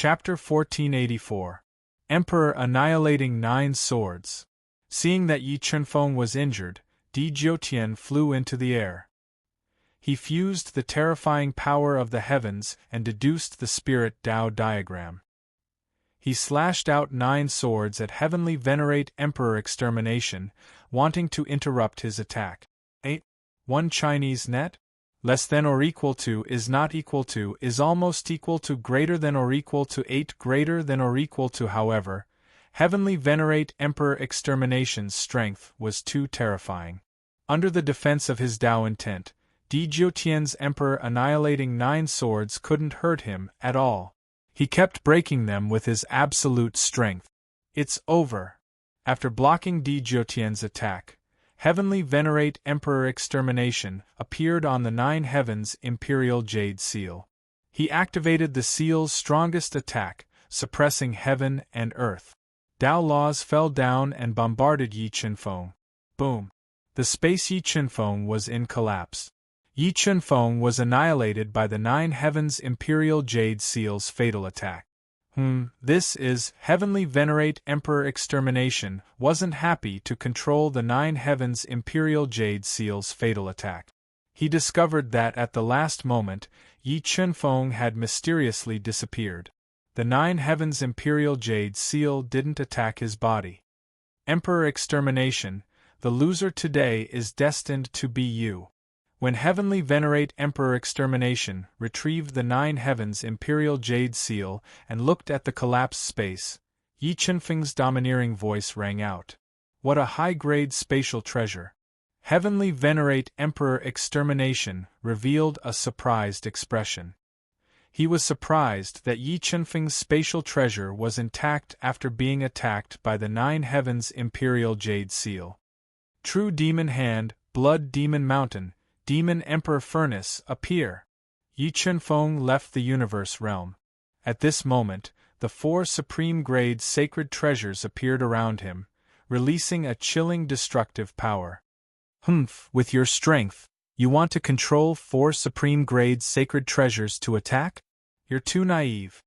Chapter 1484. Emperor annihilating 9 swords. Seeing that Yi Chunfeng was injured, Di Jiutian flew into the air. He fused the terrifying power of the heavens and deduced the spirit Tao diagram. He slashed out 9 swords at Heavenly Venerate Emperor Extermination, wanting to interrupt his attack. 8. 1 Chinese net? Less than or equal to is not equal to is almost equal to greater than or equal to 8 greater than or equal to. However, Heavenly Venerate Emperor Extermination's strength was too terrifying. Under the defense of his Tao intent, Di Jiutian's Emperor annihilating 9 swords couldn't hurt him at all. He kept breaking them with his absolute strength. It's over. After blocking Di Jiutian's attack, Heavenly Venerate Emperor Extermination appeared on the 9 Heavens Imperial Jade Seal. He activated the seal's strongest attack, suppressing heaven and earth. Tao laws fell down and bombarded Yi Chunfeng. Boom! The space Yi Chunfeng was in collapse. Yi Chunfeng was annihilated by the 9 Heavens Imperial Jade Seal's fatal attack. This is Heavenly Venerate Emperor Extermination wasn't happy to control the 9 Heavens Imperial Jade Seal's fatal attack. He discovered that at the last moment, Yi Chunfeng had mysteriously disappeared. The 9 Heavens Imperial Jade Seal didn't attack his body. Emperor Extermination, the loser today is destined to be you. When Heavenly Venerate Emperor Extermination retrieved the 9 Heavens Imperial Jade Seal and looked at the collapsed space, Yi Chunfeng's domineering voice rang out. What a high-grade spatial treasure! Heavenly Venerate Emperor Extermination revealed a surprised expression. He was surprised that Yi Chunfeng's spatial treasure was intact after being attacked by the 9 Heavens Imperial Jade Seal. True Demon Hand, Blood Demon Mountain, Demon Emperor Furnace appear. Yi Chunfeng left the universe realm. At this moment, the 4 supreme-grade sacred treasures appeared around him, releasing a chilling destructive power. With your strength, you want to control 4 supreme-grade sacred treasures to attack? You're too naive.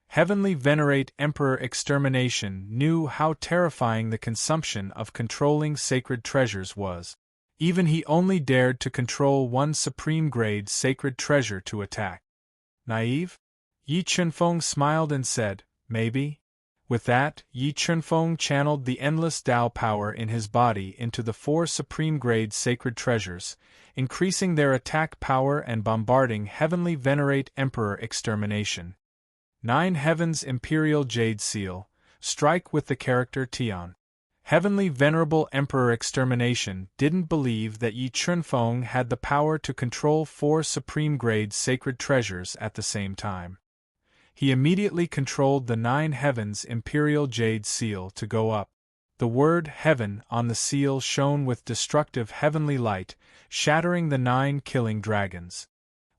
Heavenly Venerate Emperor Extermination knew how terrifying the consumption of controlling sacred treasures was. Even he only dared to control 1 supreme-grade sacred treasure to attack. Naive? Yi Chunfeng smiled and said, maybe. With that, Yi Chunfeng channeled the endless Tao power in his body into the 4 supreme-grade sacred treasures, increasing their attack power and bombarding Heavenly Venerate Emperor Extermination. 9 Heavens Imperial Jade Seal, strike with the character Tian. Heavenly Venerable Emperor Extermination didn't believe that Yi Chunfeng had the power to control 4 supreme-grade sacred treasures at the same time. He immediately controlled the 9 Heavens Imperial Jade Seal to go up. The word Heaven on the seal shone with destructive heavenly light, shattering the 9 killing dragons.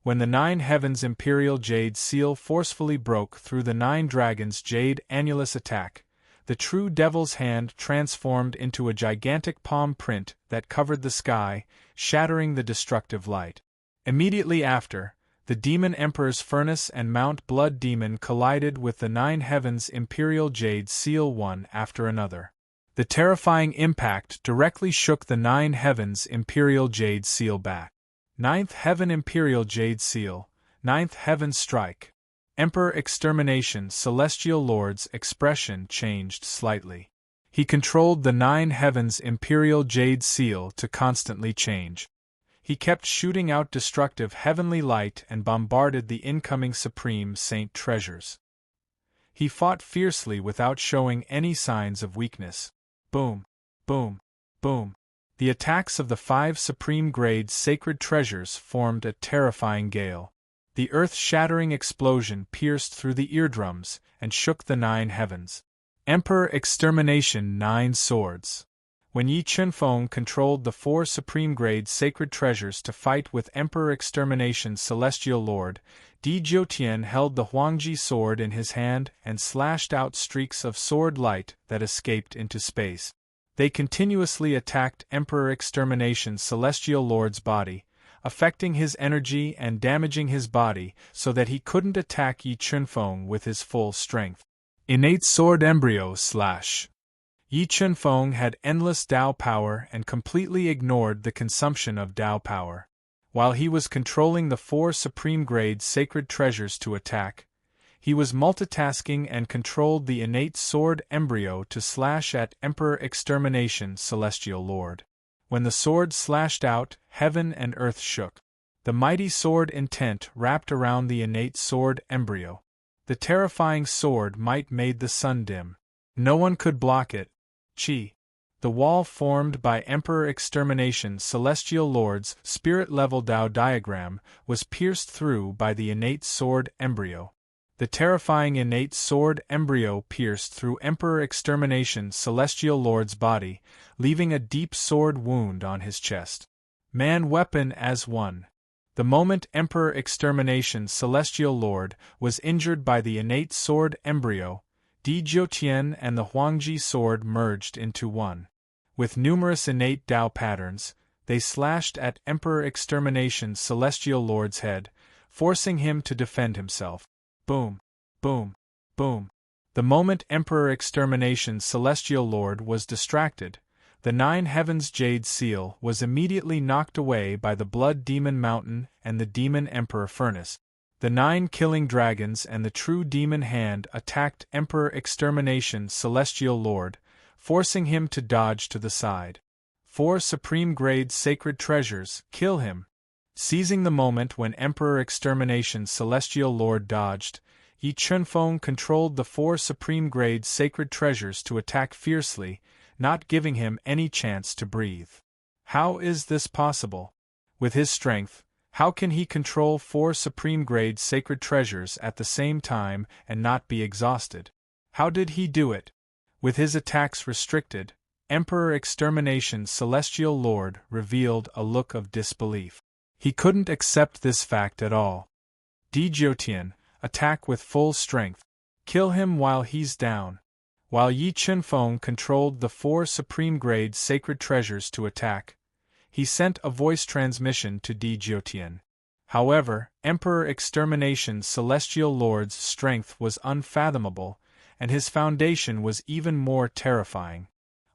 When the 9 Heavens Imperial Jade Seal forcefully broke through the 9 dragons' Jade Annulus attack, the true Devil's Hand transformed into a gigantic palm print that covered the sky, shattering the destructive light. Immediately after, the Demon Emperor's Furnace and Mount Blood Demon collided with the 9 Heavens Imperial Jade Seal one after another. The terrifying impact directly shook the 9 Heavens Imperial Jade Seal back. 9th Heaven Imperial Jade Seal, 9th Heaven Strike. Emperor Extermination Celestial Lord's expression changed slightly. He controlled the 9 Heavens Imperial Jade Seal to constantly change. He kept shooting out destructive heavenly light and bombarded the incoming Supreme Saint treasures. He fought fiercely without showing any signs of weakness. Boom, boom, boom. The attacks of the 5 supreme-grade sacred treasures formed a terrifying gale. The earth-shattering explosion pierced through the eardrums and shook the 9 heavens. Emperor Extermination 9 Swords. When Yi Chunfeng controlled the 4 supreme-grade sacred treasures to fight with Emperor Extermination's Celestial Lord, Di Jiutian held the Huangji sword in his hand and slashed out streaks of sword light that escaped into space. They continuously attacked Emperor Extermination's Celestial Lord's body, affecting his energy and damaging his body so that he couldn't attack Yi Chunfeng with his full strength. Innate Sword Embryo / Yi Chunfeng had endless Dao power and completely ignored the consumption of Dao power. While he was controlling the 4 supreme-grade sacred treasures to attack, he was multitasking and controlled the innate sword embryo to slash at Emperor Extermination Celestial Lord. When the sword slashed out, heaven and earth shook. The mighty sword intent wrapped around the innate sword embryo. The terrifying sword might made the sun dim. No one could block it. Chi. The wall formed by Emperor Extermination Celestial Lord's spirit-level Dao diagram was pierced through by the innate sword embryo. The terrifying innate sword embryo pierced through Emperor Extermination Celestial Lord's body, leaving a deep sword wound on his chest. Man weapon as one. The moment Emperor Extermination Celestial Lord was injured by the innate sword embryo, Di Jiutian and the Huangji sword merged into one. With numerous innate Dao patterns, they slashed at Emperor Extermination Celestial Lord's head, forcing him to defend himself. Boom, boom, boom. The moment Emperor Extermination Celestial Lord was distracted, the 9 Heavens Jade Seal was immediately knocked away by the Blood Demon Mountain and the Demon Emperor Furnace. The 9 Killing Dragons and the True Demon Hand attacked Emperor Extermination Celestial Lord, forcing him to dodge to the side. 4 supreme-grade sacred treasures, kill him. Seizing the moment when Emperor Extermination Celestial Lord dodged, Yi Chunfeng controlled the 4 supreme-grade sacred treasures to attack fiercely, not giving him any chance to breathe. How is this possible? With his strength, how can he control 4 supreme-grade sacred treasures at the same time and not be exhausted? How did he do it? With his attacks restricted, Emperor Extermination Celestial Lord revealed a look of disbelief. He couldn't accept this fact at all. Di Jiutian, attack with full strength. Kill him while he's down. While Yi Chunfeng controlled the 4 supreme-grade sacred treasures to attack, he sent a voice transmission to Di Jiutian. However, Emperor Extermination Celestial Lord's strength was unfathomable, and his foundation was even more terrifying.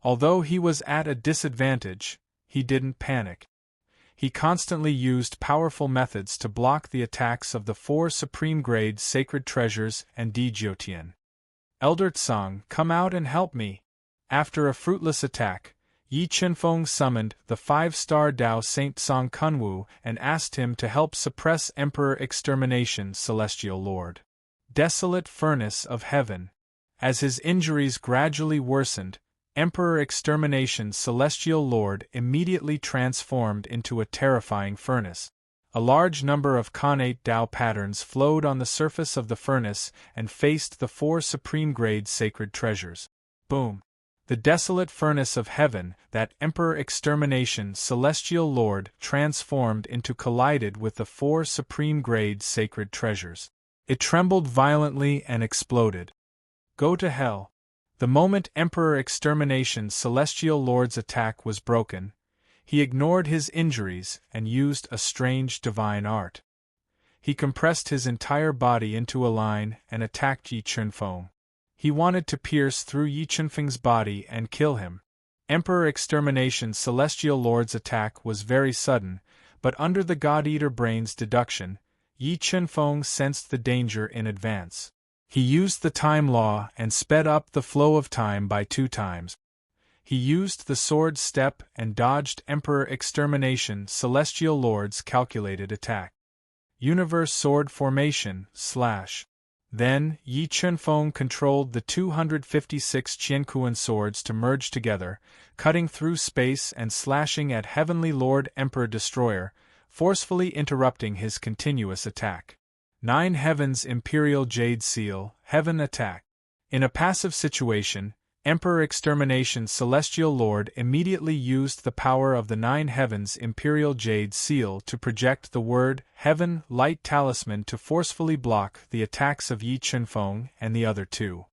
Although he was at a disadvantage, he didn't panic. He constantly used powerful methods to block the attacks of the 4 supreme-grade sacred treasures and Di Jiutian. Elder Tsang, come out and help me. After a fruitless attack, Yi Chunfeng summoned the 5-star Dao Saint Tsang Kunwu and asked him to help suppress Emperor Extermination Celestial Lord. Desolate Furnace of Heaven. As his injuries gradually worsened, Emperor Extermination Celestial Lord immediately transformed into a terrifying furnace. A large number of connate Dao patterns flowed on the surface of the furnace and faced the 4 supreme-grade sacred treasures. Boom! The desolate furnace of heaven that Emperor Extermination Celestial Lord transformed into collided with the 4 supreme-grade sacred treasures. It trembled violently and exploded. Go to hell! The moment Emperor Extermination Celestial Lord's attack was broken, he ignored his injuries and used a strange divine art. He compressed his entire body into a line and attacked Yi Chunfeng. He wanted to pierce through Yi Chunfeng's body and kill him. Emperor Extermination Celestial Lord's attack was very sudden, but under the God-Eater Brain's deduction, Yi Chunfeng sensed the danger in advance. He used the time law and sped up the flow of time by 2 times. He used the sword step and dodged Emperor Extermination Celestial Lord's calculated attack. Universe Sword Formation / Then, Yi Chunfeng controlled the 256 Qiankuan swords to merge together, cutting through space and slashing at Heavenly Lord Emperor Destroyer, forcefully interrupting his continuous attack. 9 Heavens Imperial Jade Seal, Heaven Attack. In a passive situation, Emperor Extermination Celestial Lord immediately used the power of the 9 Heavens Imperial Jade Seal to project the word Heaven Light Talisman to forcefully block the attacks of Yi Chunfeng and the other 2.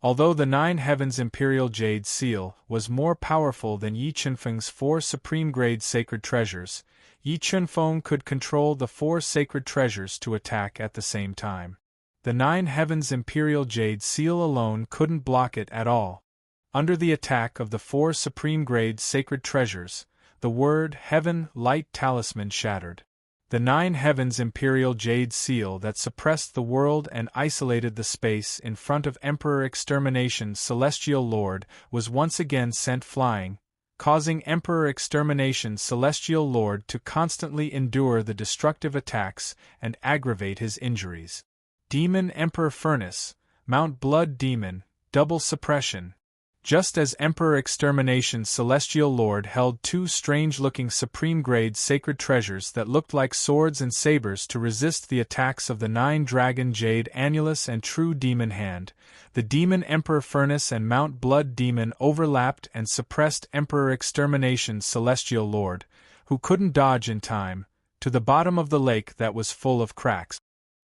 Although the Nine Heavens Imperial Jade Seal was more powerful than Yi Chunfeng's 4 supreme-grade sacred treasures, Yi Chunfeng could control the 4 sacred treasures to attack at the same time. The Nine Heavens Imperial Jade Seal alone couldn't block it at all. Under the attack of the 4 supreme-grade sacred treasures, the word Heaven Light Talisman shattered. The Nine Heavens Imperial Jade Seal that suppressed the world and isolated the space in front of Emperor Extermination's Celestial Lord was once again sent flying, causing Emperor Extermination's Celestial Lord to constantly endure the destructive attacks and aggravate his injuries. Demon Emperor Furnace, Mount Blood Demon, Double Suppression. Just as Emperor Extermination's Celestial Lord held 2 strange-looking supreme-grade sacred treasures that looked like swords and sabers to resist the attacks of the 9-dragon Jade Annulus and True Demon Hand, the Demon Emperor Furnace and Mount Blood Demon overlapped and suppressed Emperor Extermination's Celestial Lord, who couldn't dodge in time, to the bottom of the lake that was full of cracks.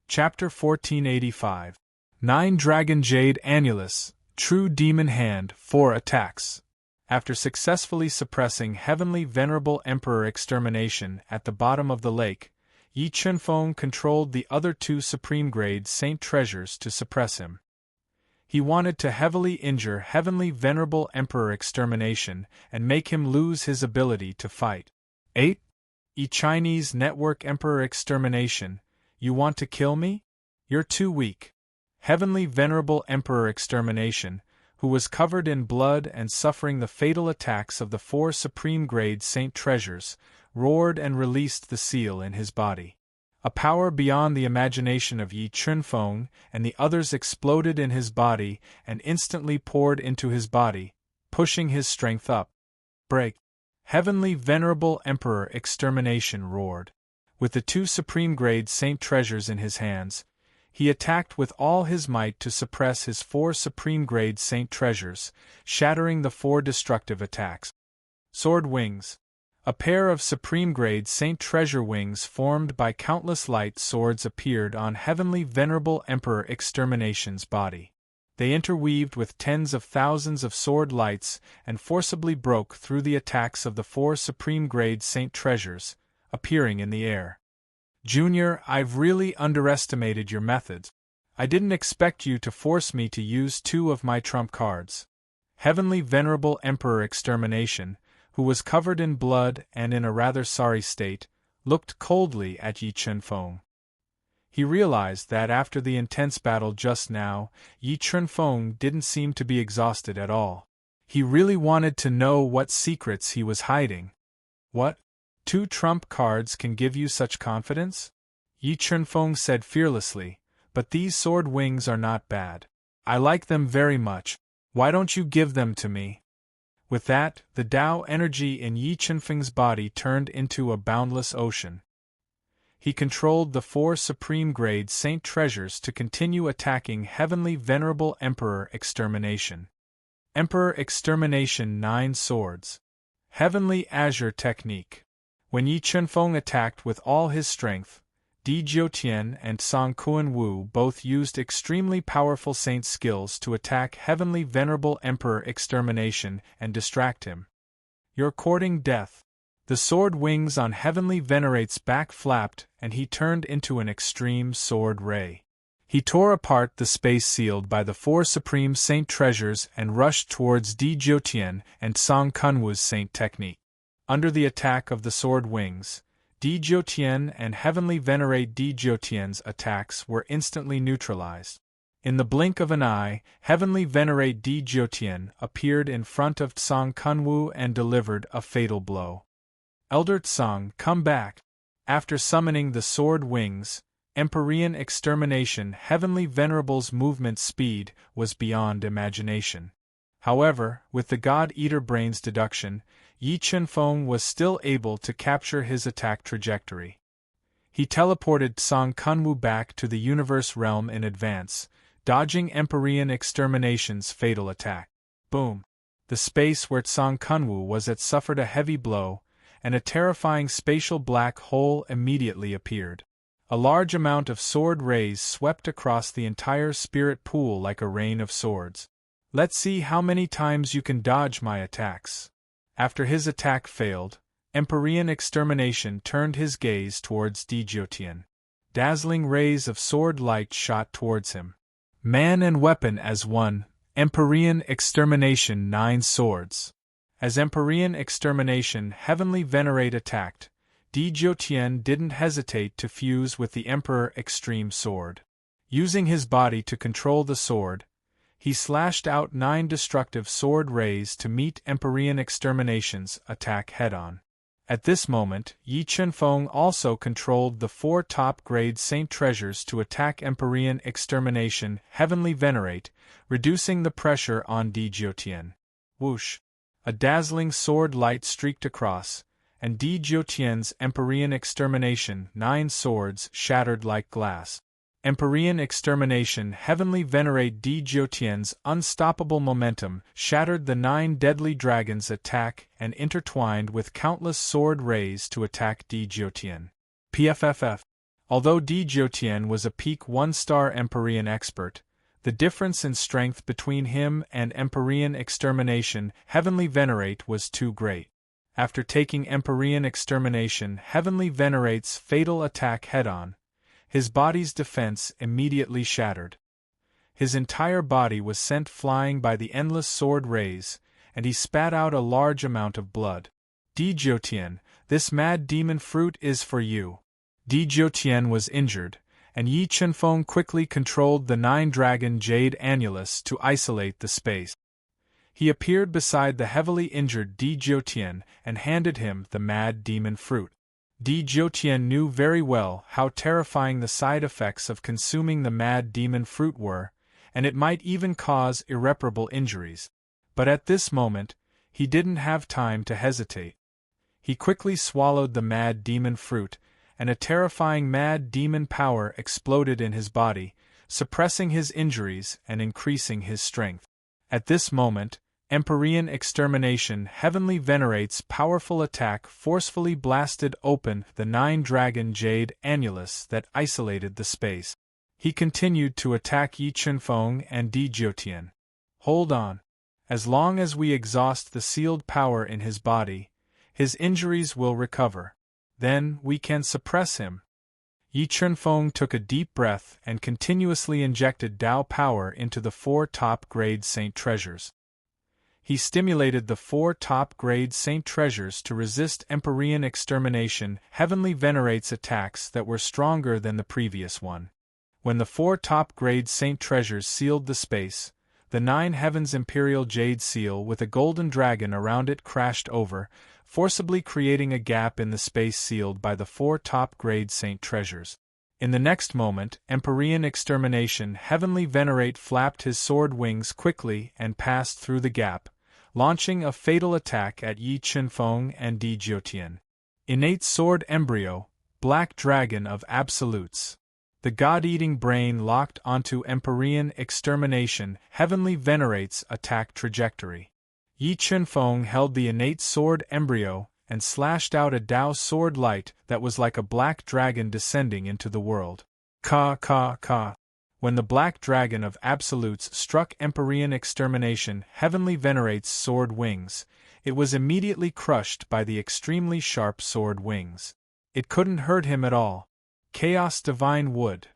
Chapter 1485. 9-dragon Jade Annulus, True Demon Hand, 4 attacks. After successfully suppressing Heavenly Venerable Emperor Extermination at the bottom of the lake, Yi Chunfeng controlled the other 2 supreme-grade saint treasures to suppress him. He wanted to heavily injure Heavenly Venerable Emperor Extermination and make him lose his ability to fight. 8. Chinese Network Emperor Extermination, you want to kill me? You're too weak. Heavenly Venerable Emperor Extermination, who was covered in blood and suffering the fatal attacks of the 4 supreme-grade saint treasures, roared and released the seal in his body. A power beyond the imagination of Yi Chunfeng and the others exploded in his body and instantly poured into his body, pushing his strength up. Break! Heavenly Venerable Emperor Extermination roared. With the 2 supreme-grade saint treasures in his hands, he attacked with all his might to suppress his 4 supreme-grade saint treasures, shattering the 4 destructive attacks. Sword Wings. A pair of supreme-grade saint treasure wings formed by countless light swords appeared on Heavenly Venerable Emperor Extermination's body. They interweaved with tens of thousands of sword lights and forcibly broke through the attacks of the 4 supreme-grade saint treasures, appearing in the air. Junior, I've really underestimated your methods. I didn't expect you to force me to use 2 of my trump cards. Heavenly Venerable Emperor Extermination, who was covered in blood and in a rather sorry state, looked coldly at Yi Chunfeng. He realized that after the intense battle just now, Yi Chunfeng didn't seem to be exhausted at all. He really wanted to know what secrets he was hiding. What? 2 trump cards can give you such confidence? Yi Chunfeng said fearlessly, but these sword wings are not bad. I like them very much. Why don't you give them to me? With that, the Tao energy in Yi Chunfeng's body turned into a boundless ocean. He controlled the 4 supreme-grade saint treasures to continue attacking Heavenly Venerable Emperor Extermination. Emperor Extermination 9 Swords. Heavenly Azure Technique. When Yi Chunfeng attacked with all his strength, Di Jiutian and Song Kuan-Wu both used extremely powerful saint skills to attack Heavenly Venerable Emperor Extermination and distract him. You're courting death. The sword wings on Heavenly Venerate's back flapped and he turned into an extreme sword ray. He tore apart the space sealed by the 4 supreme saint treasures and rushed towards Di Jiutian and Song Kuan-Wu's saint technique. Under the attack of the sword wings, Di Jiutian and Heavenly Venerate Di Jiutian's attacks were instantly neutralized. In the blink of an eye, Heavenly Venerate Di Jiutian appeared in front of Song Kuan-Wu and delivered a fatal blow. Elder Tsang, come back! After summoning the sword wings, Empyrean Extermination Heavenly Venerable's movement speed was beyond imagination. However, with the God-Eater Brain's deduction, Yi Chunfeng was still able to capture his attack trajectory. He teleported Song Kuan-Wu back to the universe realm in advance, dodging Empyrean Extermination's fatal attack. Boom! The space where Song Kuan-Wu was at suffered a heavy blow, and a terrifying spatial black hole immediately appeared. A large amount of sword rays swept across the entire spirit pool like a rain of swords. Let's see how many times you can dodge my attacks. After his attack failed, Empyrean Extermination turned his gaze towards Deity. Dazzling rays of sword light shot towards him. Man and weapon as one, Empyrean Extermination 9 swords. As Empyrean Extermination Heavenly Venerate attacked, Deity didn't hesitate to fuse with the Emperor Extreme Sword. Using his body to control the sword, he slashed out 9 destructive sword rays to meet Empyrean Extermination's attack head-on. At this moment, Yi Chunfeng also controlled the 4 top-grade Saint Treasures to attack Empyrean Extermination Heavenly Venerate, reducing the pressure on Deity. Whoosh! A dazzling sword light streaked across, and Deity's Empyrean Extermination 9 swords shattered like glass. Empyrean Extermination Heavenly Venerate Deity's unstoppable momentum shattered the 9 deadly dragons' attack and intertwined with countless sword rays to attack Deity. PFFF. Although Deity was a peak 1-star Empyrean expert, the difference in strength between him and Empyrean Extermination Heavenly Venerate was too great. After taking Empyrean Extermination Heavenly Venerate's fatal attack head-on, his body's defense immediately shattered. His entire body was sent flying by the endless sword rays, and he spat out a large amount of blood. Deity, this mad demon fruit is for you. Deity was injured, and Yi Chunfeng quickly controlled the 9-dragon Jade Annulus to isolate the space. He appeared beside the heavily injured Deity and handed him the mad demon fruit. Deity knew very well how terrifying the side effects of consuming the mad demon fruit were, and it might even cause irreparable injuries. But at this moment, he didn't have time to hesitate. He quickly swallowed the mad demon fruit, and a terrifying mad demon power exploded in his body, suppressing his injuries and increasing his strength. At this moment, Empyrean Extermination Heavenly Venerate's powerful attack forcefully blasted open the 9-dragon Jade Annulus that isolated the space. He continued to attack Yi Chunfeng and Deity. Hold on. As long as we exhaust the sealed power in his body, his injuries will recover. Then we can suppress him. Yi Chunfeng took a deep breath and continuously injected Dao power into the 4 top-grade Saint Treasures. He stimulated the 4 top-grade Saint Treasures to resist Empyrean Extermination Heavenly Venerate's attacks that were stronger than the previous one. When the 4 top-grade Saint Treasures sealed the space, the 9 Heavens Imperial Jade Seal with a golden dragon around it crashed over, forcibly creating a gap in the space sealed by the 4 top-grade Saint Treasures. In the next moment, Empyrean Extermination Heavenly Venerate flapped his sword wings quickly and passed through the gap, launching a fatal attack at Yi Chunfeng and Deity. Innate Sword Embryo, Black Dragon of Absolutes. The God-eating brain locked onto Empyrean Extermination Heavenly Venerate's attack trajectory. Yi Chunfeng held the innate sword embryo and slashed out a Dao sword light that was like a black dragon descending into the world. Ka ka ka. When the black dragon of absolutes struck Empyrean Extermination Heavenly Venerate's sword wings, it was immediately crushed by the extremely sharp sword wings. It couldn't hurt him at all. Chaos Divine would.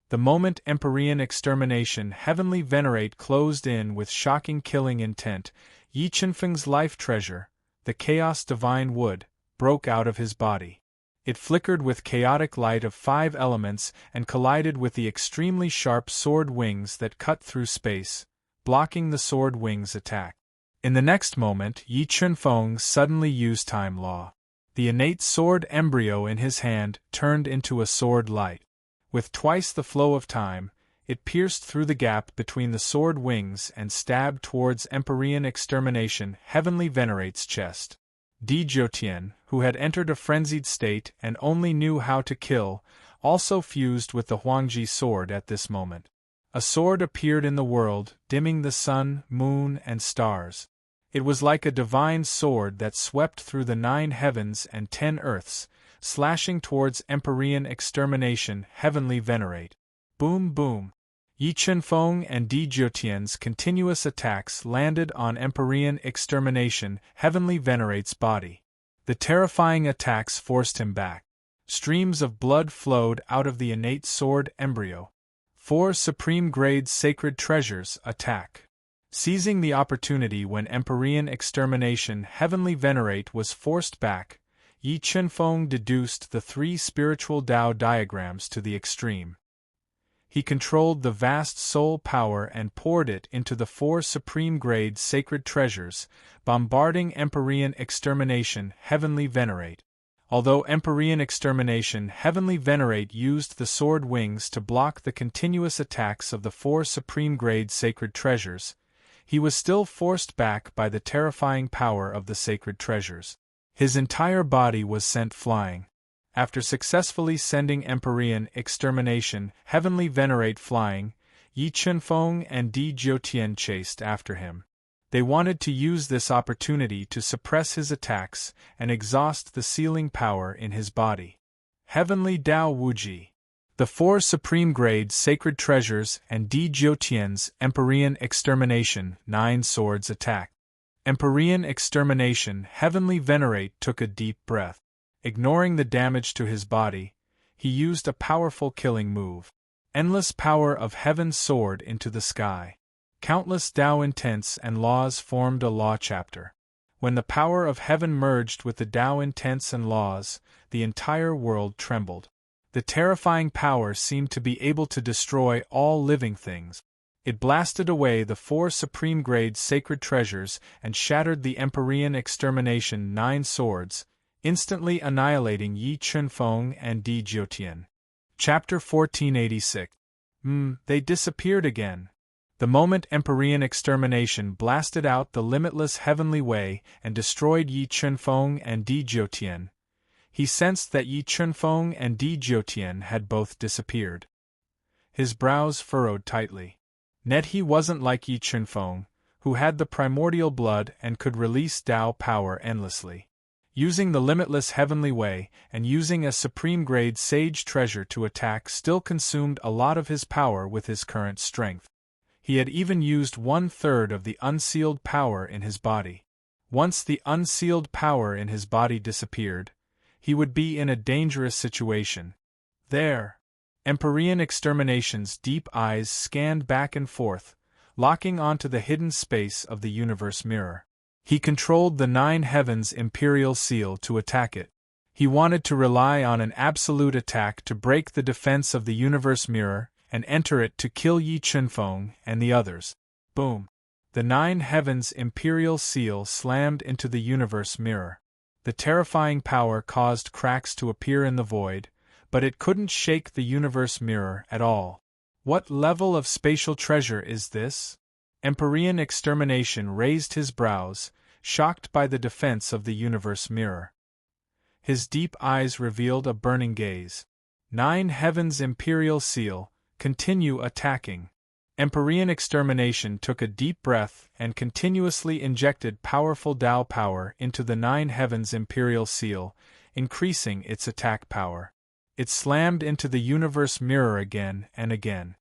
The moment Empyrean Extermination Heavenly Venerate closed in with shocking killing intent, Yi Chunfeng's life treasure, the Chaos Divine Wood, broke out of his body. It flickered with chaotic light of 5 elements and collided with the extremely sharp sword wings that cut through space, blocking the sword wings' attack. In the next moment, Yi Chunfeng suddenly used Time Law. The innate sword embryo in his hand turned into a sword light. With twice the flow of time, it pierced through the gap between the sword wings and stabbed towards Empyrean Extermination Heavenly Venerate's chest. Deity, who had entered a frenzied state and only knew how to kill, also fused with the Huangji sword at this moment. A sword appeared in the world, dimming the sun, moon, and stars. It was like a divine sword that swept through the 9 heavens and 10 earths, slashing towards Empyrean Extermination Heavenly Venerate. Boom boom. Yi Chunfeng and Di Jiutian's continuous attacks landed on Empyrean Extermination, Heavenly Venerate's body. The terrifying attacks forced him back. Streams of blood flowed out of the innate sword embryo. 4 supreme-grade sacred treasures attack. Seizing the opportunity when Empyrean Extermination, Heavenly Venerate was forced back, Yi Chunfeng deduced the 3 spiritual Tao diagrams to the extreme. He controlled the vast soul power and poured it into the 4 supreme-grade sacred treasures, bombarding Empyrean Extermination, Heavenly Venerate. Although Empyrean Extermination, Heavenly Venerate used the sword wings to block the continuous attacks of the 4 supreme-grade sacred treasures, he was still forced back by the terrifying power of the sacred treasures. His entire body was sent flying. After successfully sending Empyrean Extermination, Heavenly Venerate flying, Yi Chunfeng and Di Jiutian chased after him. They wanted to use this opportunity to suppress his attacks and exhaust the sealing power in his body. Heavenly Dao Wuji. The 4 supreme-grade sacred treasures and Di Jiutian's Empyrean Extermination, 9 swords attack. Empyrean Extermination, Heavenly Venerate took a deep breath. Ignoring the damage to his body, he used a powerful killing move. Endless power of Heaven's sword into the sky. Countless Tao intents and laws formed a law chapter. When the power of Heaven merged with the Tao intents and laws, the entire world trembled. The terrifying power seemed to be able to destroy all living things. It blasted away the 4 supreme-grade sacred treasures and shattered the Empyrean Extermination 9 swords, instantly annihilating Yi Chunfeng and Di Jiutian. Chapter 1486. They disappeared again. The moment Empyrean Extermination blasted out the limitless heavenly way and destroyed Yi Chunfeng and Di Jiutian, he sensed that Yi Chunfeng and Di Jiutian had both disappeared. His brows furrowed tightly. He wasn't like Yi Chunfeng, who had the primordial blood and could release Tao power endlessly. Using the limitless heavenly way and using a supreme-grade sage treasure to attack still consumed a lot of his power with his current strength. He had even used 1/3 of the unsealed power in his body. Once the unsealed power in his body disappeared, he would be in a dangerous situation. There! Empyrean Extermination's deep eyes scanned back and forth, locking onto the hidden space of the universe mirror. He controlled the 9 heavens imperial seal to attack it. He wanted to rely on an absolute attack to break the defense of the universe mirror and enter it to kill Yi Chunfeng and the others. Boom! The 9 heavens imperial seal slammed into the universe mirror. The terrifying power caused cracks to appear in the void, but it couldn't shake the universe mirror at all. What level of spatial treasure is this? Empyrean Extermination raised his brows, shocked by the defense of the universe mirror. His deep eyes revealed a burning gaze. 9 heavens imperial seal, continue attacking. Empyrean Extermination took a deep breath and continuously injected powerful Tao power into the 9 heavens imperial seal, increasing its attack power. It slammed into the universe mirror again and again.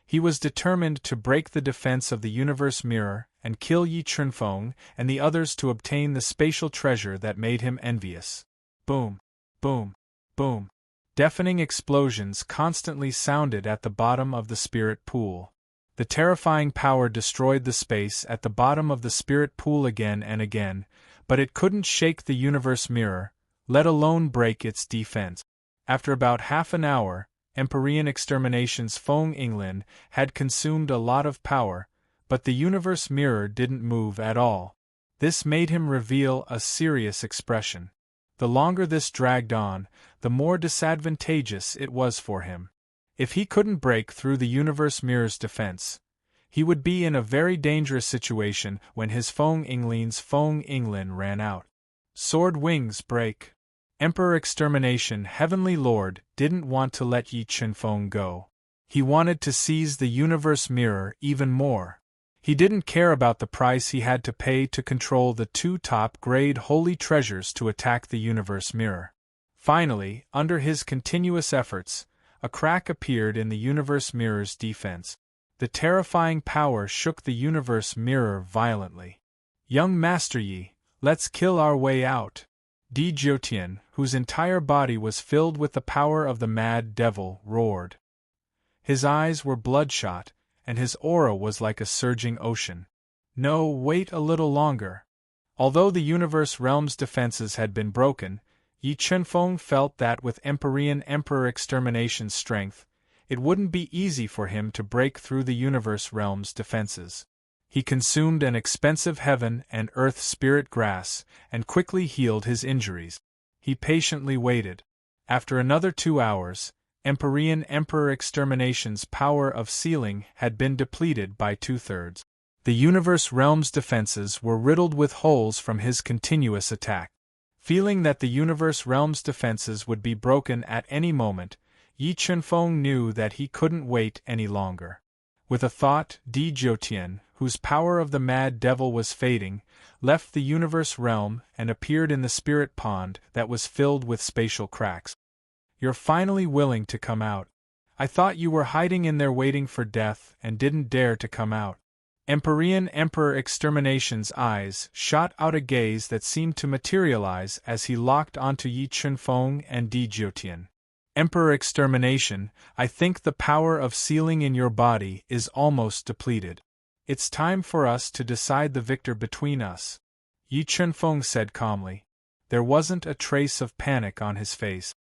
He was determined to break the defense of the universe mirror and kill Yi Chunfeng and the others to obtain the spatial treasure that made him envious. Boom! Boom! Boom! Deafening explosions constantly sounded at the bottom of the spirit pool. The terrifying power destroyed the space at the bottom of the spirit pool again and again, but it couldn't shake the universe mirror, let alone break its defense. After about half an hour, Empyrean Extermination's Feng Yinglin had consumed a lot of power, but the universe mirror didn't move at all. This made him reveal a serious expression. The longer this dragged on, the more disadvantageous it was for him. If he couldn't break through the universe mirror's defense, he would be in a very dangerous situation when his Feng Yinglin's Feng Yinglin ran out. Sword wings break. Emperor Extermination Heavenly Lord didn't want to let Yi Chunfeng go. He wanted to seize the universe mirror even more. He didn't care about the price he had to pay to control the 2 top-grade holy treasures to attack the universe mirror. Finally, under his continuous efforts, a crack appeared in the universe mirror's defense. The terrifying power shook the universe mirror violently. Young Master Yi, let's kill our way out. Deity, whose entire body was filled with the power of the mad devil, roared. His eyes were bloodshot, and his aura was like a surging ocean. No, wait a little longer. Although the universe realm's defenses had been broken, Yi Chunfeng felt that with Emperor Extermination's strength, it wouldn't be easy for him to break through the universe realm's defenses. He consumed an expensive heaven and earth spirit grass, and quickly healed his injuries. He patiently waited. After another 2 hours, Emperor Extermination's power of sealing had been depleted by 2/3. The universe realm's defenses were riddled with holes from his continuous attack. Feeling that the universe realm's defenses would be broken at any moment, Yi Chunfeng knew that he couldn't wait any longer. With a thought, Deity, whose power of the mad devil was fading, left the universe realm and appeared in the spirit pond that was filled with spatial cracks. You're finally willing to come out. I thought you were hiding in there waiting for death and didn't dare to come out. Emperor Extermination's eyes shot out a gaze that seemed to materialize as he locked onto Yi Chunfeng and Deity. Emperor Extermination, I think the power of sealing in your body is almost depleted. It's time for us to decide the victor between us, Yi Chunfeng said calmly. There wasn't a trace of panic on his face.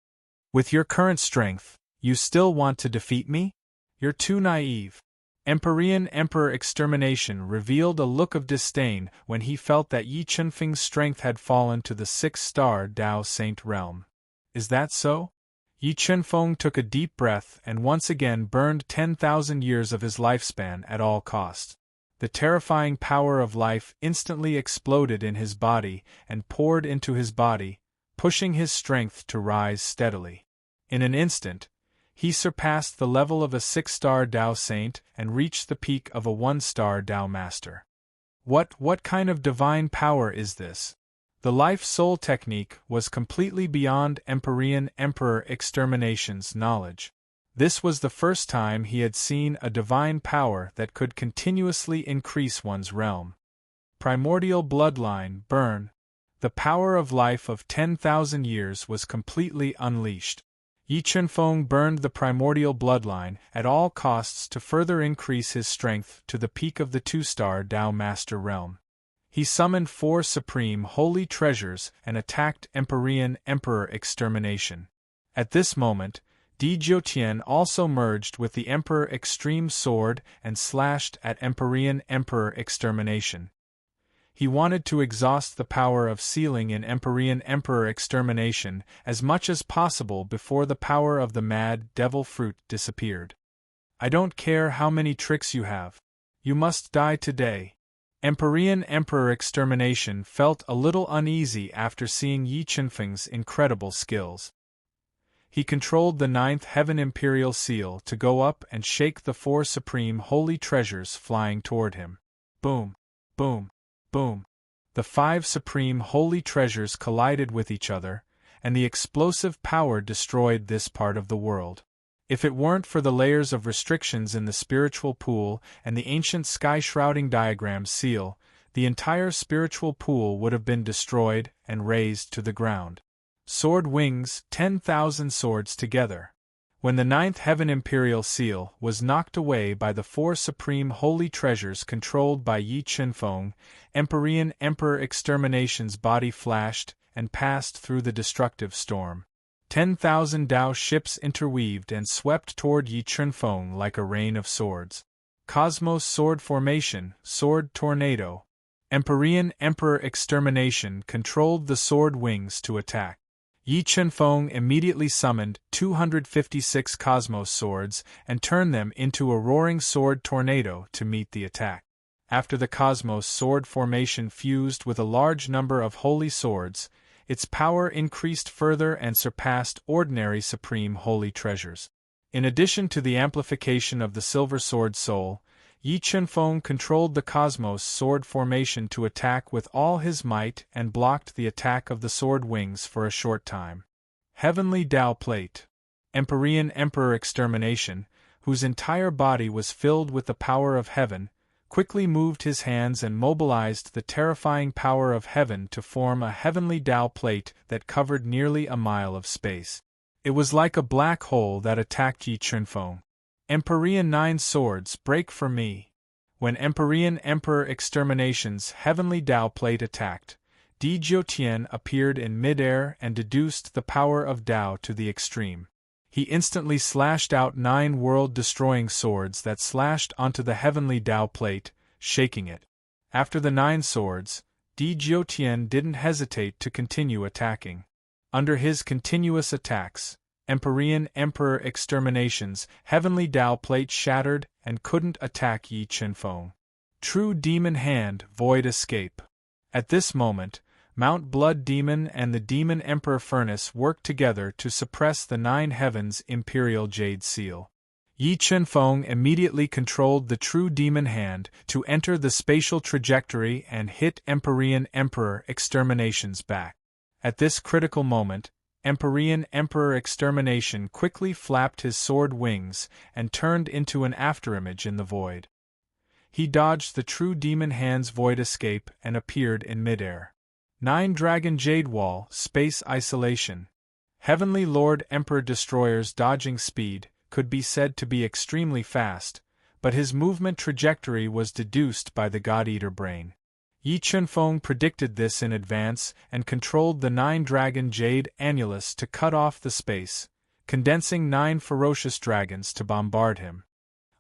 With your current strength, you still want to defeat me? You're too naive. Emperor Extermination revealed a look of disdain when he felt that Yi Chunfeng's strength had fallen to the 6-star Dao Saint realm. Is that so? Yi Chunfeng took a deep breath and once again burned 10,000 years of his lifespan at all costs. The terrifying power of life instantly exploded in his body and poured into his body, pushing his strength to rise steadily. In an instant, he surpassed the level of a 6-star Dao Saint and reached the peak of a 1-star Dao Master. What kind of divine power is this? The life-soul technique was completely beyond Emperor Extermination's knowledge. This was the first time he had seen a divine power that could continuously increase one's realm. Primordial bloodline, burn. The power of life of 10,000 years was completely unleashed. Yi Chunfeng burned the primordial bloodline at all costs to further increase his strength to the peak of the 2-star Dao Master realm. He summoned 4 supreme holy treasures and attacked Emperor Extermination. At this moment, Deity also merged with the Emperor Extreme Sword and slashed at Emperor Extermination. He wanted to exhaust the power of sealing in Emperor Extermination as much as possible before the power of the mad devil fruit disappeared. I don't care how many tricks you have. You must die today. Emperor Extermination felt a little uneasy after seeing Yi Chunfeng's incredible skills. He controlled the 9th Heaven Imperial Seal to go up and shake the 4 supreme holy treasures flying toward him. Boom! Boom! Boom! The 5 supreme holy treasures collided with each other, and the explosive power destroyed this part of the world. If it weren't for the layers of restrictions in the spiritual pool and the ancient sky-shrouding diagram seal, the entire spiritual pool would have been destroyed and razed to the ground. Sword wings, 10,000 swords together. When the 9th Heaven Imperial Seal was knocked away by the 4 supreme holy treasures controlled by Yi Chunfeng, Emperor Extermination's body flashed and passed through the destructive storm. 10,000 Dao ships interweaved and swept toward Yi Chunfeng like a rain of swords. Cosmos Sword Formation, Sword Tornado. Emperor Extermination controlled the sword wings to attack. Yi Chunfeng immediately summoned 256 Cosmos Swords and turned them into a roaring sword tornado to meet the attack. After the Cosmos Sword Formation fused with a large number of holy swords, its power increased further and surpassed ordinary supreme holy treasures. In addition to the amplification of the Silver Sword Soul, Yi Chunfeng controlled the Cosmos Sword Formation to attack with all his might and blocked the attack of the sword wings for a short time. Heavenly Dao Plate. Emperor Extermination, whose entire body was filled with the power of heaven, quickly moved his hands and mobilized the terrifying power of heaven to form a heavenly Tao plate that covered nearly a mile of space. It was like a black hole that attacked Yi Chunfeng. Empyrean Nine Swords, break for me. When Empyrean Emperor Extermination's heavenly Tao plate attacked, Di Jiutian appeared in midair and deduced the power of Tao to the extreme. He instantly slashed out 9 world-destroying swords that slashed onto the heavenly Tao plate, shaking it. After the 9 swords, Di Jiutian didn't hesitate to continue attacking. Under his continuous attacks, Empyrean Emperor Extermination's heavenly Tao plate shattered and couldn't attack Yi Chunfeng. True Demon Hand, Void Escape. At this moment, Mount Blood Demon and the Demon Emperor Furnace worked together to suppress the 9 Heavens' Imperial Jade Seal. Yi Chunfeng immediately controlled the True Demon Hand to enter the spatial trajectory and hit Empyrean Emperor Extermination's back. At this critical moment, Empyrean Emperor Extermination quickly flapped his sword wings and turned into an afterimage in the void. He dodged the True Demon Hand's void escape and appeared in midair. 9 Dragon Jade Wall, Space Isolation. Heavenly Lord Emperor Destroyer's dodging speed could be said to be extremely fast, but his movement trajectory was deduced by the God-Eater brain. Yi Chunfeng predicted this in advance and controlled the 9 Dragon Jade Annulus to cut off the space, condensing 9 ferocious dragons to bombard him.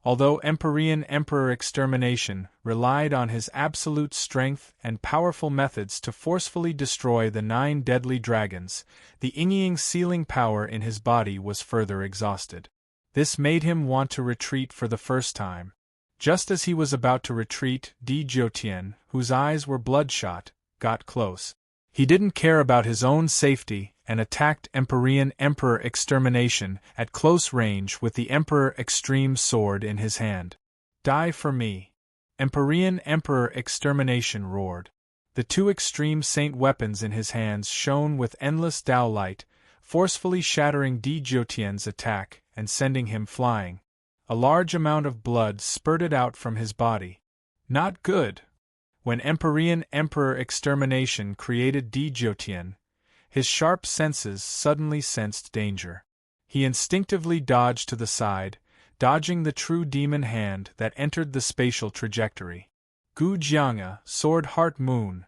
Although Empyrean Emperor Extermination relied on his absolute strength and powerful methods to forcefully destroy the 9 deadly dragons, the Yingying sealing power in his body was further exhausted. This made him want to retreat for the first time. Just as he was about to retreat, Di Jiutian, whose eyes were bloodshot, got close. He didn't care about his own safety and attacked Empyrean Emperor Extermination at close range with the Emperor Extreme Sword in his hand. Die for me! Empyrean Emperor Extermination roared. The 2 extreme saint weapons in his hands shone with endless Tao light, forcefully shattering Di Jiutian's attack and sending him flying. A large amount of blood spurted out from his body. Not good. When Empyrean Emperor Extermination created Di Jiutian, his sharp senses suddenly sensed danger. He instinctively dodged to the side, dodging the True Demon Hand that entered the spatial trajectory. Gu Jianga, Sword Heart Moon.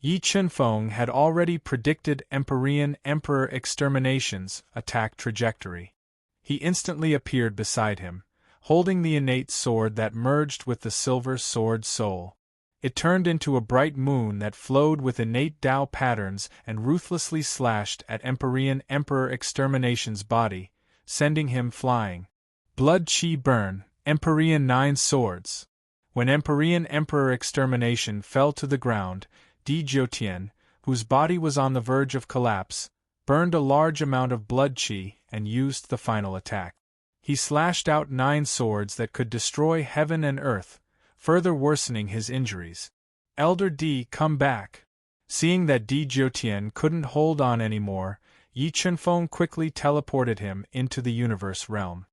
Yi Chunfeng had already predicted Empyrean Emperor Extermination's attack trajectory. He instantly appeared beside him, holding the innate sword that merged with the silver sword soul. It turned into a bright moon that flowed with innate Tao patterns and ruthlessly slashed at Empyrean Emperor Extermination's body, sending him flying. Blood Qi Burn, Empyrean 9 Swords. When Empyrean Emperor Extermination fell to the ground, Di Jiutian, whose body was on the verge of collapse, burned a large amount of blood qi and used the final attack. He slashed out 9 swords that could destroy heaven and earth, further worsening his injuries. Elder Di, come back! Seeing that Di Jiutian couldn't hold on anymore, Yi Chunfeng quickly teleported him into the universe realm.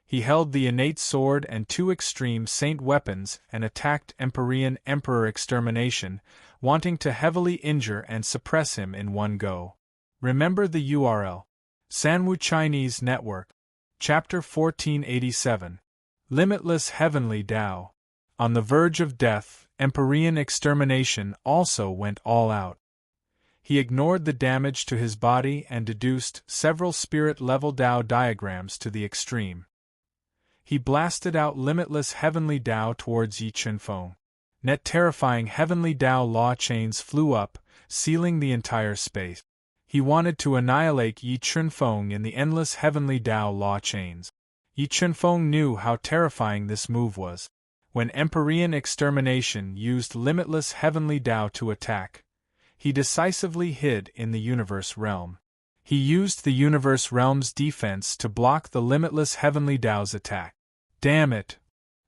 He held the innate sword and 2 extreme saint weapons and attacked Empyrean Emperor Extermination, wanting to heavily injure and suppress him in one go. Remember the URL. Sanwu Chinese Network. Chapter 1487. Limitless Heavenly Tao. On the verge of death, Empyrean Extermination also went all out. He ignored the damage to his body and deduced several spirit-level Tao diagrams to the extreme. He blasted out limitless heavenly Tao towards Yi Chunfeng. Net terrifying heavenly Tao law chains flew up, sealing the entire space. He wanted to annihilate Yi Chunfeng in the endless heavenly Tao law chains. Yi Chunfeng knew how terrifying this move was. When Empyrean Extermination used limitless heavenly Tao to attack, he decisively hid in the universe realm. He used the universe realm's defense to block the limitless heavenly Tao's attack. Damn it!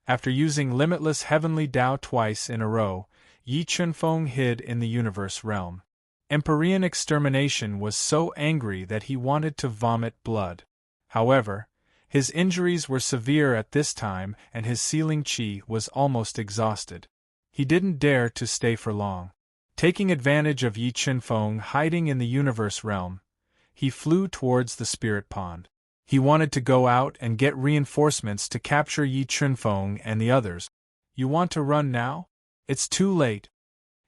After using limitless heavenly Tao twice in a row, Yi Chunfeng hid in the universe realm. Empyrean Extermination was so angry that he wanted to vomit blood. However, His injuries were severe at this time and his sealing chi was almost exhausted. He didn't dare to stay for long. Taking advantage of Yi Chunfeng hiding in the universe realm, he flew towards the spirit pond. He wanted to go out and get reinforcements to capture Yi Chunfeng and the others. You want to run now? It's too late.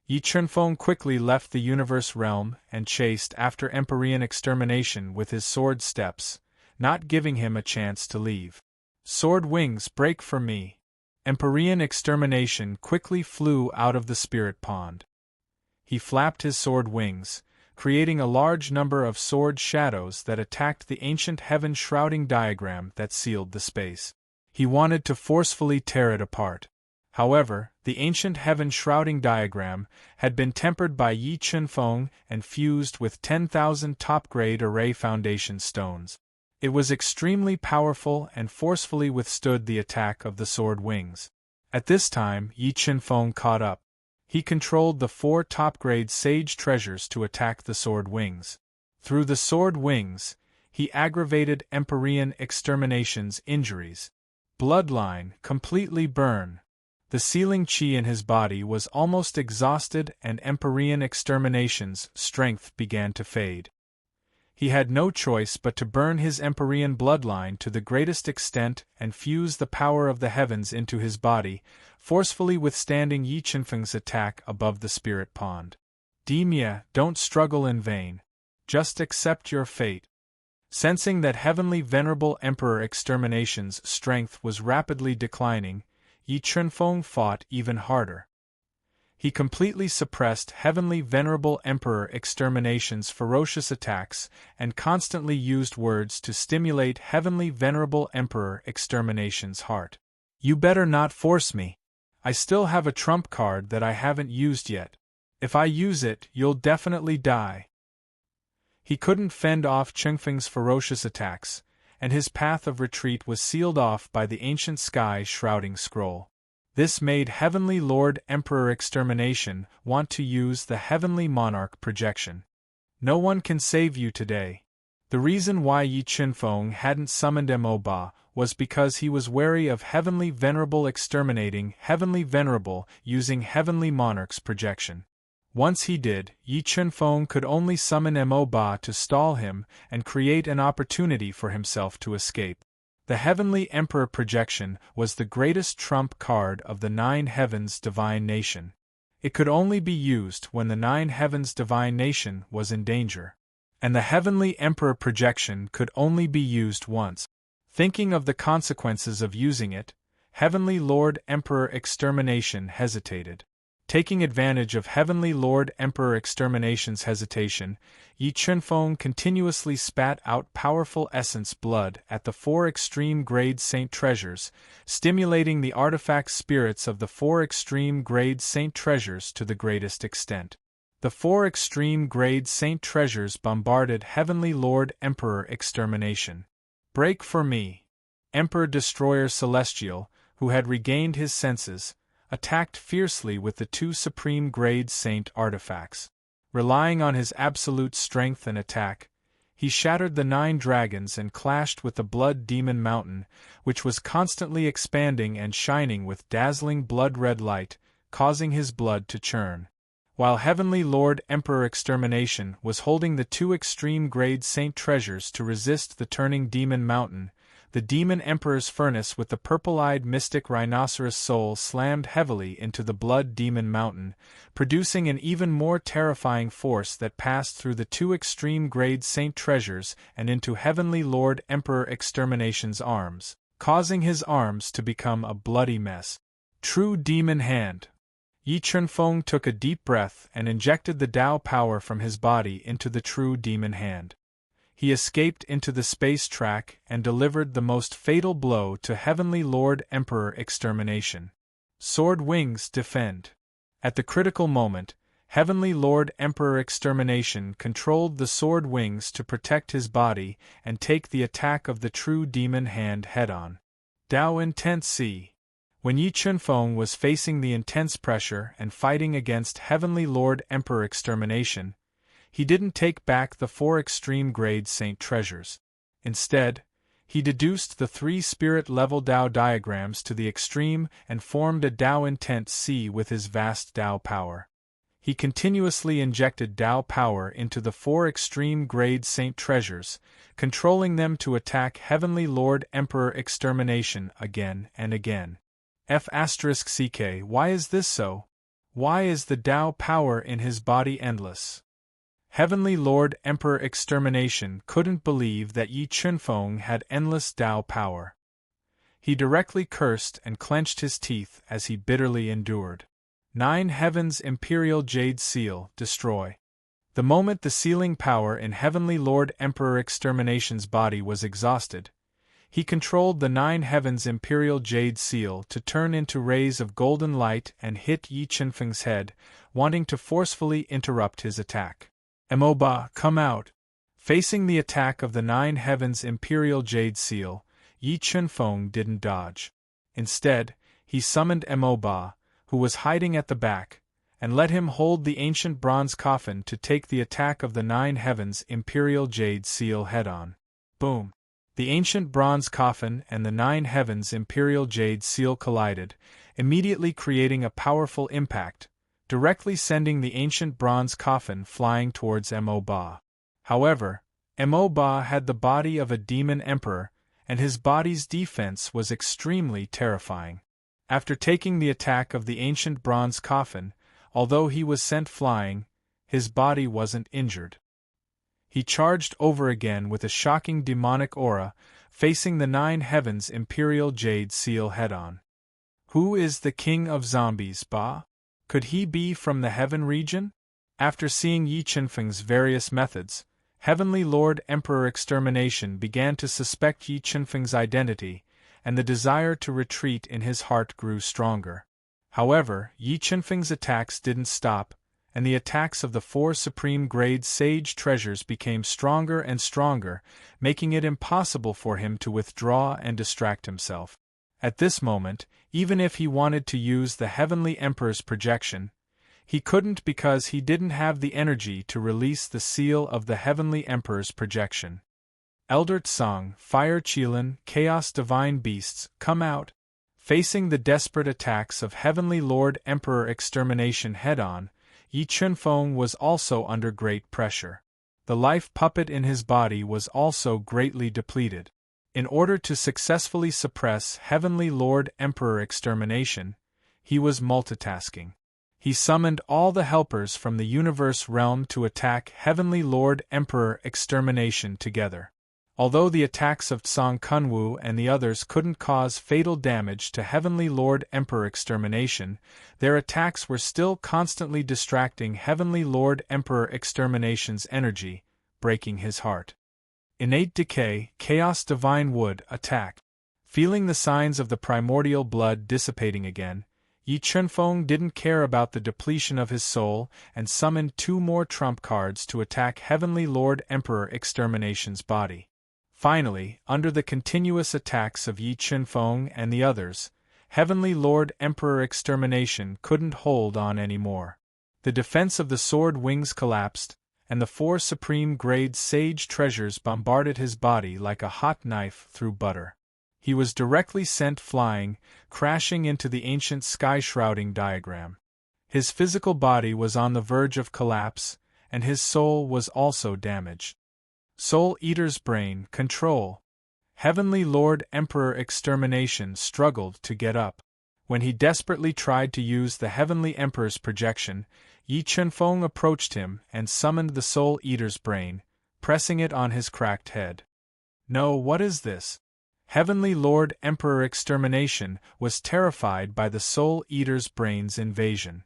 Yi Chunfeng quickly left the universe realm and chased after Empyrean extermination with his sword steps, not giving him a chance to leave. Sword wings, break for me. Empyrean extermination quickly flew out of the spirit pond. He flapped his sword wings, creating a large number of sword shadows that attacked the ancient heaven shrouding diagram that sealed the space. He wanted to forcefully tear it apart. However, the ancient heaven shrouding diagram had been tempered by Yi Chunfeng and fused with 10,000 top-grade array foundation stones. It was extremely powerful and forcefully withstood the attack of the sword wings. At this time, Yi Chunfeng caught up. He controlled the 4 top-grade sage treasures to attack the sword wings. Through the sword wings, he aggravated Empyrean extermination's injuries. Bloodline completely burn. The sealing chi in his body was almost exhausted and Empyrean extermination's strength began to fade. He had no choice but to burn his Empyrean bloodline to the greatest extent and fuse the power of the heavens into his body, forcefully withstanding Yi Chunfeng's attack above the spirit pond. Demia, don't struggle in vain. Just accept your fate. Sensing that heavenly venerable Emperor Extermination's strength was rapidly declining, Yi Chunfeng fought even harder. He completely suppressed heavenly venerable Emperor Extermination's ferocious attacks and constantly used words to stimulate heavenly venerable Emperor Extermination's heart. You better not force me. I still have a trump card that I haven't used yet. If I use it, you'll definitely die. He couldn't fend off Chunfeng's ferocious attacks, and his path of retreat was sealed off by the ancient sky shrouding scroll. This made Heavenly Lord Emperor Extermination want to use the Heavenly Monarch projection. No one can save you today. The reason why Yi Chunfeng hadn't summoned Mo was because he was wary of Heavenly Venerable exterminating Heavenly Venerable using Heavenly Monarch's projection. Once he did, Yi Chunfeng could only summon Mo to stall him and create an opportunity for himself to escape. The Heavenly Emperor projection was the greatest trump card of the 9 Heavens Divine Nation. It could only be used when the 9 Heavens Divine Nation was in danger. And the Heavenly Emperor projection could only be used once. Thinking of the consequences of using it, Heavenly Lord Emperor Extermination hesitated. Taking advantage of Heavenly Lord Emperor Extermination's hesitation, Yi Chunfeng continuously spat out powerful essence blood at the 4 extreme-grade saint treasures, stimulating the artifact spirits of the 4 extreme-grade saint treasures to the greatest extent. The 4 extreme-grade saint treasures bombarded Heavenly Lord Emperor Extermination. Break for me! Emperor Destroyer Celestial, who had regained his senses, attacked fiercely with the 2 supreme-grade saint artifacts. Relying on his absolute strength and attack, he shattered the 9 dragons and clashed with the Blood Demon Mountain, which was constantly expanding and shining with dazzling blood-red light, causing his blood to churn. While Heavenly Lord Emperor Extermination was holding the 2 extreme-grade saint treasures to resist the turning Demon Mountain, the Demon Emperor's furnace with the purple-eyed mystic rhinoceros soul slammed heavily into the Blood Demon Mountain, producing an even more terrifying force that passed through the 2 extreme-grade saint treasures and into Heavenly Lord Emperor Extermination's arms, causing his arms to become a bloody mess. True Demon Hand. Yi Chunfeng took a deep breath and injected the Tao power from his body into the True Demon Hand. He escaped into the space track and delivered the most fatal blow to Heavenly Lord Emperor Extermination. Sword Wings Defend. At the critical moment, Heavenly Lord Emperor Extermination controlled the sword wings to protect his body and take the attack of the True Demon Hand head-on. Tao Intense C. When Yi Chunfeng was facing the intense pressure and fighting against Heavenly Lord Emperor Extermination, he didn't take back the 4 extreme-grade saint treasures. Instead, He deduced the 3 spirit-level Tao diagrams to the extreme and formed a Tao intent C with his vast Tao power. He continuously injected Tao power into the 4 extreme grade saint treasures, controlling them to attack Heavenly Lord Emperor Extermination again and again. F***ck, why is this so? Why is the Tao power in his body endless? Heavenly Lord Emperor Extermination couldn't believe that Yi Chunfeng had endless Tao power. He directly cursed and clenched his teeth as he bitterly endured. 9 Heavens Imperial Jade Seal, destroy. The moment the sealing power in Heavenly Lord Emperor Extermination's body was exhausted, he controlled the 9 Heavens Imperial Jade Seal to turn into rays of golden light and hit Yi Chunfeng's head, wanting to forcefully interrupt his attack. Emoba, come out! Facing the attack of the 9 Heavens Imperial Jade Seal, Yi Chunfeng didn't dodge. Instead, he summoned Emoba, who was hiding at the back, and let him hold the ancient bronze coffin to take the attack of the 9 Heavens Imperial Jade Seal head-on. Boom! The ancient bronze coffin and the 9 Heavens Imperial Jade Seal collided, immediately creating a powerful impact, directly sending the ancient bronze coffin flying towards Emoba. However, Emoba had the body of a demon emperor, and his body's defense was extremely terrifying. After taking the attack of the ancient bronze coffin, although he was sent flying, his body wasn't injured. He charged over again with a shocking demonic aura, facing the 9 Heavens Imperial Jade Seal head-on. Who is the king of zombies, Ba? Could he be from the Heaven region? After seeing Yi Chunfeng's various methods, Heavenly Lord Emperor Extermination began to suspect Yi Chunfeng's identity, and the desire to retreat in his heart grew stronger. However, Yi Chunfeng's attacks didn't stop, and the attacks of the 4 supreme grade sage treasures became stronger and stronger, making it impossible for him to withdraw and distract himself. At this moment, even if he wanted to use the Heavenly Emperor's projection, he couldn't because he didn't have the energy to release the seal of the Heavenly Emperor's projection. Elder Tsang, Fire Qilin, Chaos Divine Beasts, come out! Facing the desperate attacks of Heavenly Lord Emperor Extermination head-on, Yi Chunfeng was also under great pressure. The life puppet in his body was also greatly depleted. In order to successfully suppress Heavenly Lord Emperor Extermination, he was multitasking. He summoned all the helpers from the universe realm to attack Heavenly Lord Emperor Extermination together. Although the attacks of Tsang Kunwu and the others couldn't cause fatal damage to Heavenly Lord Emperor Extermination, their attacks were still constantly distracting Heavenly Lord Emperor Extermination's energy, breaking his heart. Innate Decay, Chaos Divine Wood, attack. Feeling the signs of the primordial blood dissipating again, Yi Chunfeng didn't care about the depletion of his soul and summoned 2 more trump cards to attack Heavenly Lord Emperor Extermination's body. Finally, under the continuous attacks of Yi Chunfeng and the others, Heavenly Lord Emperor Extermination couldn't hold on anymore. The defense of the sword wings collapsed, and the 4 supreme grade sage treasures bombarded his body like a hot knife through butter. He was directly sent flying, crashing into the ancient sky-shrouding diagram. His physical body was on the verge of collapse, and his soul was also damaged. Soul Eater's brain, control. Heavenly Lord Emperor Extermination struggled to get up. When he desperately tried to use the Heavenly Emperor's projection, Yi Chunfeng approached him and summoned the Soul Eater's brain, pressing it on his cracked head. No, what is this? Heavenly Lord Emperor Extermination was terrified by the Soul Eater's brain's invasion.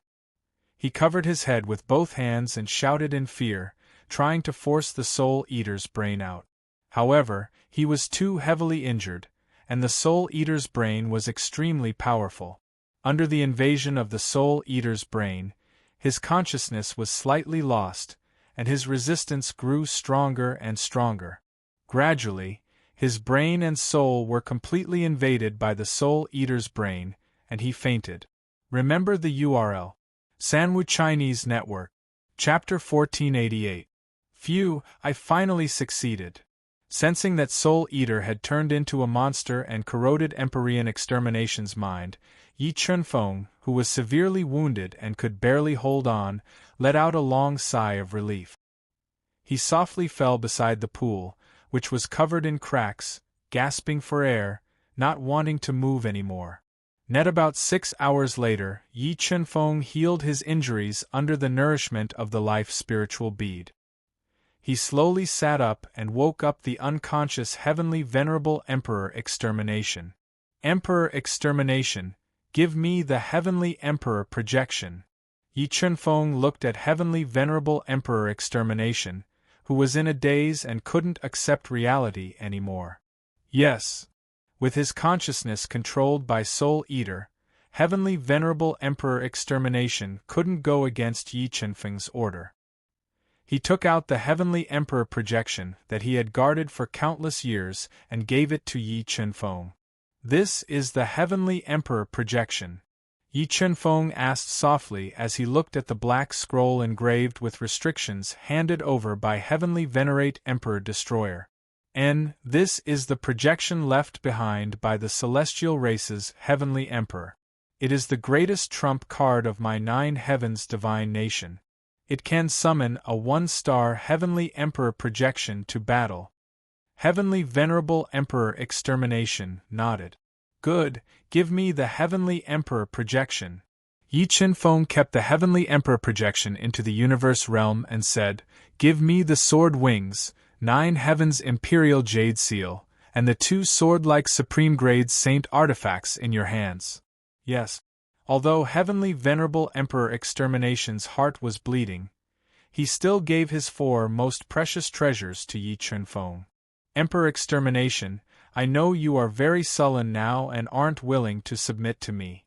He covered his head with both hands and shouted in fear, trying to force the Soul Eater's brain out. However, he was too heavily injured, and the Soul Eater's brain was extremely powerful. Under the invasion of the Soul Eater's brain, his consciousness was slightly lost, and his resistance grew stronger and stronger. Gradually, his brain and soul were completely invaded by the Soul Eater's brain, and he fainted. Remember the URL. Sanwu Chinese Network. Chapter 1488. Phew, I finally succeeded. Sensing that Soul Eater had turned into a monster and corroded Empyrean Extermination's mind, Yi Chunfeng, who was severely wounded and could barely hold on, let out a long sigh of relief. He softly fell beside the pool, which was covered in cracks, gasping for air, not wanting to move anymore. Net about 6 hours later, Yi Chunfeng healed his injuries under the nourishment of the life spiritual bead. He slowly sat up and woke up the unconscious Heavenly Venerable Emperor Extermination. Emperor Extermination, give me the Heavenly Emperor projection. Yi Chunfeng looked at Heavenly Venerable Emperor Extermination, who was in a daze and couldn't accept reality anymore. Yes. With his consciousness controlled by Soul Eater, Heavenly Venerable Emperor Extermination couldn't go against Yi Chunfeng's order. He took out the Heavenly Emperor projection that he had guarded for countless years and gave it to Yi Chunfeng. This is the Heavenly Emperor projection. Yi Chunfeng asked softly as he looked at the black scroll engraved with restrictions handed over by Heavenly Venerate Emperor Destroyer. This is the projection left behind by the celestial race's Heavenly Emperor. It is the greatest trump card of my 9 heavens divine nation. It can summon a 1-star Heavenly Emperor projection to battle. Heavenly Venerable Emperor Extermination nodded. Good, give me the Heavenly Emperor projection. Yi Chunfeng kept the Heavenly Emperor projection into the universe realm and said, give me the sword wings, 9 heavens imperial jade seal, and the 2 sword-like supreme grade saint artifacts in your hands. Yes. Although Heavenly Venerable Emperor Extermination's heart was bleeding, he still gave his 4 most precious treasures to Yi Chunfeng. Emperor Extermination, I know you are very sullen now and aren't willing to submit to me.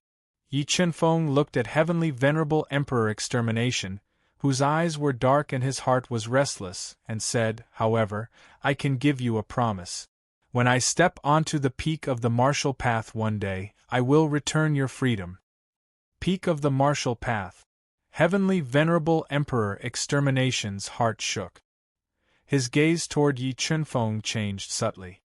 Yi Chunfeng looked at Heavenly Venerable Emperor Extermination, whose eyes were dark and his heart was restless, and said, however, I can give you a promise. When I step onto the peak of the martial path one day, I will return your freedom. Peak of the martial path. Heavenly Venerable Emperor Extermination's heart shook. His gaze toward Yi Chunfeng changed subtly.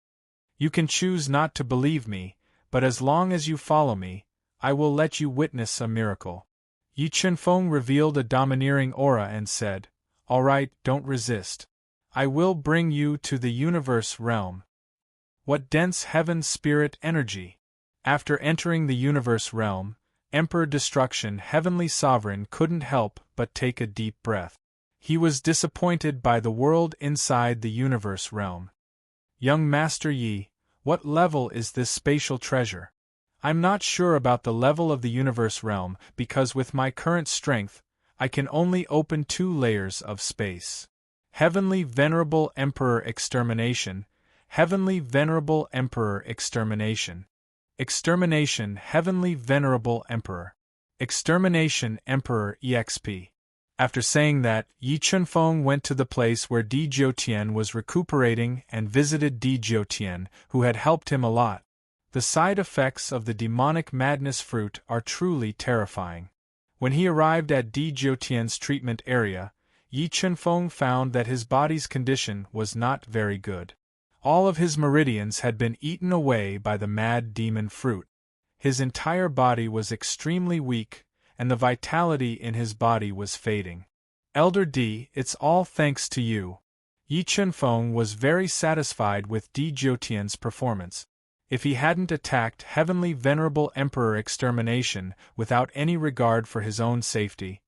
You can choose not to believe me, but as long as you follow me, I will let you witness a miracle. Yi Chunfeng revealed a domineering aura and said, all right, don't resist. I will bring you to the universe realm. What dense heaven spirit energy! After entering the universe realm, Emperor Destruction Heavenly Sovereign couldn't help but take a deep breath. He was disappointed by the world inside the universe realm. Young Master Yi, what level is this spatial treasure? I'm not sure about the level of the universe realm because with my current strength, I can only open 2 layers of space. Heavenly Venerable Emperor Extermination, Heavenly Venerable Emperor Extermination. Extermination Heavenly Venerable Emperor. Extermination Emperor EXP. After saying that, Yi Chunfeng went to the place where Di Jiutian was recuperating and visited Di Jiutian, who had helped him a lot. The side effects of the demonic madness fruit are truly terrifying. When he arrived at Di Jiutian's treatment area, Yi Chunfeng found that his body's condition was not very good. All of his meridians had been eaten away by the mad demon fruit. His entire body was extremely weak, and the vitality in his body was fading. Elder Di, it's all thanks to you. Yi Chunfeng was very satisfied with Di Jiutian's performance. If he hadn't attacked Heavenly Venerable Emperor Extermination without any regard for his own safety,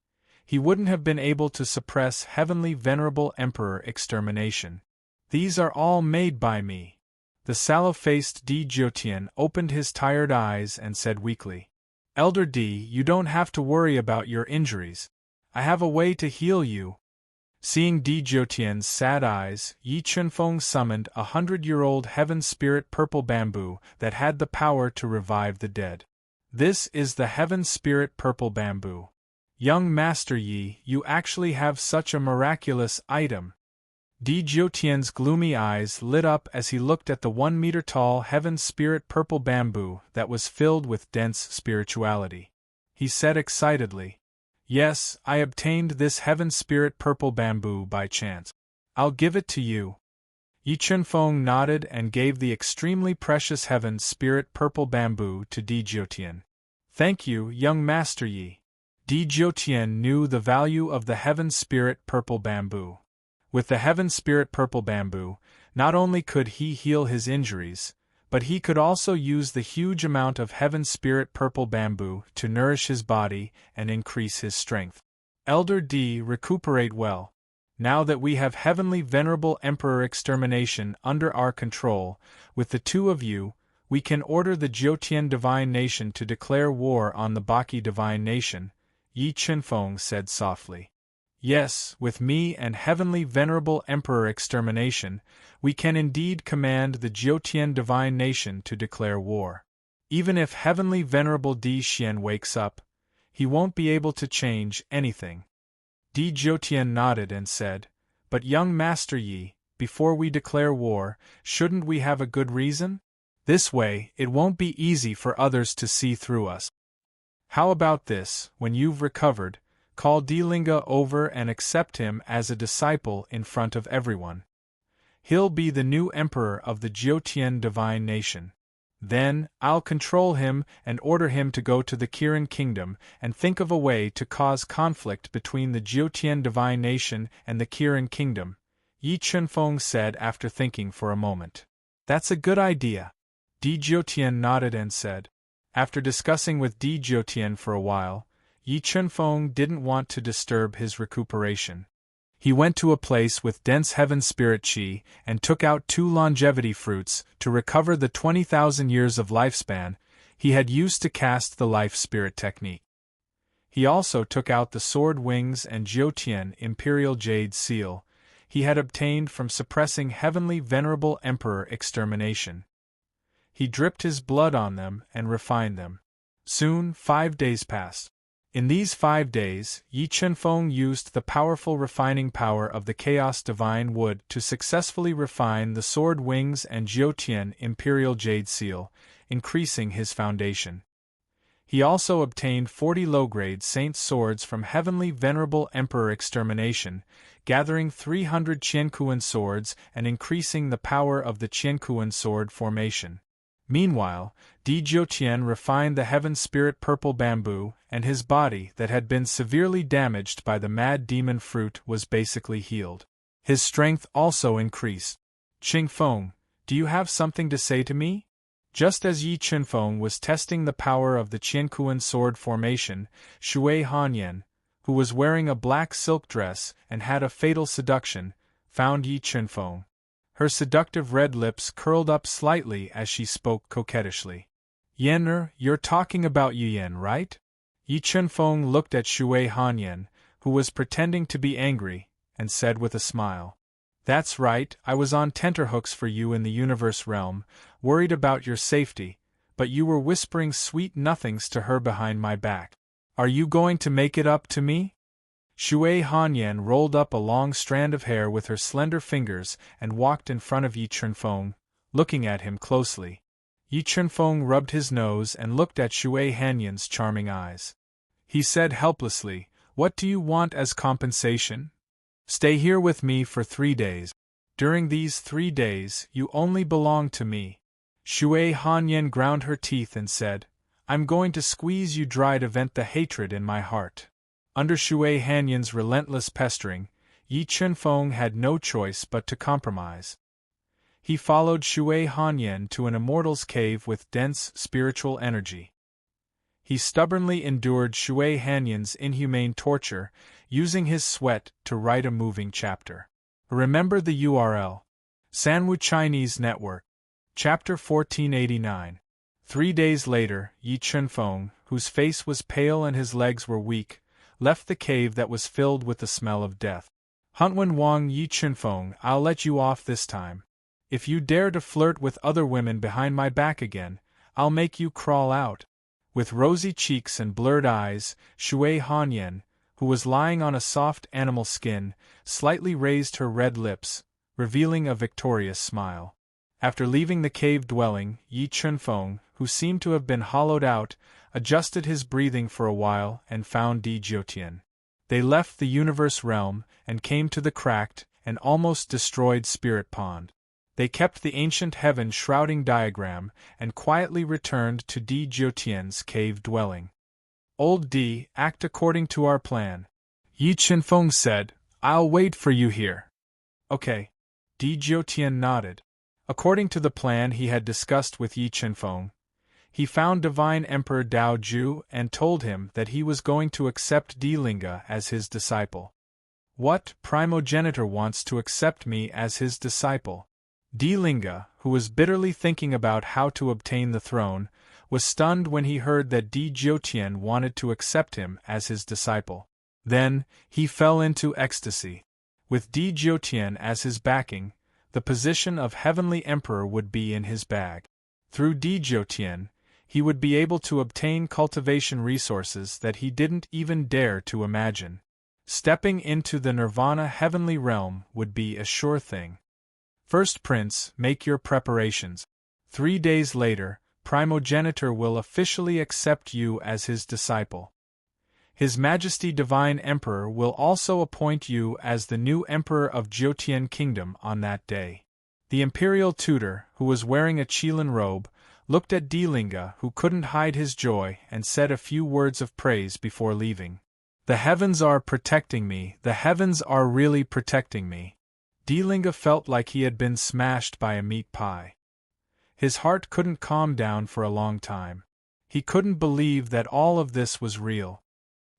he wouldn't have been able to suppress Heavenly Venerable Emperor Extermination. These are all made by me. The sallow-faced Di Jiutian opened his tired eyes and said weakly, Elder Di, you don't have to worry about your injuries. I have a way to heal you. Seeing Di Jiutian's sad eyes, Yi Chunfeng summoned a 100-year-old heaven spirit purple bamboo that had the power to revive the dead. This is the heaven spirit purple bamboo. Young Master Yi, you actually have such a miraculous item. Di Jiutian's gloomy eyes lit up as he looked at the 1-meter-tall heaven spirit purple bamboo that was filled with dense spirituality. He said excitedly, Yes, I obtained this heaven spirit purple bamboo by chance. I'll give it to you. Yi Chunfeng nodded and gave the extremely precious Heaven Spirit Purple Bamboo to Di Jiutian. Thank you, young Master Yi. Di Jiutian knew the value of the Heaven Spirit Purple Bamboo. With the Heaven Spirit Purple Bamboo, not only could he heal his injuries, but he could also use the huge amount of Heaven Spirit Purple Bamboo to nourish his body and increase his strength. Elder D, recuperate well. Now that we have Heavenly Venerable Emperor Extermination under our control, with the two of you, we can order the Jiutian Divine Nation to declare war on the Baki Divine Nation, Yi Chunfeng said softly. Yes, with me and Heavenly Venerable Emperor Extermination, we can indeed command the Jiutian Divine Nation to declare war. Even if Heavenly Venerable Di Xian wakes up, he won't be able to change anything. Di Jiutian nodded and said, But young Master Yi, before we declare war, shouldn't we have a good reason? This way, it won't be easy for others to see through us. How about this, when you've recovered, call Dilinga over and accept him as a disciple in front of everyone. He'll be the new emperor of the Jiutian Divine Nation. Then, I'll control him and order him to go to the Kirin Kingdom and think of a way to cause conflict between the Jiutian Divine Nation and the Kirin Kingdom, Yi Chunfeng said after thinking for a moment. That's a good idea. Di Jiutian nodded and said. After discussing with Di Jiutian for a while, Yi Chunfeng didn't want to disturb his recuperation. He went to a place with dense Heaven Spirit Qi and took out 2 longevity fruits to recover the 20,000 years of lifespan he had used to cast the Life Spirit technique. He also took out the sword wings and Jiutian Imperial Jade Seal he had obtained from suppressing Heavenly Venerable Emperor Extermination. He dripped his blood on them and refined them. Soon, 5 days passed. In these 5 days, Yi Chunfeng used the powerful refining power of the Chaos Divine Wood to successfully refine the sword wings and Jiutian Imperial Jade Seal, increasing his foundation. He also obtained 40 low-grade Saint Swords from Heavenly Venerable Emperor Extermination, gathering 300 Qiankuan swords and increasing the power of the Qiankuan sword formation. Meanwhile, Di Jiutian refined the Heaven Spirit Purple Bamboo, and his body that had been severely damaged by the Mad Demon Fruit was basically healed. His strength also increased. Qingfeng, do you have something to say to me? Just as Yi Chunfeng was testing the power of the Qiankuan sword formation, Shui Hanyan, who was wearing a black silk dress and had a fatal seduction, found Yi Chunfeng. Her seductive red lips curled up slightly as she spoke coquettishly. Yen'er, you're talking about Yuyan, right? Yi Chunfeng looked at Shui Hanyan, who was pretending to be angry, and said with a smile. That's right, I was on tenterhooks for you in the universe realm, worried about your safety, but you were whispering sweet nothings to her behind my back. Are you going to make it up to me? Shui Hanyan rolled up a long strand of hair with her slender fingers and walked in front of Yi Chunfeng, looking at him closely. Yi Chunfeng rubbed his nose and looked at Shui Hanyan's charming eyes. He said helplessly, What do you want as compensation? Stay here with me for 3 days. During these 3 days, you only belong to me. Shui Hanyan ground her teeth and said, I'm going to squeeze you dry to vent the hatred in my heart. Under Shui Hanyan's relentless pestering, Yi Chunfeng had no choice but to compromise. He followed Shui Hanyan to an immortal's cave with dense spiritual energy. He stubbornly endured Shui Hanyan's inhumane torture, using his sweat to write a moving chapter. Remember the URL. Sanwu Chinese Network. Chapter 1489. 3 days later, Yi Chunfeng, whose face was pale and his legs were weak, left the cave that was filled with the smell of death. Huntwen Wang Yi Chunfeng, I'll let you off this time. If you dare to flirt with other women behind my back again, I'll make you crawl out. With rosy cheeks and blurred eyes, Shui Hanyan, who was lying on a soft animal skin, slightly raised her red lips, revealing a victorious smile. After leaving the cave dwelling, Yi Chunfeng, who seemed to have been hollowed out, adjusted his breathing for a while and found Di Jiutian. They left the universe realm and came to the cracked and almost destroyed spirit pond. They kept the ancient heaven shrouding diagram and quietly returned to Di Jiotian's cave dwelling. Old Di, act according to our plan. Yi Chenfeng said, I'll wait for you here. Okay. Di Jiotian nodded. According to the plan he had discussed with Yi Chenfeng, he found Divine Emperor Dao Ju and told him that he was going to accept Di Linga as his disciple. What, primogenitor wants to accept me as his disciple? Di Linga, who was bitterly thinking about how to obtain the throne, was stunned when he heard that Di Jiotian wanted to accept him as his disciple. Then, he fell into ecstasy. With Di Jiotian as his backing, the position of Heavenly Emperor would be in his bag. Through Di Jiotian, he would be able to obtain cultivation resources that he didn't even dare to imagine. Stepping into the Nirvana heavenly realm would be a sure thing. First Prince, make your preparations. 3 days later, Primogenitor will officially accept you as his disciple. His Majesty Divine Emperor will also appoint you as the new Emperor of Jiotian Kingdom on that day. The Imperial Tutor, who was wearing a Qilin robe, looked at Di Linga, who couldn't hide his joy, and said a few words of praise before leaving. The heavens are protecting me, the heavens are really protecting me. Di Linga felt like he had been smashed by a meat pie. His heart couldn't calm down for a long time. He couldn't believe that all of this was real.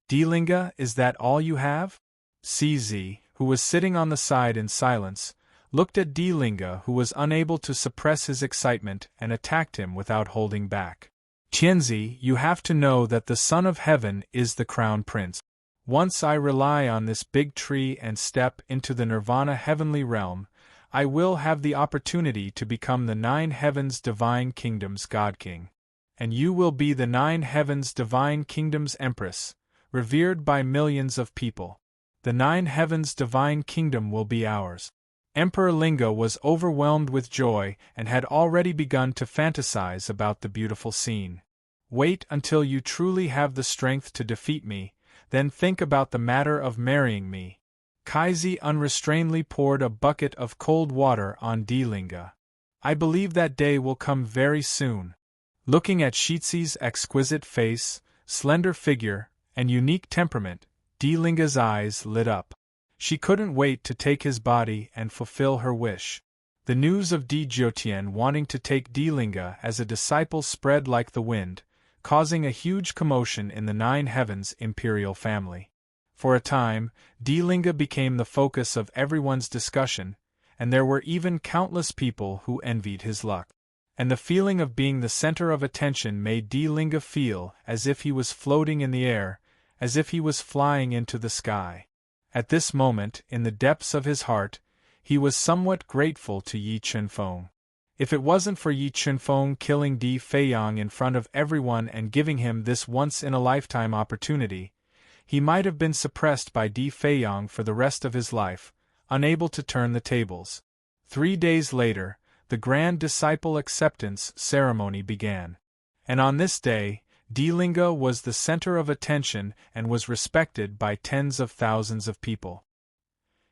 Di Linga, is that all you have? CZ, who was sitting on the side in silence, looked at Di Linga, who was unable to suppress his excitement, and attacked him without holding back. Tianzi, you have to know that the Son of Heaven is the Crown Prince. Once I rely on this big tree and step into the Nirvana heavenly realm, I will have the opportunity to become the 9 heavens divine kingdom's God King. And you will be the 9 heavens divine kingdom's Empress, revered by millions of people. The 9 heavens divine kingdom will be ours. Emperor Linga was overwhelmed with joy and had already begun to fantasize about the beautiful scene. Wait until you truly have the strength to defeat me, then think about the matter of marrying me. Kaizi unrestrainedly poured a bucket of cold water on Di Linga. I believe that day will come very soon. Looking at Shizi's exquisite face, slender figure, and unique temperament, Di Linga's eyes lit up. She couldn't wait to take his body and fulfill her wish. The news of Di Jiotian wanting to take Di Linga as a disciple spread like the wind, causing a huge commotion in the 9 heavens imperial family. For a time, Di Linga became the focus of everyone's discussion, and there were even countless people who envied his luck. And the feeling of being the center of attention made Di Linga feel as if he was floating in the air, as if he was flying into the sky. At this moment, in the depths of his heart, he was somewhat grateful to Yi Chenfeng. If it wasn't for Yi Chenfeng killing Di Feiyang in front of everyone and giving him this once-in-a-lifetime opportunity, he might have been suppressed by Di Feiyang for the rest of his life, unable to turn the tables. 3 days later, the Grand Disciple Acceptance ceremony began. And on this day, Di Linga was the center of attention and was respected by tens of thousands of people.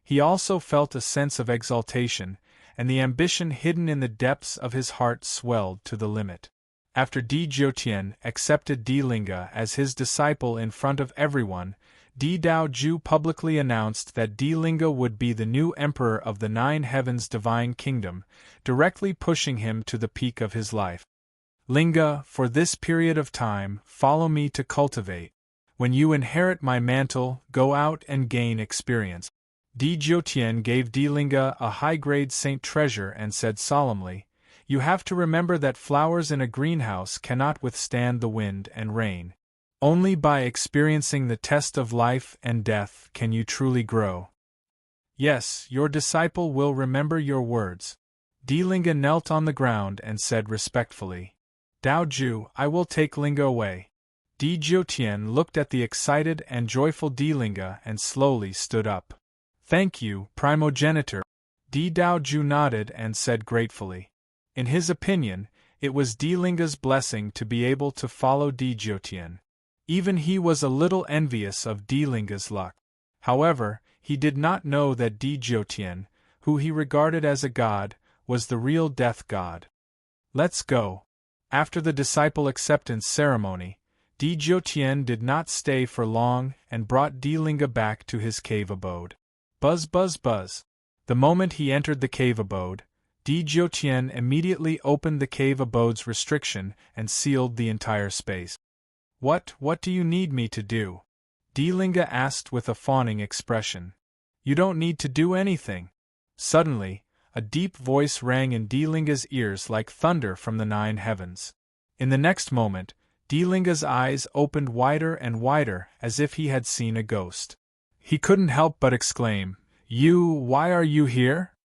He also felt a sense of exaltation, and the ambition hidden in the depths of his heart swelled to the limit. After Di Jiotian accepted Di Linga as his disciple in front of everyone, Di Daoju publicly announced that Di Linga would be the new emperor of the 9 heavens divine kingdom, directly pushing him to the peak of his life. Linga, for this period of time, follow me to cultivate. When you inherit my mantle, go out and gain experience. Di Jiotian gave Di Linga a high-grade saint treasure and said solemnly, you have to remember that flowers in a greenhouse cannot withstand the wind and rain. Only by experiencing the test of life and death can you truly grow. Yes, your disciple will remember your words. Di Linga knelt on the ground and said respectfully, Daoju, I will take Linga away. Di Jiotian looked at the excited and joyful Di Linga and slowly stood up. Thank you, primogenitor. Di Daoju nodded and said gratefully. In his opinion, it was Di Linga's blessing to be able to follow Di Jiotian. Even he was a little envious of Di Linga's luck. However, he did not know that Di Jiotian, who he regarded as a god, was the real death god. Let's go. After the disciple acceptance ceremony, Di did not stay for long and brought Dilinga back to his cave abode. Buzz buzz buzz. The moment he entered the cave abode, Di immediately opened the cave abode's restriction and sealed the entire space. What do you need me to do? Dilinga asked with a fawning expression. You don't need to do anything. Suddenly, a deep voice rang in Dilinga's ears like thunder from the 9 heavens. In the next moment, Dilinga's eyes opened wider and wider as if he had seen a ghost. He couldn't help but exclaim, why are you here?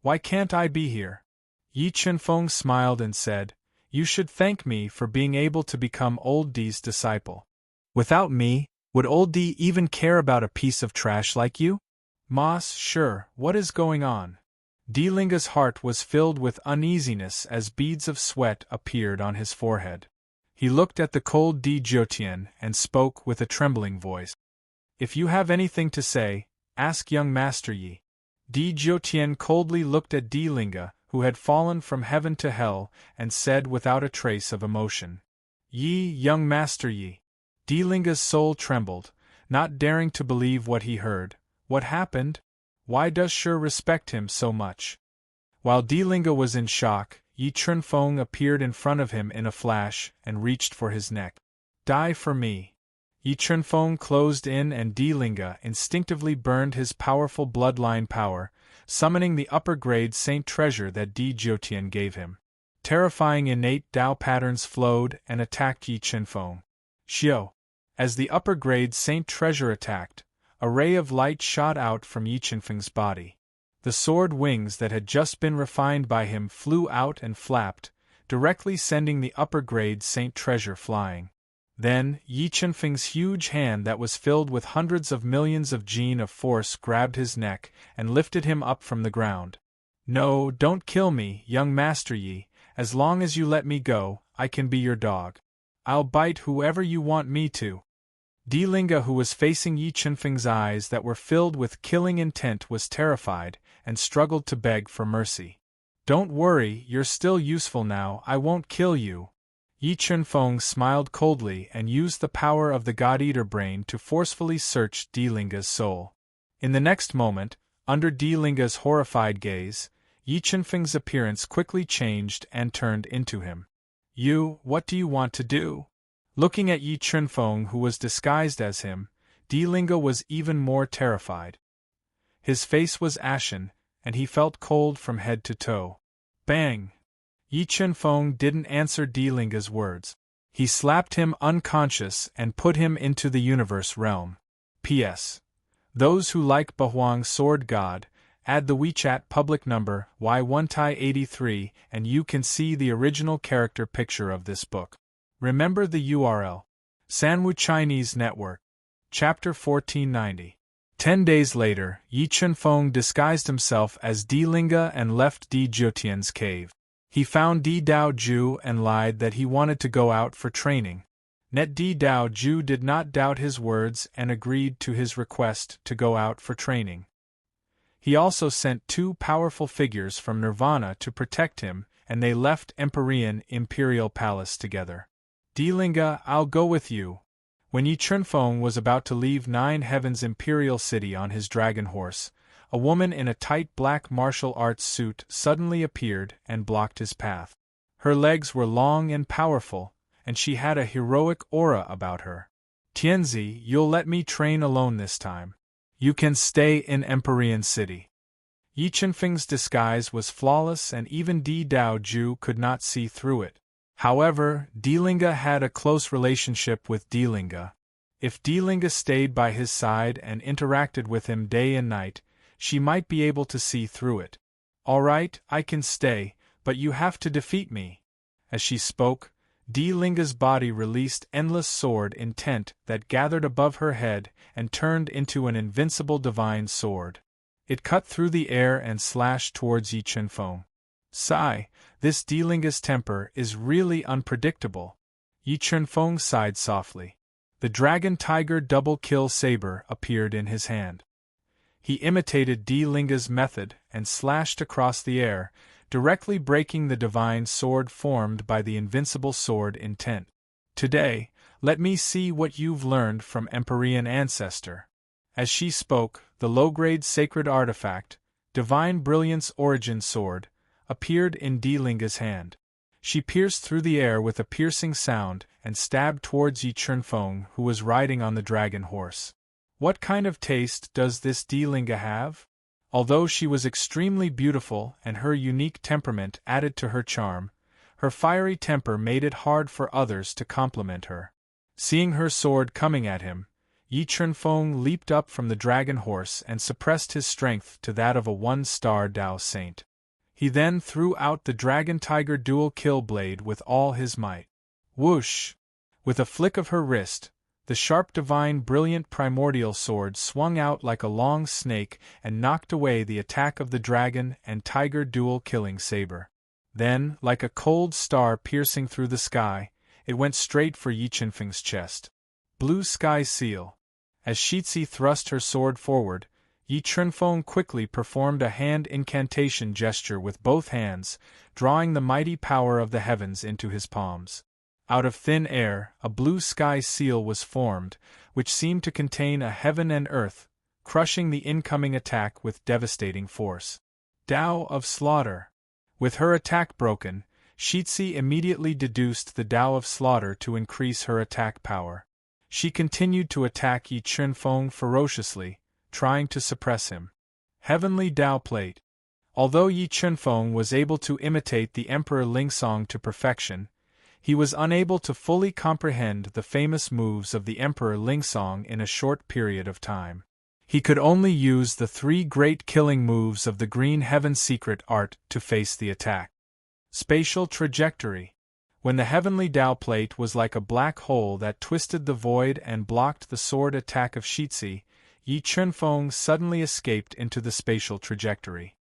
Why can't I be here? Yi Chunfeng smiled and said, You should thank me for being able to become Old Di's disciple. Without me, would Old Di even care about a piece of trash like you? Mas, sure, what is going on? Dilinga's heart was filled with uneasiness as beads of sweat appeared on his forehead. He looked at the cold Di and spoke with a trembling voice. If you have anything to say, ask young Master Yi. Di coldly looked at Dilinga, who had fallen from heaven to hell, and said without a trace of emotion. Young Master Yi. Dilinga's soul trembled, not daring to believe what he heard. What happened? Why does Shi respect him so much? While Dilinga was in shock, Yi Chunfeng appeared in front of him in a flash and reached for his neck. Die for me. Yi Chunfeng closed in and Dilinga instinctively burned his powerful bloodline power, summoning the upper-grade saint treasure that Di gave him. Terrifying innate Dao patterns flowed and attacked Yi Chunfeng. Xiao. As the upper-grade saint treasure attacked, a ray of light shot out from Yi Chunfeng's body. The sword wings that had just been refined by him flew out and flapped, directly sending the upper-grade saint treasure flying. Then, Yi Chunfeng's huge hand that was filled with hundreds of millions of gene of force grabbed his neck and lifted him up from the ground. No, don't kill me, young Master Yi. As long as you let me go, I can be your dog. I'll bite whoever you want me to. Dilinga, who was facing Yi Chunfeng's eyes that were filled with killing intent, was terrified and struggled to beg for mercy. Don't worry, you're still useful now, I won't kill you. Yi Chunfeng smiled coldly and used the power of the God-Eater brain to forcefully search Dilinga's soul. In the next moment, under Dilinga's horrified gaze, Yi Chunfeng's appearance quickly changed and turned into him. What do you want to do? Looking at Yi Chunfeng, who was disguised as him, Dilinga was even more terrified. His face was ashen, and he felt cold from head to toe. Bang! Yi Chunfeng didn't answer Dilinga's words. He slapped him unconscious and put him into the universe realm. P.S. Those who like Bahuang Sword God, add the WeChat public number Y1Tai83 and you can see the original character picture of this book. Remember the URL. Sanwu Chinese Network. Chapter 1490. 10 days later, Yi Chunfeng disguised himself as Dilinga and left Di Jotian's cave. He found Di Daoju and lied that he wanted to go out for training. Net Di Daoju did not doubt his words and agreed to his request to go out for training. He also sent 2 powerful figures from Nirvana to protect him, and they left Empyrean Imperial Palace together. Dilinga, I'll go with you. When Yi Chunfeng was about to leave 9 Heavens Imperial City on his dragon horse, a woman in a tight black martial arts suit suddenly appeared and blocked his path. Her legs were long and powerful, and she had a heroic aura about her. Tianzi, you'll let me train alone this time. You can stay in Empyrean City. Yi Chunfeng's disguise was flawless and even Di Daoju could not see through it. However, Dilinga had a close relationship with Dilinga. If Dilinga stayed by his side and interacted with him day and night, she might be able to see through it. All right, I can stay, but you have to defeat me. As she spoke, Dilinga's body released endless sword intent that gathered above her head and turned into an invincible divine sword. It cut through the air and slashed towards Yi Chunfeng. Sigh, this Dilinga's temper is really unpredictable. Yi Chunfeng sighed softly. The Dragon Tiger Double Kill Saber appeared in his hand. He imitated Dilinga's method and slashed across the air, directly breaking the divine sword formed by the invincible sword intent. Today, let me see what you've learned from Empyrean ancestor. As she spoke, the low-grade sacred artifact, Divine Brilliance Origin Sword, appeared in Di-Linga's hand. She pierced through the air with a piercing sound and stabbed towards Yi Chunfeng, who was riding on the dragon horse. What kind of taste does this Di-Linga have? Although she was extremely beautiful and her unique temperament added to her charm, her fiery temper made it hard for others to compliment her. Seeing her sword coming at him, Yi Chunfeng leaped up from the dragon horse and suppressed his strength to that of a one-star Dao saint. He then threw out the Dragon Tiger dual kill blade with all his might. Whoosh! With a flick of her wrist, the sharp divine brilliant primordial sword swung out like a long snake and knocked away the attack of the dragon and tiger dual killing saber. Then, like a cold star piercing through the sky, it went straight for Yi Chunfeng's chest. Blue Sky Seal. As Shitzi thrust her sword forward, Yi Chunfeng quickly performed a hand incantation gesture with both hands, drawing the mighty power of the heavens into his palms. Out of thin air, a blue sky seal was formed, which seemed to contain a heaven and earth, crushing the incoming attack with devastating force. Tao of Slaughter. With her attack broken, Shitzi immediately deduced the Tao of Slaughter to increase her attack power. She continued to attack Yi Chunfeng ferociously, trying to suppress him. Heavenly Tao Plate. Although Yi Chunfeng was able to imitate the Emperor Lingsong to perfection, he was unable to fully comprehend the famous moves of the Emperor Lingsong in a short period of time. He could only use the three great killing moves of the Green Heaven secret art to face the attack. Spatial Trajectory. When the Heavenly Tao Plate was like a black hole that twisted the void and blocked the sword attack of Shitzi, Yi Chunfeng suddenly escaped into the spatial trajectory.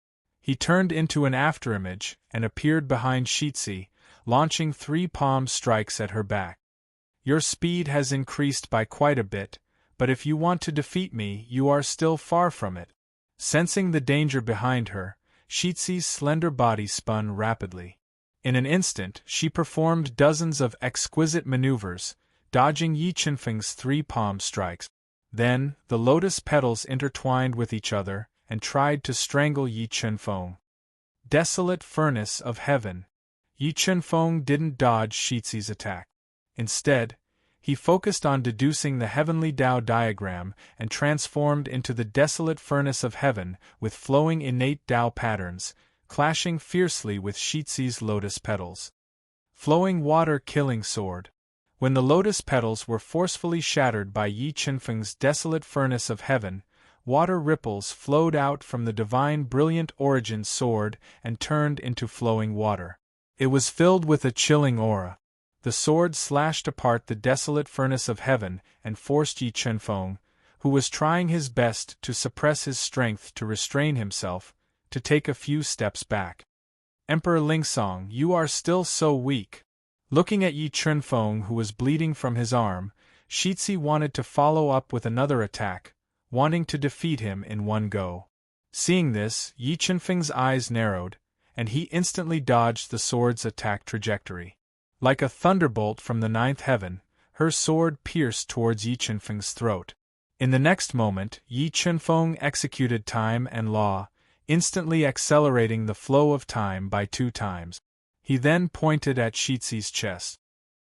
He turned into an afterimage and appeared behind Shitzi, launching 3 palm strikes at her back. Your speed has increased by quite a bit, but if you want to defeat me, you are still far from it. Sensing the danger behind her, Shitzi's slender body spun rapidly. In an instant, she performed dozens of exquisite maneuvers, dodging Yi Chunfeng's 3 palm strikes. Then, the lotus petals intertwined with each other and tried to strangle Yi Chunfeng. Desolate Furnace of Heaven. Yi Chunfeng didn't dodge Shitzi's attack. Instead, he focused on deducing the heavenly Tao diagram and transformed into the desolate furnace of heaven with flowing innate Tao patterns, clashing fiercely with Shitzi's lotus petals. Flowing Water Killing Sword. When the lotus petals were forcefully shattered by Yi Chunfeng's desolate furnace of heaven, water ripples flowed out from the divine brilliant origin sword and turned into flowing water. It was filled with a chilling aura. The sword slashed apart the desolate furnace of heaven and forced Yi Chunfeng, who was trying his best to suppress his strength to restrain himself, to take a few steps back. Emperor Lingsong, you are still so weak. Looking at Yi Chunfeng, who was bleeding from his arm, Shitzi wanted to follow up with another attack, wanting to defeat him in one go. Seeing this, Yi Chunfeng's eyes narrowed, and he instantly dodged the sword's attack trajectory. Like a thunderbolt from the 9th heaven, her sword pierced towards Yi Chunfeng's throat. In the next moment, Yi Chunfeng executed time and law, instantly accelerating the flow of time by 2 times. He then pointed at Shitzi's chest.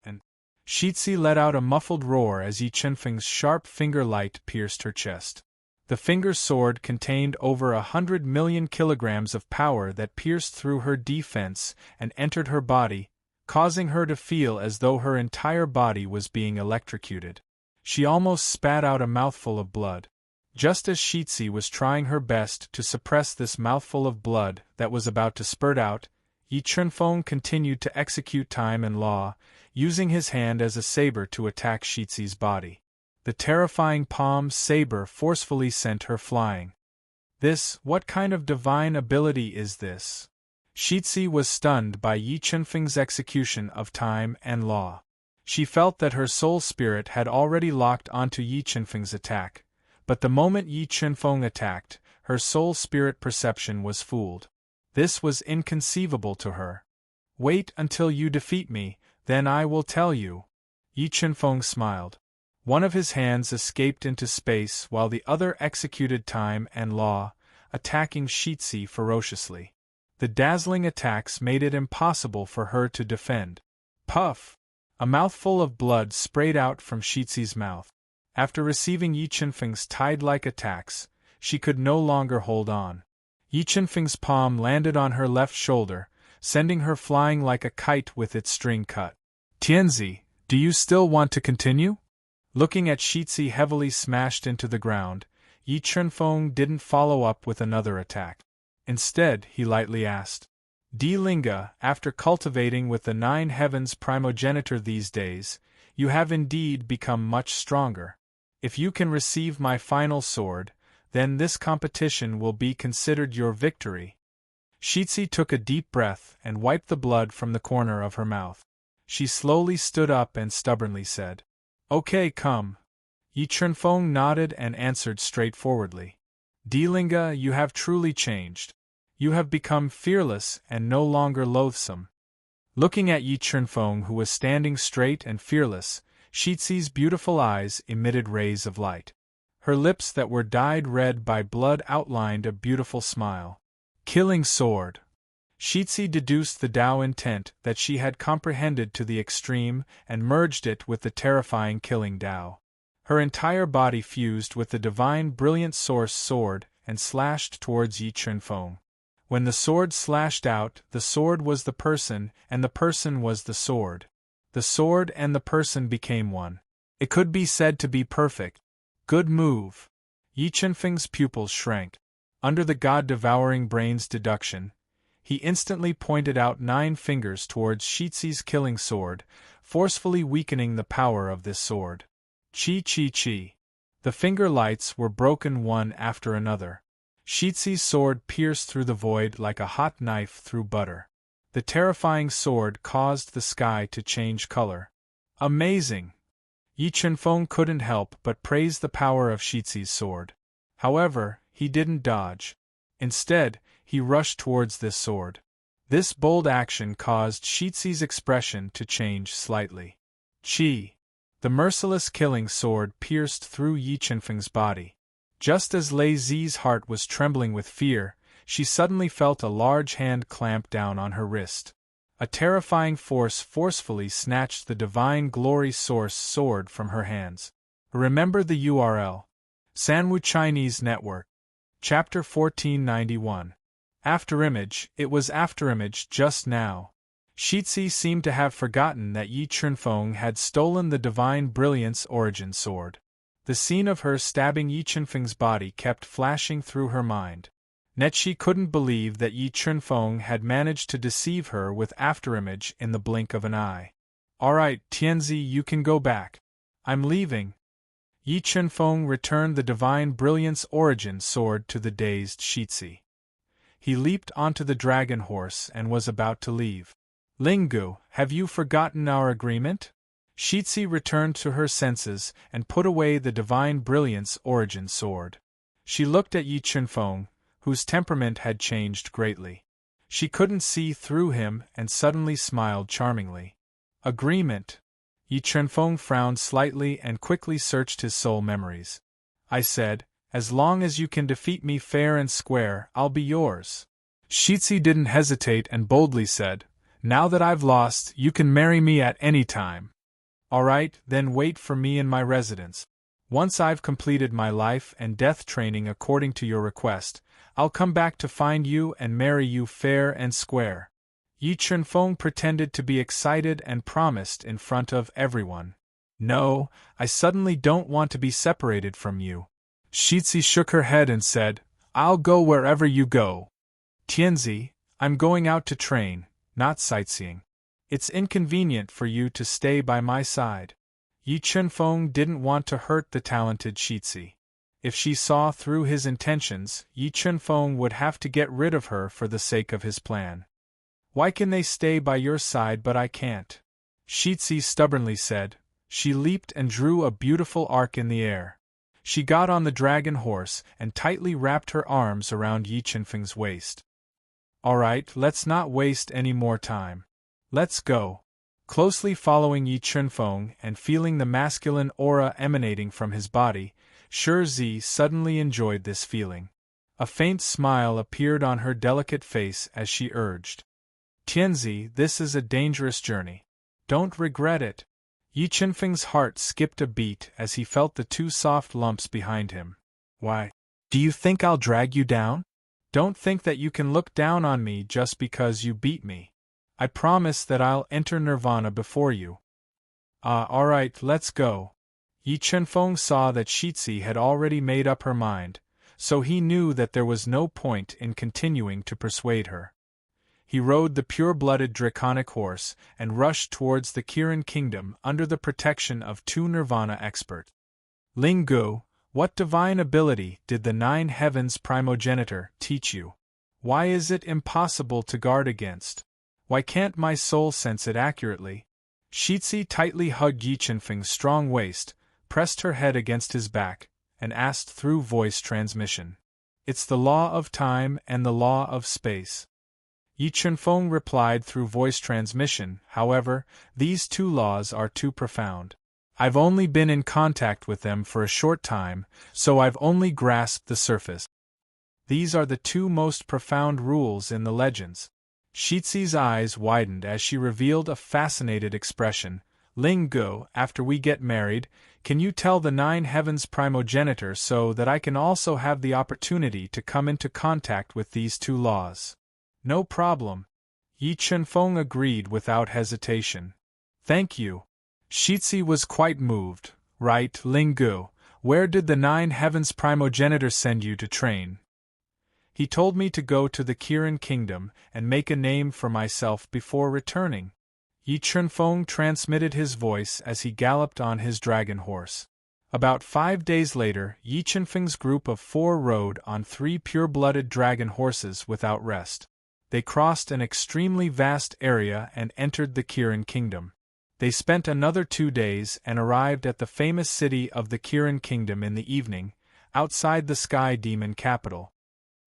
And Shitzi let out a muffled roar as Yi Chunfeng's sharp finger light pierced her chest. The finger sword contained over 100 million kilograms of power that pierced through her defense and entered her body, causing her to feel as though her entire body was being electrocuted. She almost spat out a mouthful of blood. Just as Shitzi was trying her best to suppress this mouthful of blood that was about to spurt out, Yi Chunfeng continued to execute time and law, using his hand as a saber to attack Shitzi's body. The terrifying palm saber forcefully sent her flying. What kind of divine ability is this? Shitzi was stunned by Yi Chunfeng's execution of time and law. She felt that her soul spirit had already locked onto Yi Chunfeng's attack, but the moment Yi Chunfeng attacked, her soul spirit perception was fooled. This was inconceivable to her. Wait until you defeat me, then I will tell you. Yi Chunfeng smiled. One of his hands escaped into space while the other executed time and law, attacking Shitzi ferociously. The dazzling attacks made it impossible for her to defend. Puff! A mouthful of blood sprayed out from Shitzi's mouth. After receiving Yi Chunfeng's tide-like attacks, she could no longer hold on. Yi Chunfeng's palm landed on her left shoulder, sending her flying like a kite with its string cut. Tianzi, do you still want to continue? Looking at Shitzi heavily smashed into the ground, Yi Chunfeng didn't follow up with another attack. Instead, he lightly asked, Di Linga, after cultivating with the 9 heavens primogenitor these days, you have indeed become much stronger. If you can receive my final sword, then this competition will be considered your victory. Shitzi took a deep breath and wiped the blood from the corner of her mouth. She slowly stood up and stubbornly said, Okay, come. Yi Chunfeng nodded and answered straightforwardly. Di Linga, you have truly changed. You have become fearless and no longer loathsome. Looking at Yi Chunfeng, who was standing straight and fearless, Shitzi's beautiful eyes emitted rays of light. Her lips that were dyed red by blood outlined a beautiful smile. Killing sword. Shitzi deduced the Tao intent that she had comprehended to the extreme and merged it with the terrifying killing Tao. Her entire body fused with the divine brilliant source sword and slashed towards Yi Chunfeng. When the sword slashed out, the sword was the person and the person was the sword. The sword and the person became one. It could be said to be perfect. Good move. Yi Chunfeng's pupils shrank. Under the god-devouring brain's deduction, he instantly pointed out 9 fingers towards Shitzi's killing sword, forcefully weakening the power of this sword. Chi. The finger lights were broken one after another. Shitzi's sword pierced through the void like a hot knife through butter. The terrifying sword caused the sky to change color. Amazing! Yi Chunfeng couldn't help but praise the power of Shitzi's sword. However, he didn't dodge. Instead, he rushed towards this sword. This bold action caused Shitzi's expression to change slightly. Chi! The merciless killing sword pierced through Yi Chunfeng's body. Just as Lei Zi's heart was trembling with fear, she suddenly felt a large hand clamp down on her wrist. A terrifying force forcefully snatched the divine glory source sword from her hands. Remember the URL. Sanwu Chinese Network. Chapter 1491. Afterimage. It was afterimage just now. Shitzi seemed to have forgotten that Yi Chunfeng had stolen the divine brilliance origin sword. The scene of her stabbing Yi Chunfeng's body kept flashing through her mind. Yet she couldn't believe that Yi Chunfeng had managed to deceive her with afterimage in the blink of an eye. Alright, Tianzi, you can go back. I'm leaving. Yi Chunfeng returned the divine brilliance origin sword to the dazed Shitzi. He leaped onto the dragon horse and was about to leave. Lingu, have you forgotten our agreement? Shitzi returned to her senses and put away the divine brilliance origin sword. She looked at Yi Chunfeng, whose temperament had changed greatly. She couldn't see through him and suddenly smiled charmingly. Agreement. Yi Chunfeng frowned slightly and quickly searched his soul memories. I said, as long as you can defeat me fair and square, I'll be yours. Shitzi didn't hesitate and boldly said, now that I've lost, you can marry me at any time. Alright, then wait for me in my residence. Once I've completed my life and death training according to your request, I'll come back to find you and marry you fair and square. Yi Chunfeng pretended to be excited and promised in front of everyone. No, I suddenly don't want to be separated from you. Shitzi shook her head and said, I'll go wherever you go. Tianzi, I'm going out to train, not sightseeing. It's inconvenient for you to stay by my side. Yi Chunfeng didn't want to hurt the talented Shitzi. If she saw through his intentions, Yi Chunfeng would have to get rid of her for the sake of his plan. Why can they stay by your side but I can't? Shitzi stubbornly said. She leaped and drew a beautiful arc in the air. She got on the dragon horse and tightly wrapped her arms around Yi Chunfeng's waist. Alright, let's not waste any more time. Let's go. Closely following Yi Chunfeng and feeling the masculine aura emanating from his body, Shi suddenly enjoyed this feeling. A faint smile appeared on her delicate face as she urged. Tianzi, this is a dangerous journey. Don't regret it. Yi Chunfeng's heart skipped a beat as he felt the two soft lumps behind him. Why? Do you think I'll drag you down? Don't think that you can look down on me just because you beat me. I promise that I'll enter nirvana before you. Alright, let's go. Yi Chunfeng saw that Shitzi had already made up her mind, so he knew that there was no point in continuing to persuade her. He rode the pure-blooded draconic horse and rushed towards the Kirin kingdom under the protection of two nirvana experts. Ling Gu, what divine ability did the Nine Heavens primogenitor teach you? Why is it impossible to guard against? Why can't my soul sense it accurately? Shitzi tightly hugged Yi Chunfeng's strong waist, pressed her head against his back, and asked through voice transmission. It's the law of time and the law of space. Yi Chunfeng replied through voice transmission, however, these two laws are too profound. I've only been in contact with them for a short time, so I've only grasped the surface. These are the two most profound rules in the legends. Shitzi's eyes widened as she revealed a fascinated expression. Ling Gu, after we get married, can you tell the Nine Heavens primogenitor so that I can also have the opportunity to come into contact with these two laws? No problem. Yi Chunfeng agreed without hesitation. Thank you. Shitzi was quite moved. Right, Ling Gu, where did the Nine Heavens primogenitor send you to train? He told me to go to the Kirin kingdom and make a name for myself before returning. Yi Chunfeng transmitted his voice as he galloped on his dragon horse. About 5 days later, Yi Chunfeng's group of 4 rode on 3 pure-blooded dragon horses without rest. They crossed an extremely vast area and entered the Kirin kingdom. They spent another 2 days and arrived at the famous city of the Kirin kingdom in the evening, outside the Sky Demon capital.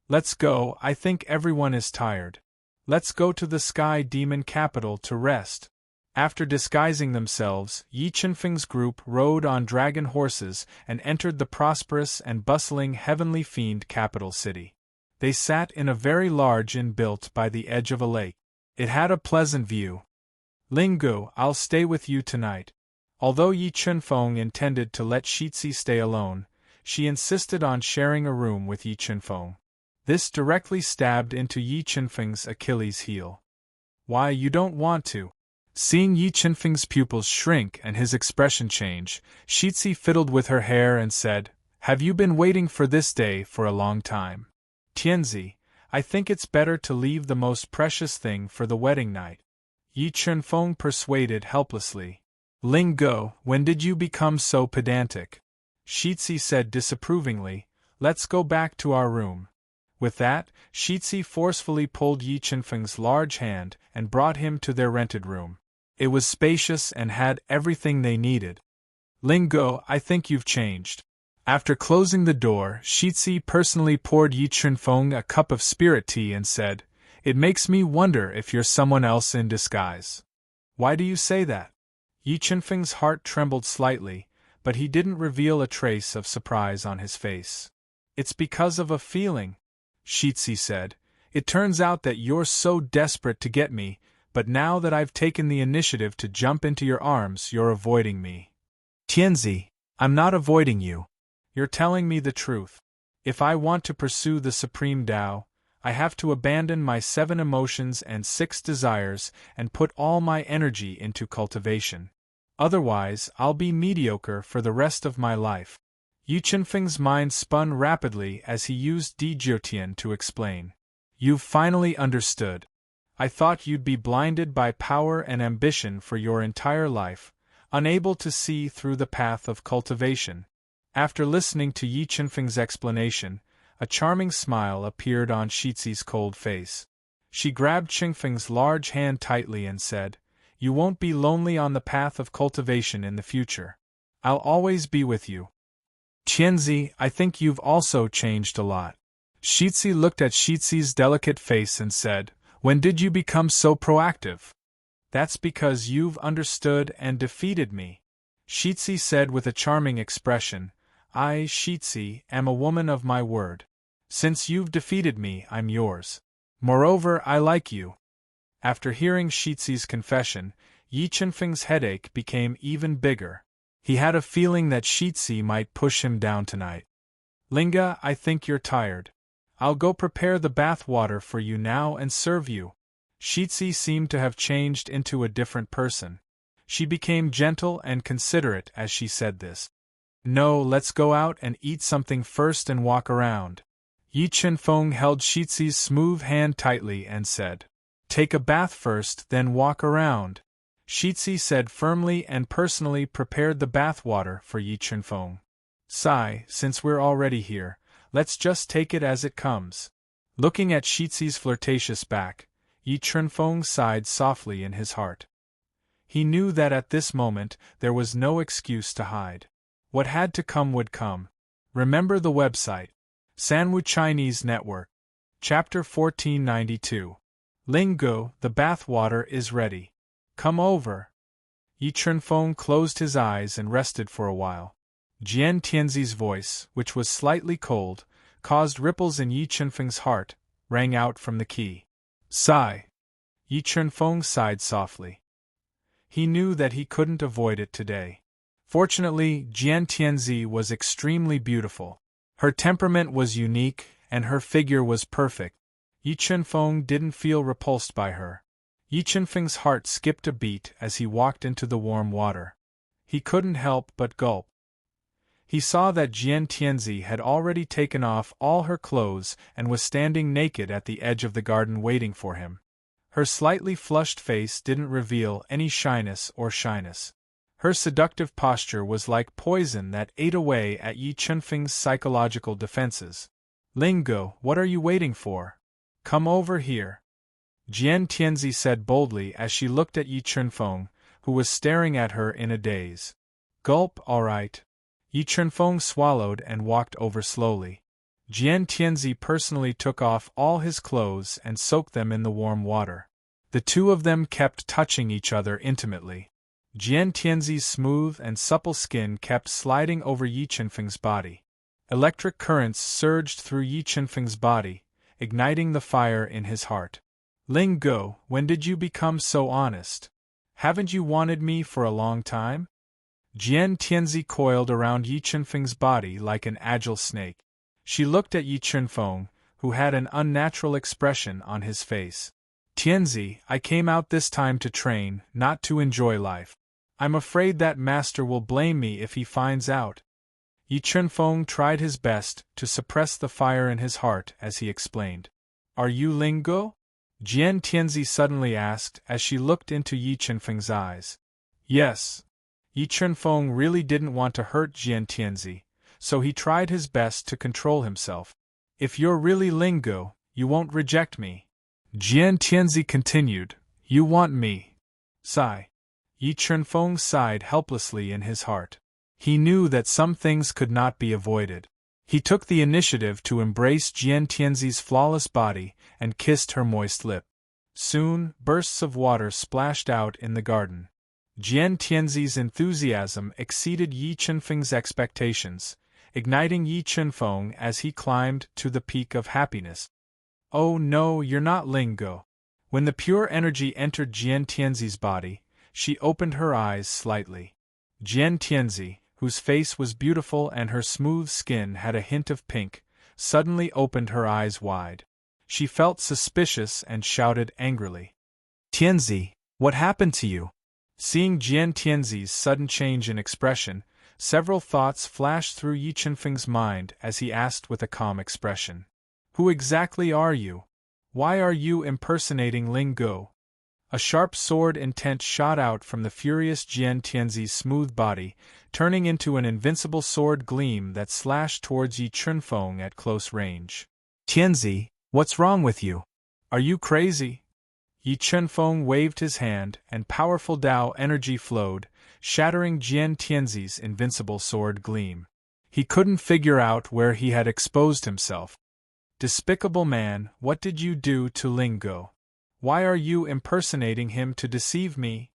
Let's go, I think everyone is tired. Let's go to the Sky Demon capital to rest. After disguising themselves, Yi Chunfeng's group rode on dragon horses and entered the prosperous and bustling Heavenly Fiend capital city. They sat in a very large inn built by the edge of a lake. It had a pleasant view. Ling Gu, I'll stay with you tonight. Although Yi Chunfeng intended to let Shitzi stay alone, she insisted on sharing a room with Yi Chunfeng. This directly stabbed into Yi Chunfeng's Achilles heel. Why, you don't want to? Seeing Yi Chunfeng's pupils shrink and his expression change, Shitzi fiddled with her hair and said, Have you been waiting for this day for a long time? Tianzi, I think it's better to leave the most precious thing for the wedding night. Yi Chunfeng persuaded helplessly. Ling Gu, when did you become so pedantic? Shitzi said disapprovingly, Let's go back to our room. With that, Shitzi forcefully pulled Yi Chunfeng's large hand and brought him to their rented room. It was spacious and had everything they needed. Ling Gu, I think you've changed. After closing the door, Shitzi personally poured Yi Chunfeng a cup of spirit tea and said, It makes me wonder if you're someone else in disguise. Why do you say that? Yi Chunfeng's heart trembled slightly, but he didn't reveal a trace of surprise on his face. It's because of a feeling, Shitzi said. It turns out that you're so desperate to get me, but now that I've taken the initiative to jump into your arms, you're avoiding me. Tianzi, I'm not avoiding you. You're telling me the truth. If I want to pursue the Supreme Tao, I have to abandon my 7 emotions and 6 desires and put all my energy into cultivation. Otherwise, I'll be mediocre for the rest of my life. Yi Chunfeng's mind spun rapidly as he used Deity to explain. You've finally understood. I thought you'd be blinded by power and ambition for your entire life, unable to see through the path of cultivation. After listening to Yi Chunfeng's explanation, a charming smile appeared on Shitzi's cold face. She grabbed Chunfeng's large hand tightly and said, You won't be lonely on the path of cultivation in the future. I'll always be with you. Tianzi, I think you've also changed a lot. Shitzi looked at Shitzi's delicate face and said, "When did you become so proactive?" "That's because you've understood and defeated me," Shitzi said with a charming expression. "I, Shitzi, am a woman of my word. Since you've defeated me, I'm yours. Moreover, I like you." After hearing Shitzi's confession, Yi Chunfeng's headache became even bigger. He had a feeling that Shitzi might push him down tonight. "Linga, I think you're tired. I'll go prepare the bath water for you now and serve you." Shitzi seemed to have changed into a different person. She became gentle and considerate as she said this. "No, let's go out and eat something first and walk around." Yi Chunfeng held Shitzi's smooth hand tightly and said, "Take a bath first, then walk around." Shitzi said firmly and personally prepared the bath water for Yi Chunfeng. "Sai, since we're already here, let's just take it as it comes." Looking at Shitzi's flirtatious back, Yi Chunfeng sighed softly in his heart. He knew that at this moment there was no excuse to hide. What had to come would come. Remember the website. Sanwu Chinese Network. Chapter 1492. Lingo, the bath water is ready. Come over. Yi Chunfeng closed his eyes and rested for a while. Jian Tianzi's voice, which was slightly cold, caused ripples in Yi Chunfeng's heart, rang out from the key. Sigh. Yi Chunfeng sighed softly. He knew that he couldn't avoid it today. Fortunately, Jian Tianzi was extremely beautiful. Her temperament was unique, and her figure was perfect. Yi Chunfeng didn't feel repulsed by her. Yi Chunfeng's heart skipped a beat as he walked into the warm water. He couldn't help but gulp. He saw that Jian Tianzi had already taken off all her clothes and was standing naked at the edge of the garden waiting for him. Her slightly flushed face didn't reveal any shyness. Her seductive posture was like poison that ate away at Yi Chunfeng's psychological defenses. "Lingo, what are you waiting for? Come over here," Jian Tianzi said boldly as she looked at Yi Chunfeng, who was staring at her in a daze. Gulp, all right. Yi Chunfeng swallowed and walked over slowly. Jian Tianzi personally took off all his clothes and soaked them in the warm water. The two of them kept touching each other intimately. Jian Tianzi's smooth and supple skin kept sliding over Yi Chunfeng's body. Electric currents surged through Yi Chunfeng's body, igniting the fire in his heart. "Lingo, when did you become so honest? Haven't you wanted me for a long time?" Jian Tianzi coiled around Yi Chunfeng's body like an agile snake. She looked at Yi Chunfeng, who had an unnatural expression on his face. "Tianzi, I came out this time to train, not to enjoy life. I'm afraid that master will blame me if he finds out." Yi Chunfeng tried his best to suppress the fire in his heart as he explained. "Are you Lingo?" Jian Tianzi suddenly asked as she looked into Yi Chunfeng's eyes. "Yes." Yi Chunfeng really didn't want to hurt Jian Tianzi, so he tried his best to control himself. "If you're really Lingo, you won't reject me." Jian Tianzi continued, "You want me." Sigh. Yi Chunfeng sighed helplessly in his heart. He knew that some things could not be avoided. He took the initiative to embrace Jian Tianzi's flawless body and kissed her moist lip. Soon, bursts of water splashed out in the garden. Jian Tianzi's enthusiasm exceeded Yi Chunfeng's expectations, igniting Yi Chunfeng as he climbed to the peak of happiness. "Oh no, you're not Lingo." When the pure energy entered Jian Tianzi's body, she opened her eyes slightly. Jian Tianzi, whose face was beautiful and her smooth skin had a hint of pink, suddenly opened her eyes wide. She felt suspicious and shouted angrily, "Tianzi, what happened to you?" Seeing Jian Tianzi's sudden change in expression, several thoughts flashed through Yi Chunfeng's mind as he asked with a calm expression, "Who exactly are you? Why are you impersonating Lingo?" A sharp sword intent shot out from the furious Jian Tianzi's smooth body, turning into an invincible sword gleam that slashed towards Yi Chunfeng at close range. "Tianzi, what's wrong with you? Are you crazy?" Yi Chunfeng waved his hand, and powerful Tao energy flowed, shattering Jian Tianzi's invincible sword gleam. He couldn't figure out where he had exposed himself. Despicable man, what did you do to Lingo? Why are you impersonating him to deceive me?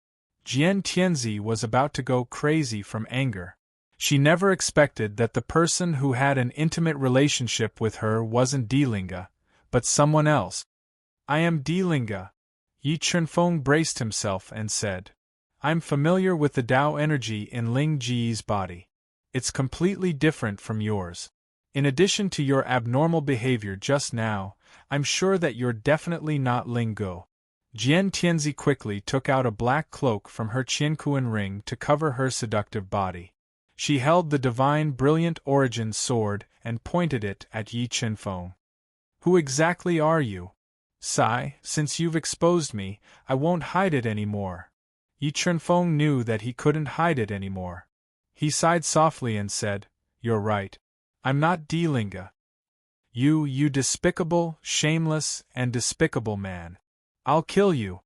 Jian Tianzi was about to go crazy from anger. She never expected that the person who had an intimate relationship with her wasn't Dilinga, but someone else. I am Dilinga. Yi Chunfeng braced himself and said, I'm familiar with the Tao energy in Ling Ji's body. It's completely different from yours. In addition to your abnormal behavior just now, I'm sure that you're definitely not Lingo. Jian Tianzi quickly took out a black cloak from her Qiankuan ring to cover her seductive body. She held the divine brilliant origin sword and pointed it at Yi Chunfeng. Who exactly are you? Sai, since you've exposed me, I won't hide it anymore. Yi Chunfeng knew that he couldn't hide it anymore. He sighed softly and said, You're right. I'm not Dilinga. You despicable, shameless, and despicable man. I'll kill you.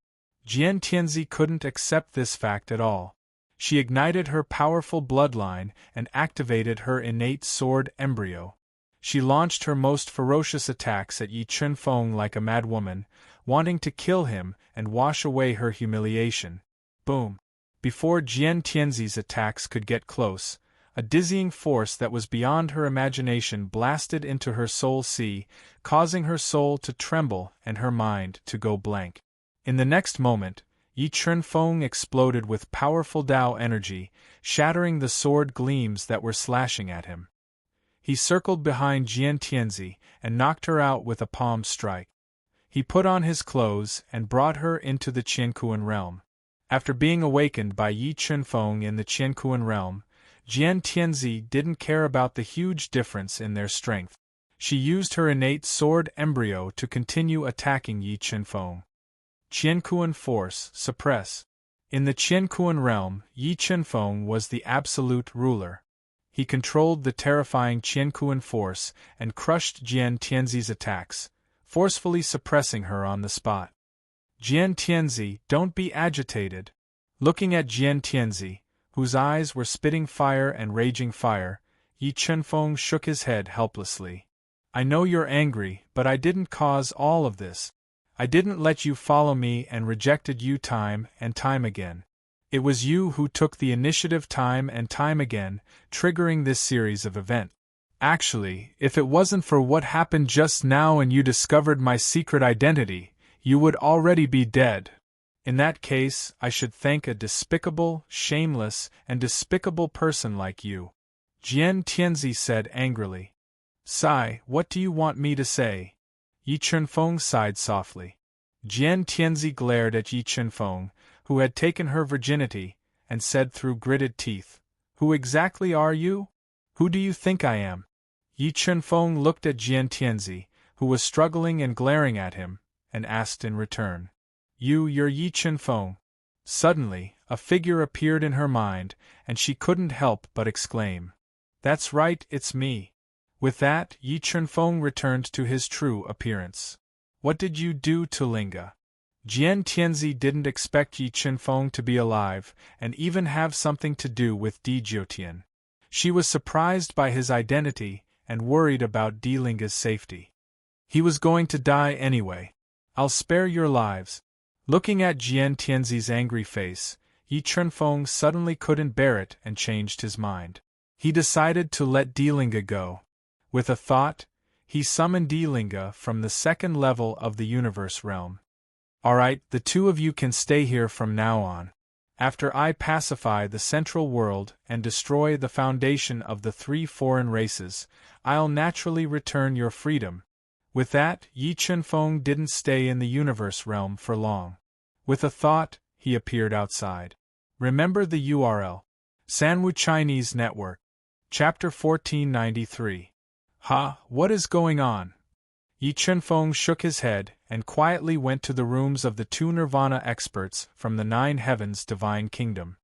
Jian Tianzi couldn't accept this fact at all. She ignited her powerful bloodline and activated her innate sword embryo. She launched her most ferocious attacks at Yi Chunfeng like a madwoman, wanting to kill him and wash away her humiliation. Boom! Before Jian Tianzi's attacks could get close, a dizzying force that was beyond her imagination blasted into her soul sea, causing her soul to tremble and her mind to go blank. In the next moment, Yi Chunfeng exploded with powerful Tao energy, shattering the sword gleams that were slashing at him. He circled behind Jian Tianzi and knocked her out with a palm strike. He put on his clothes and brought her into the Qiankuan realm. After being awakened by Yi Chunfeng in the Qiankuan realm, Jian Tianzi didn't care about the huge difference in their strength. She used her innate sword embryo to continue attacking Yi Chunfeng. Qiankuan force, suppress. In the Qiankuan realm, Yi Chunfeng was the absolute ruler. He controlled the terrifying Qiankuan force and crushed Jian Tianzi's attacks, forcefully suppressing her on the spot. Jian Tianzi, don't be agitated. Looking at Jian Tianzi, whose eyes were spitting fire and raging fire, Yi Chunfeng shook his head helplessly. I know you're angry, but I didn't cause all of this. I didn't let you follow me and rejected you time and time again. It was you who took the initiative time and time again, triggering this series of events. Actually, if it wasn't for what happened just now and you discovered my secret identity, you would already be dead. In that case, I should thank a despicable, shameless, and despicable person like you. Jian Tianzi said angrily. Sai, what do you want me to say? Yi Chunfeng sighed softly. Jian Tianzi glared at Yi Chunfeng, who had taken her virginity, and said through gritted teeth, Who exactly are you? Who do you think I am? Yi Chunfeng looked at Jian Tianzi, who was struggling and glaring at him, and asked in return, You're Yi Chunfeng. Suddenly, a figure appeared in her mind, and she couldn't help but exclaim, That's right, it's me. With that, Yi Chunfeng returned to his true appearance. What did you do to Linga? Jian Tianzi didn't expect Yi Chunfeng to be alive and even have something to do with Di Jiotian. She was surprised by his identity and worried about Di Linga's safety. He was going to die anyway. I'll spare your lives. Looking at Jian Tianzi's angry face, Yi Chunfeng suddenly couldn't bear it and changed his mind. He decided to let Di Linga go. With a thought, he summoned Di Linga from the second level of the universe realm. Alright, the two of you can stay here from now on. After I pacify the central world and destroy the foundation of the 3 foreign races, I'll naturally return your freedom. With that, Yi Chunfeng didn't stay in the universe realm for long. With a thought, he appeared outside. Remember the URL. Sanwu Chinese Network. Chapter 1493. What is going on? Yi Chunfeng shook his head and quietly went to the rooms of the 2 Nirvana experts from the 9 Heavens Divine Kingdom.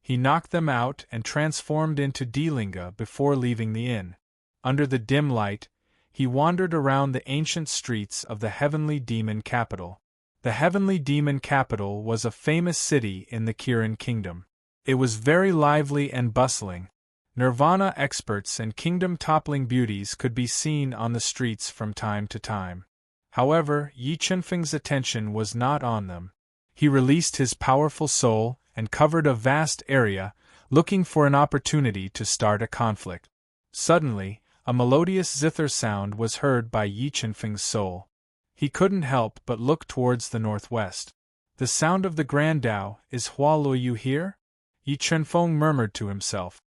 He knocked them out and transformed into Dilinga before leaving the inn. Under the dim light, he wandered around the ancient streets of the Heavenly Demon Capital. The Heavenly Demon Capital was a famous city in the Kirin Kingdom. It was very lively and bustling. Nirvana experts and kingdom-toppling beauties could be seen on the streets from time to time. However, Yi Chunfeng's attention was not on them. He released his powerful soul and covered a vast area, looking for an opportunity to start a conflict. Suddenly, a melodious zither sound was heard by Yi Chunfeng's soul. He couldn't help but look towards the northwest. The sound of the Grand Tao, is Hua Luoyu here? Yi Chunfeng murmured to himself.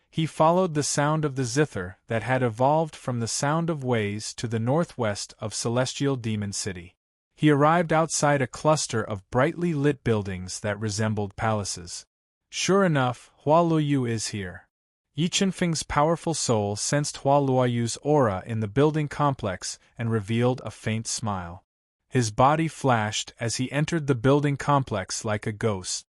He followed the sound of the zither that had evolved from the sound of ways to the northwest of Celestial Demon City. He arrived outside a cluster of brightly lit buildings that resembled palaces. Sure enough, Hua Luoyu is here. Yi Chunfeng's powerful soul sensed Hua Luoyu's aura in the building complex and revealed a faint smile. His body flashed as he entered the building complex like a ghost.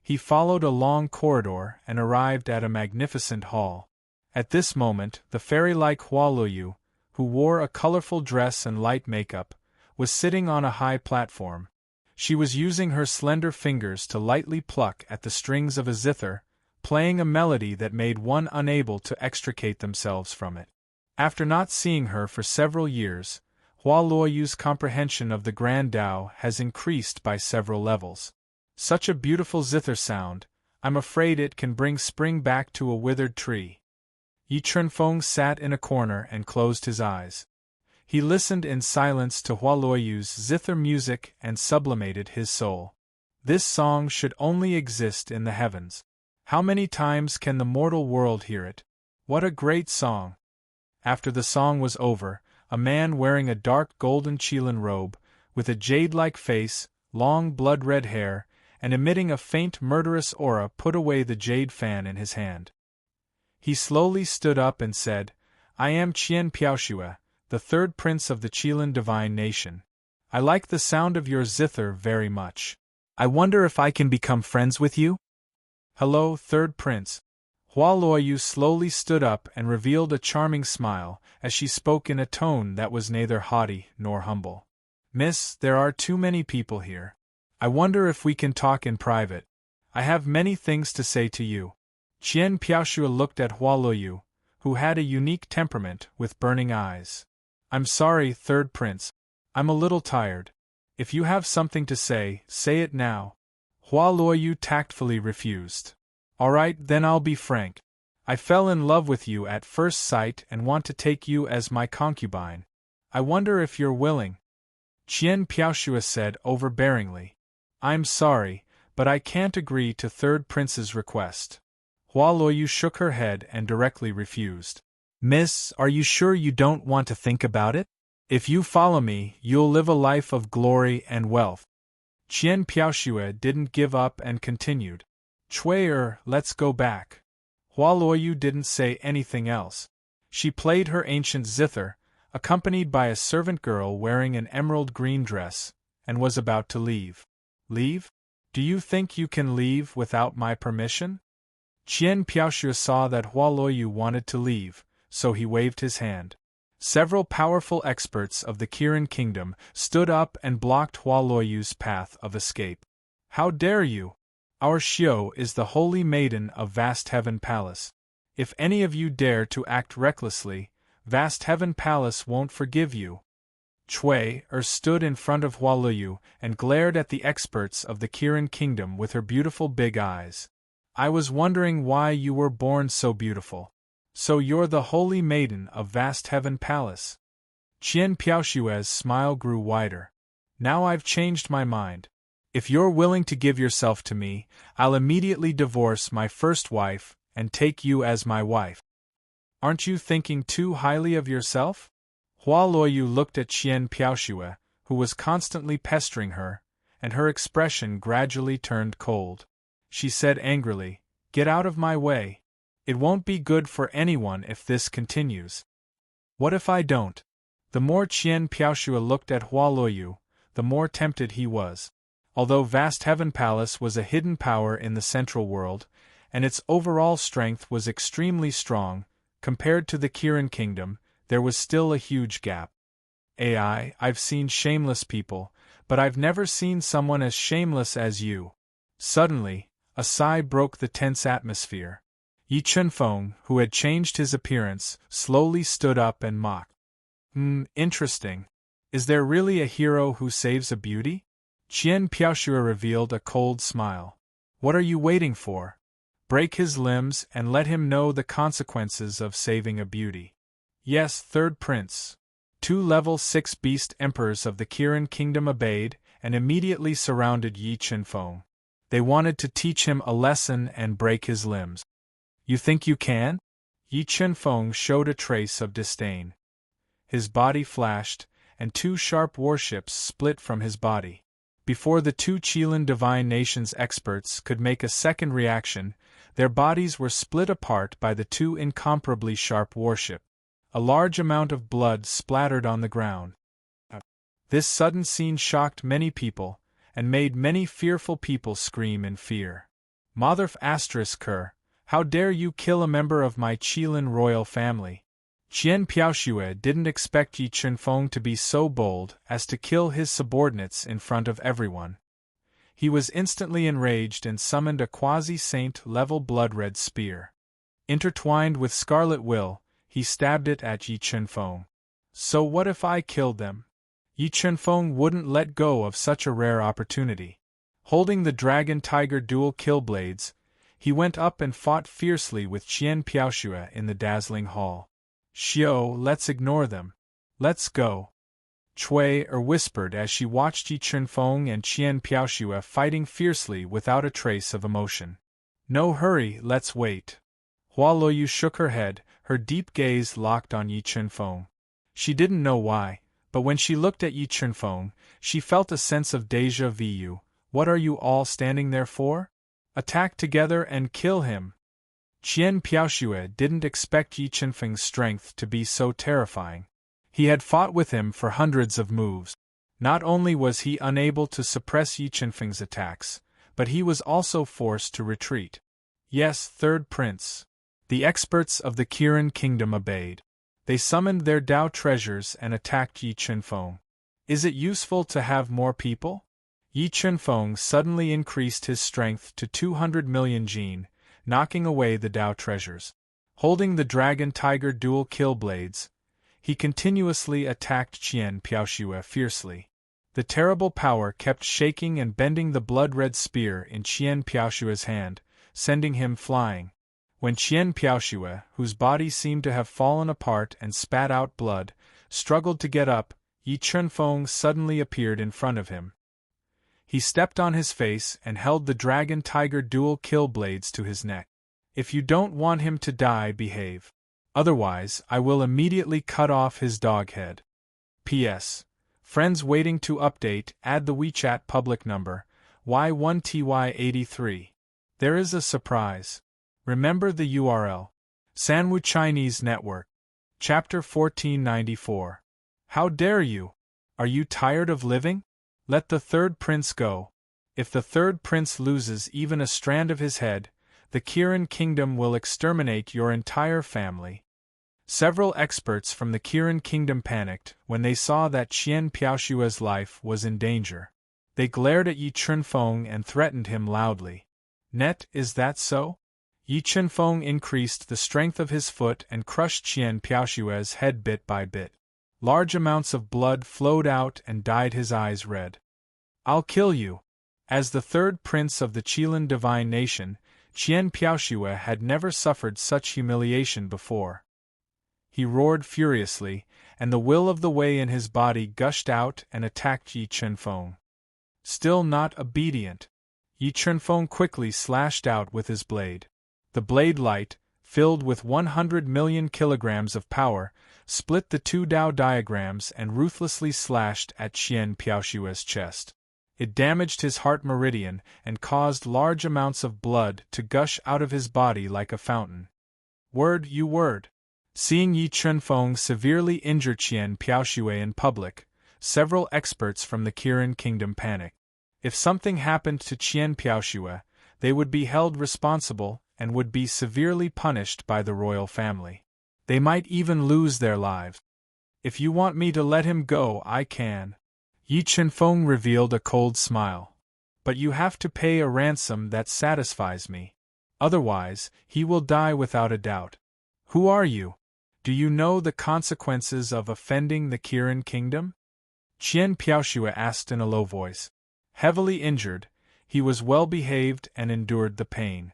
He followed a long corridor and arrived at a magnificent hall. At this moment, the fairy-like Hua Luoyu, who wore a colorful dress and light makeup, was sitting on a high platform. She was using her slender fingers to lightly pluck at the strings of a zither, playing a melody that made one unable to extricate themselves from it. After not seeing her for several years, Hua Luoyu's comprehension of the Grand Tao has increased by several levels. Such a beautiful zither sound, I'm afraid it can bring spring back to a withered tree. Yi Chunfeng sat in a corner and closed his eyes. He listened in silence to Hua Luoyu's zither music and sublimated his soul. This song should only exist in the heavens. How many times can the mortal world hear it? What a great song! After the song was over, a man wearing a dark golden Qilin robe, with a jade-like face, long blood-red hair, and emitting a faint murderous aura put away the jade fan in his hand. He slowly stood up and said, I am Qian Piaoxue, the third prince of the Qilin divine nation. I like the sound of your zither very much. I wonder if I can become friends with you? Hello, third prince. Hua Luoyu slowly stood up and revealed a charming smile as she spoke in a tone that was neither haughty nor humble. Miss, there are too many people here. I wonder if we can talk in private. I have many things to say to you. Qian Piaoxue looked at Hua Luoyu, who had a unique temperament with burning eyes. I'm sorry, third prince. I'm a little tired. If you have something to say it now. Hua Luoyu tactfully refused. All right, then I'll be frank. I fell in love with you at first sight and want to take you as my concubine. I wonder if you're willing. Qian Piaoxue said overbearingly. I'm sorry, but I can't agree to third prince's request. Hua Luoyu shook her head and directly refused. Miss, are you sure you don't want to think about it? If you follow me, you'll live a life of glory and wealth. Qian Piaoxue didn't give up and continued. Chui, let's go back. Hua Luoyu didn't say anything else. She played her ancient zither, accompanied by a servant girl wearing an emerald green dress, and was about to leave. Leave? Do you think you can leave without my permission? Qian Piaoxue saw that Hua Luoyu wanted to leave, so he waved his hand. Several powerful experts of the Kirin kingdom stood up and blocked Hua Luoyu's path of escape. How dare you? Our Xiu is the holy maiden of Vast Heaven Palace. If any of you dare to act recklessly, Vast Heaven Palace won't forgive you. Chui stood in front of Hua Luoyu and glared at the experts of the Kirin kingdom with her beautiful big eyes. I was wondering why you were born so beautiful. So you're the holy maiden of Vast Heaven Palace. Qian Piaoxue's smile grew wider. Now I've changed my mind. If you're willing to give yourself to me, I'll immediately divorce my first wife and take you as my wife. Aren't you thinking too highly of yourself? Hua Luoyu looked at Qian Piaoxue, who was constantly pestering her, and her expression gradually turned cold. She said angrily, Get out of my way. It won't be good for anyone if this continues. What if I don't? The more Qian Piaoxue looked at Hua Luoyu, the more tempted he was. Although Vast Heaven Palace was a hidden power in the central world, and its overall strength was extremely strong, compared to the Kirin kingdom, there was still a huge gap. I've seen shameless people, but I've never seen someone as shameless as you. Suddenly, a sigh broke the tense atmosphere. Yi Chunfeng, who had changed his appearance, slowly stood up and mocked. Interesting. Is there really a hero who saves a beauty? Qian Piaoxue revealed a cold smile. What are you waiting for? Break his limbs and let him know the consequences of saving a beauty. Yes, third prince. 2 level 6 beast emperors of the Kirin kingdom obeyed and immediately surrounded Yi Chunfeng. They wanted to teach him a lesson and break his limbs. You think you can? Yi Chunfeng showed a trace of disdain. His body flashed, and 2 sharp warships split from his body. Before the 2 Qilin Divine Nations experts could make a second reaction, their bodies were split apart by the 2 incomparably sharp warships. A large amount of blood splattered on the ground. This sudden scene shocked many people, and made many fearful people scream in fear. Motherf *Ker, how dare you kill a member of my Qilin royal family? Qian Piaoxue didn't expect Yi Chunfeng to be so bold as to kill his subordinates in front of everyone. He was instantly enraged and summoned a quasi-saint level blood-red spear. Intertwined with scarlet will, he stabbed it at Yi Chunfeng. So what if I killed them? Yi Chunfeng wouldn't let go of such a rare opportunity. Holding the dragon tiger dual kill blades, he went up and fought fiercely with Qian Piaoxue in the dazzling hall. Xiao, let's ignore them. Let's go. Cui whispered as she watched Yi Chunfeng and Qian Piaoxue fighting fiercely without a trace of emotion. No hurry, let's wait. Hua Luoyu shook her head, her deep gaze locked on Yi Chunfeng. She didn't know why, but when she looked at Yi Chunfeng, she felt a sense of déjà vu. What are you all standing there for? Attack together and kill him. Qian Piaoxue didn't expect Yi Chunfeng's strength to be so terrifying. He had fought with him for hundreds of moves. Not only was he unable to suppress Yi Chunfeng's attacks, but he was also forced to retreat. Yes, third prince. The experts of the Kirin kingdom obeyed. They summoned their Dao treasures and attacked Yi Chunfeng. Is it useful to have more people? Yi Chunfeng suddenly increased his strength to 200 million jin, knocking away the Dao treasures. Holding the dragon tiger dual kill blades, he continuously attacked Qian Piaoxue fiercely. The terrible power kept shaking and bending the blood-red spear in Qian Piaoxue's hand, sending him flying. When Qian Piaoxue, whose body seemed to have fallen apart and spat out blood, struggled to get up, Yi Chunfeng suddenly appeared in front of him. He stepped on his face and held the dragon tiger dual kill blades to his neck. If you don't want him to die, behave. Otherwise, I will immediately cut off his dog head. P.S. Friends waiting to update, add the WeChat public number, Y1TY83. There is a surprise. Remember the URL. Sanwu Chinese Network. Chapter 1494. How dare you? Are you tired of living? Let the third prince go. If the third prince loses even a strand of his head, the Kirin kingdom will exterminate your entire family. Several experts from the Kirin kingdom panicked when they saw that Qian Piaoxue's life was in danger. They glared at Yi Chunfeng and threatened him loudly. Net, is that so? Yi Chunfeng increased the strength of his foot and crushed Qian Piaoxue's head bit by bit. Large amounts of blood flowed out and dyed his eyes red. I'll kill you. As the third prince of the Qilin Divine Nation, Qian Piaoxue had never suffered such humiliation before. He roared furiously, and the will of the Wei in his body gushed out and attacked Yi Chunfeng. Still not obedient, Yi Chunfeng quickly slashed out with his blade. The blade light, filled with 100 million kilograms of power, split the 2 Dao diagrams and ruthlessly slashed at Qian Piaoxue's chest. It damaged his heart meridian and caused large amounts of blood to gush out of his body like a fountain. Word, you word. Seeing Yi Chunfeng severely injure Qian Piaoxue in public, several experts from the Kirin kingdom panicked. If something happened to Qian Piaoxue, they would be held responsible and would be severely punished by the royal family. They might even lose their lives. If you want me to let him go, I can. Yi Chunfeng revealed a cold smile. But you have to pay a ransom that satisfies me. Otherwise, he will die without a doubt. Who are you? Do you know the consequences of offending the Kirin kingdom? Qian Piaoxue asked in a low voice. Heavily injured, he was well behaved and endured the pain.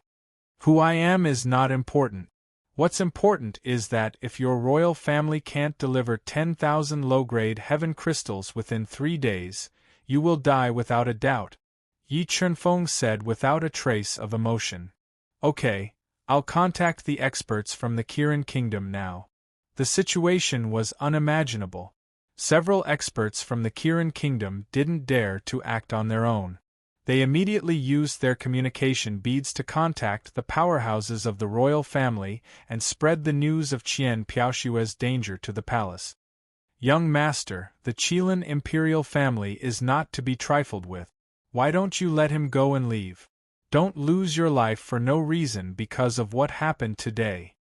Who I am is not important. What's important is that if your royal family can't deliver 10,000 low-grade heaven crystals within 3 days, you will die without a doubt, Yi Chunfeng said without a trace of emotion. Okay, I'll contact the experts from the Kirin kingdom now. The situation was unimaginable. Several experts from the Kirin kingdom didn't dare to act on their own. They immediately used their communication beads to contact the powerhouses of the royal family and spread the news of Qian Piaoshue's danger to the palace. Young master, the Qilin imperial family is not to be trifled with. Why don't you let him go and leave? Don't lose your life for no reason because of what happened today.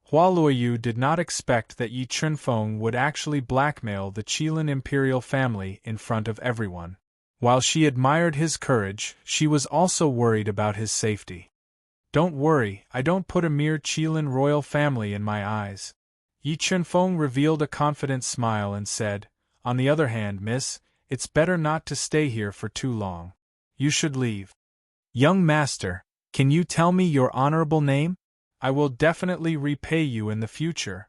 Hua Luoyu did not expect that Yi Chunfeng would actually blackmail the Qilin imperial family in front of everyone. While she admired his courage, she was also worried about his safety. Don't worry, I don't put a mere Qilin royal family in my eyes. Yi Chunfeng revealed a confident smile and said, On the other hand, miss, it's better not to stay here for too long. You should leave. Young master, can you tell me your honorable name? I will definitely repay you in the future.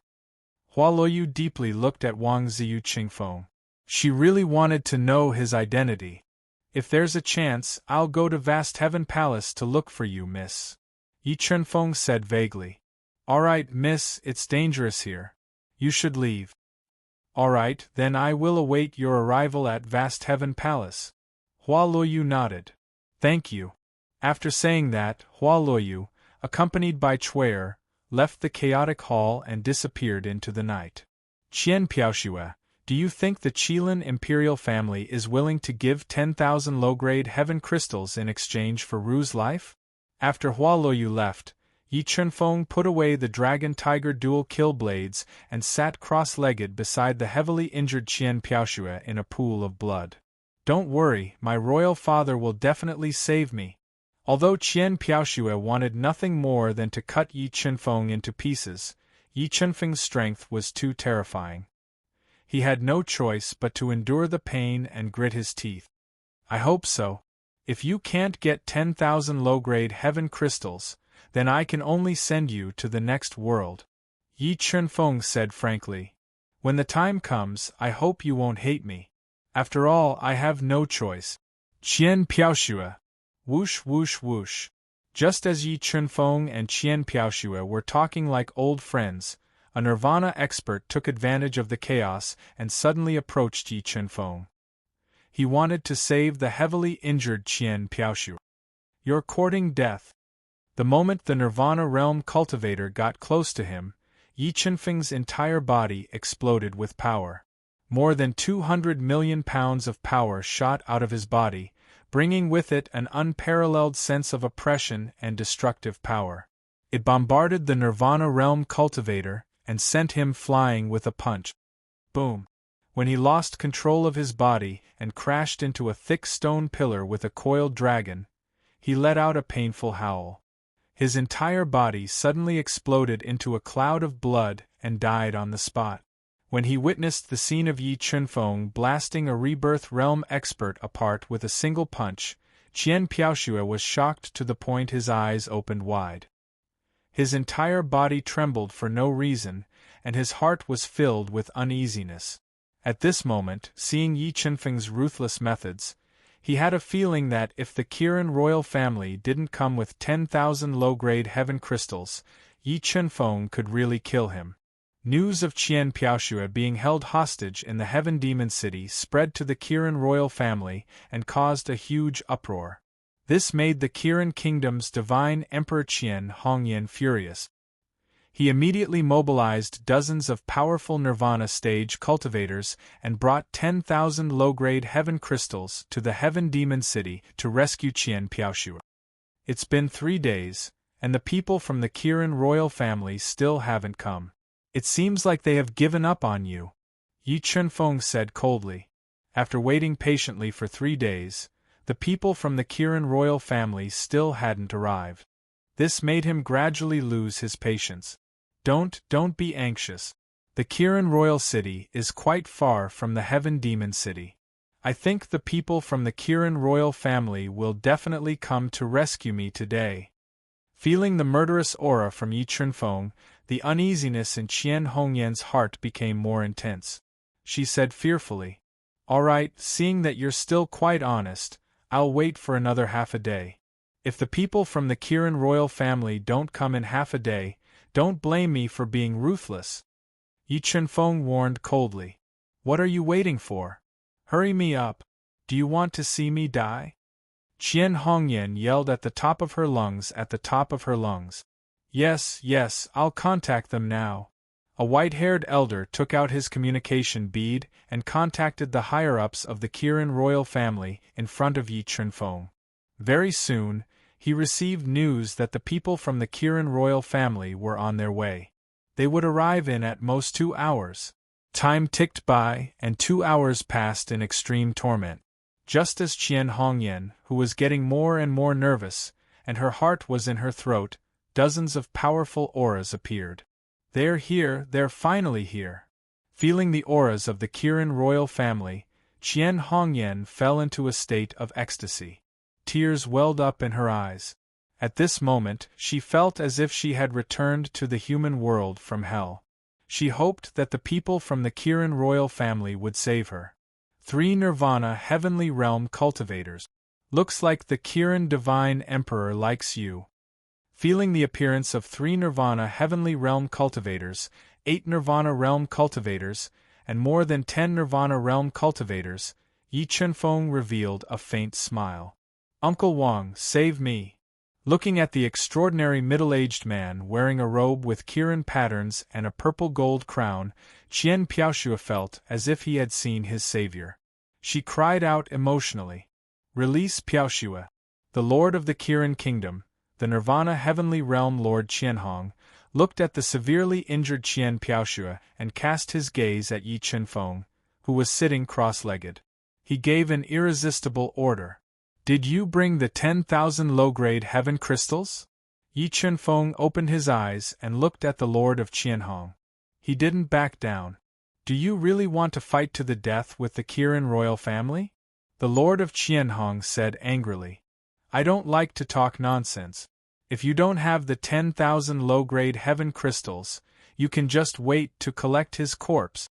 Hua Luoyu deeply looked at Wang Ziyu Qingfeng. She really wanted to know his identity. If there's a chance, I'll go to Vast Heaven Palace to look for you, miss. Yi Chunfeng said vaguely. Alright, miss, it's dangerous here. You should leave. Alright, then I will await your arrival at Vast Heaven Palace. Hua Luoyu nodded. Thank you. After saying that, Hua Luoyu, accompanied by Chuer, left the chaotic hall and disappeared into the night. Qian Piaoxue, do you think the Qilin imperial family is willing to give 10,000 low-grade heaven crystals in exchange for Ru's life? After Hua Luoyu left, Yi Chunfeng put away the dragon-tiger dual-kill blades and sat cross-legged beside the heavily injured Qian Piaoxue in a pool of blood. Don't worry, my royal father will definitely save me. Although Qian Piaoxue wanted nothing more than to cut Yi Chunfeng into pieces, Yi Chunfeng's strength was too terrifying. He had no choice but to endure the pain and grit his teeth. I hope so. If you can't get 10,000 low-grade heaven crystals, then I can only send you to the next world. Yi Chunfeng said frankly. When the time comes, I hope you won't hate me. After all, I have no choice. Qian Piaoxue. Whoosh whoosh whoosh. Just as Yi Chunfeng and Qian Piaoxue were talking like old friends, a Nirvana expert took advantage of the chaos and suddenly approached Yi Chunfeng. He wanted to save the heavily injured Qian Piaoxue. You're courting death. The moment the Nirvana realm cultivator got close to him, Yi Chunfeng's entire body exploded with power. More than 200 million pounds of power shot out of his body, bringing with it an unparalleled sense of oppression and destructive power. It bombarded the Nirvana realm cultivator and sent him flying with a punch. Boom! When he lost control of his body and crashed into a thick stone pillar with a coiled dragon, he let out a painful howl. His entire body suddenly exploded into a cloud of blood and died on the spot. When he witnessed the scene of Yi Chunfeng blasting a rebirth realm expert apart with a single punch, Qian Piaoxue was shocked to the point his eyes opened wide. His entire body trembled for no reason, and his heart was filled with uneasiness. At this moment, seeing Yi Chunfeng's ruthless methods, he had a feeling that if the Kirin royal family didn't come with 10,000 low-grade heaven crystals, Yi Chunfeng could really kill him. News of Qian Piaoxue being held hostage in the Heaven Demon City spread to the Kirin royal family and caused a huge uproar. This made the Kirin kingdom's divine Emperor Qian Hongyan furious. He immediately mobilized dozens of powerful Nirvana stage cultivators and brought 10,000 low-grade heaven crystals to the Heaven Demon City to rescue Qian Piaoxue. It's been 3 days, and the people from the Kirin royal family still haven't come. It seems like they have given up on you, Yi Chunfeng said coldly. After waiting patiently for 3 days, the people from the Kirin royal family still hadn't arrived. This made him gradually lose his patience. Don't be anxious. The Kirin Royal City is quite far from the Heaven Demon City. I think the people from the Kirin royal family will definitely come to rescue me today. Feeling the murderous aura from Yi Chunfeng, the uneasiness in Qian Hongyan's heart became more intense. She said fearfully, "All right, seeing that you're still quite honest, I'll wait for another half a day. If the people from the Kirin royal family don't come in half a day, don't blame me for being ruthless." Yi Chunfeng warned coldly. "What are you waiting for? Hurry me up. Do you want to see me die?" Qian Hongyan yelled at the top of her lungs Yes, I'll contact them now. A white-haired elder took out his communication bead and contacted the higher-ups of the Kirin royal family in front of Yi Chunfeng. Very soon, he received news that the people from the Kirin royal family were on their way. They would arrive in at most 2 hours. Time ticked by, and 2 hours passed in extreme torment. Just as Qian Hongyan, who was getting more and more nervous, and her heart was in her throat, dozens of powerful auras appeared. "They're here, they're finally here." Feeling the auras of the Kirin royal family, Qian Hongyan fell into a state of ecstasy. Tears welled up in her eyes. At this moment, she felt as if she had returned to the human world from hell. She hoped that the people from the Kirin royal family would save her. 3 Nirvana Heavenly Realm Cultivators. Looks like the Kirin Divine Emperor likes you. Feeling the appearance of 3 Nirvana Heavenly Realm Cultivators, 8 Nirvana Realm Cultivators, and more than 10 Nirvana Realm Cultivators, Yi Chunfeng revealed a faint smile. "Uncle Wang, save me." Looking at the extraordinary middle-aged man wearing a robe with Kirin patterns and a purple-gold crown, Qian Piaoxue felt as if he had seen his savior. She cried out emotionally, "Release Piaoxue." The Lord of the Kirin Kingdom, the Nirvana Heavenly Realm Lord Qianhong, looked at the severely injured Qian Piaoxue and cast his gaze at Yi Chunfeng, who was sitting cross-legged. He gave an irresistible order. "Did you bring the 10,000 low-grade heaven crystals?" Yi Chunfeng opened his eyes and looked at the Lord of Qianhong. He didn't back down. "Do you really want to fight to the death with the Kirin royal family?" The Lord of Qianhong said angrily. "I don't like to talk nonsense. If you don't have the 10,000 low-grade heaven crystals, you can just wait to collect his corpse."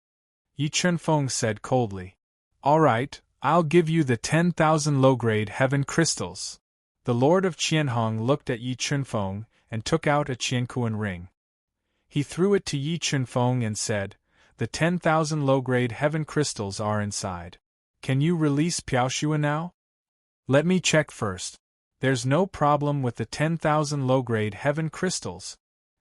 Yi Chunfeng said coldly. "All right, I'll give you the 10,000 low-grade heaven crystals." The Lord of Qianhong looked at Yi Chunfeng and took out a Qiankuan ring. He threw it to Yi Chunfeng and said, "The 10,000 low-grade heaven crystals are inside. Can you release Piaoxue now?" "Let me check first. There's no problem with the 10,000 low-grade heaven crystals."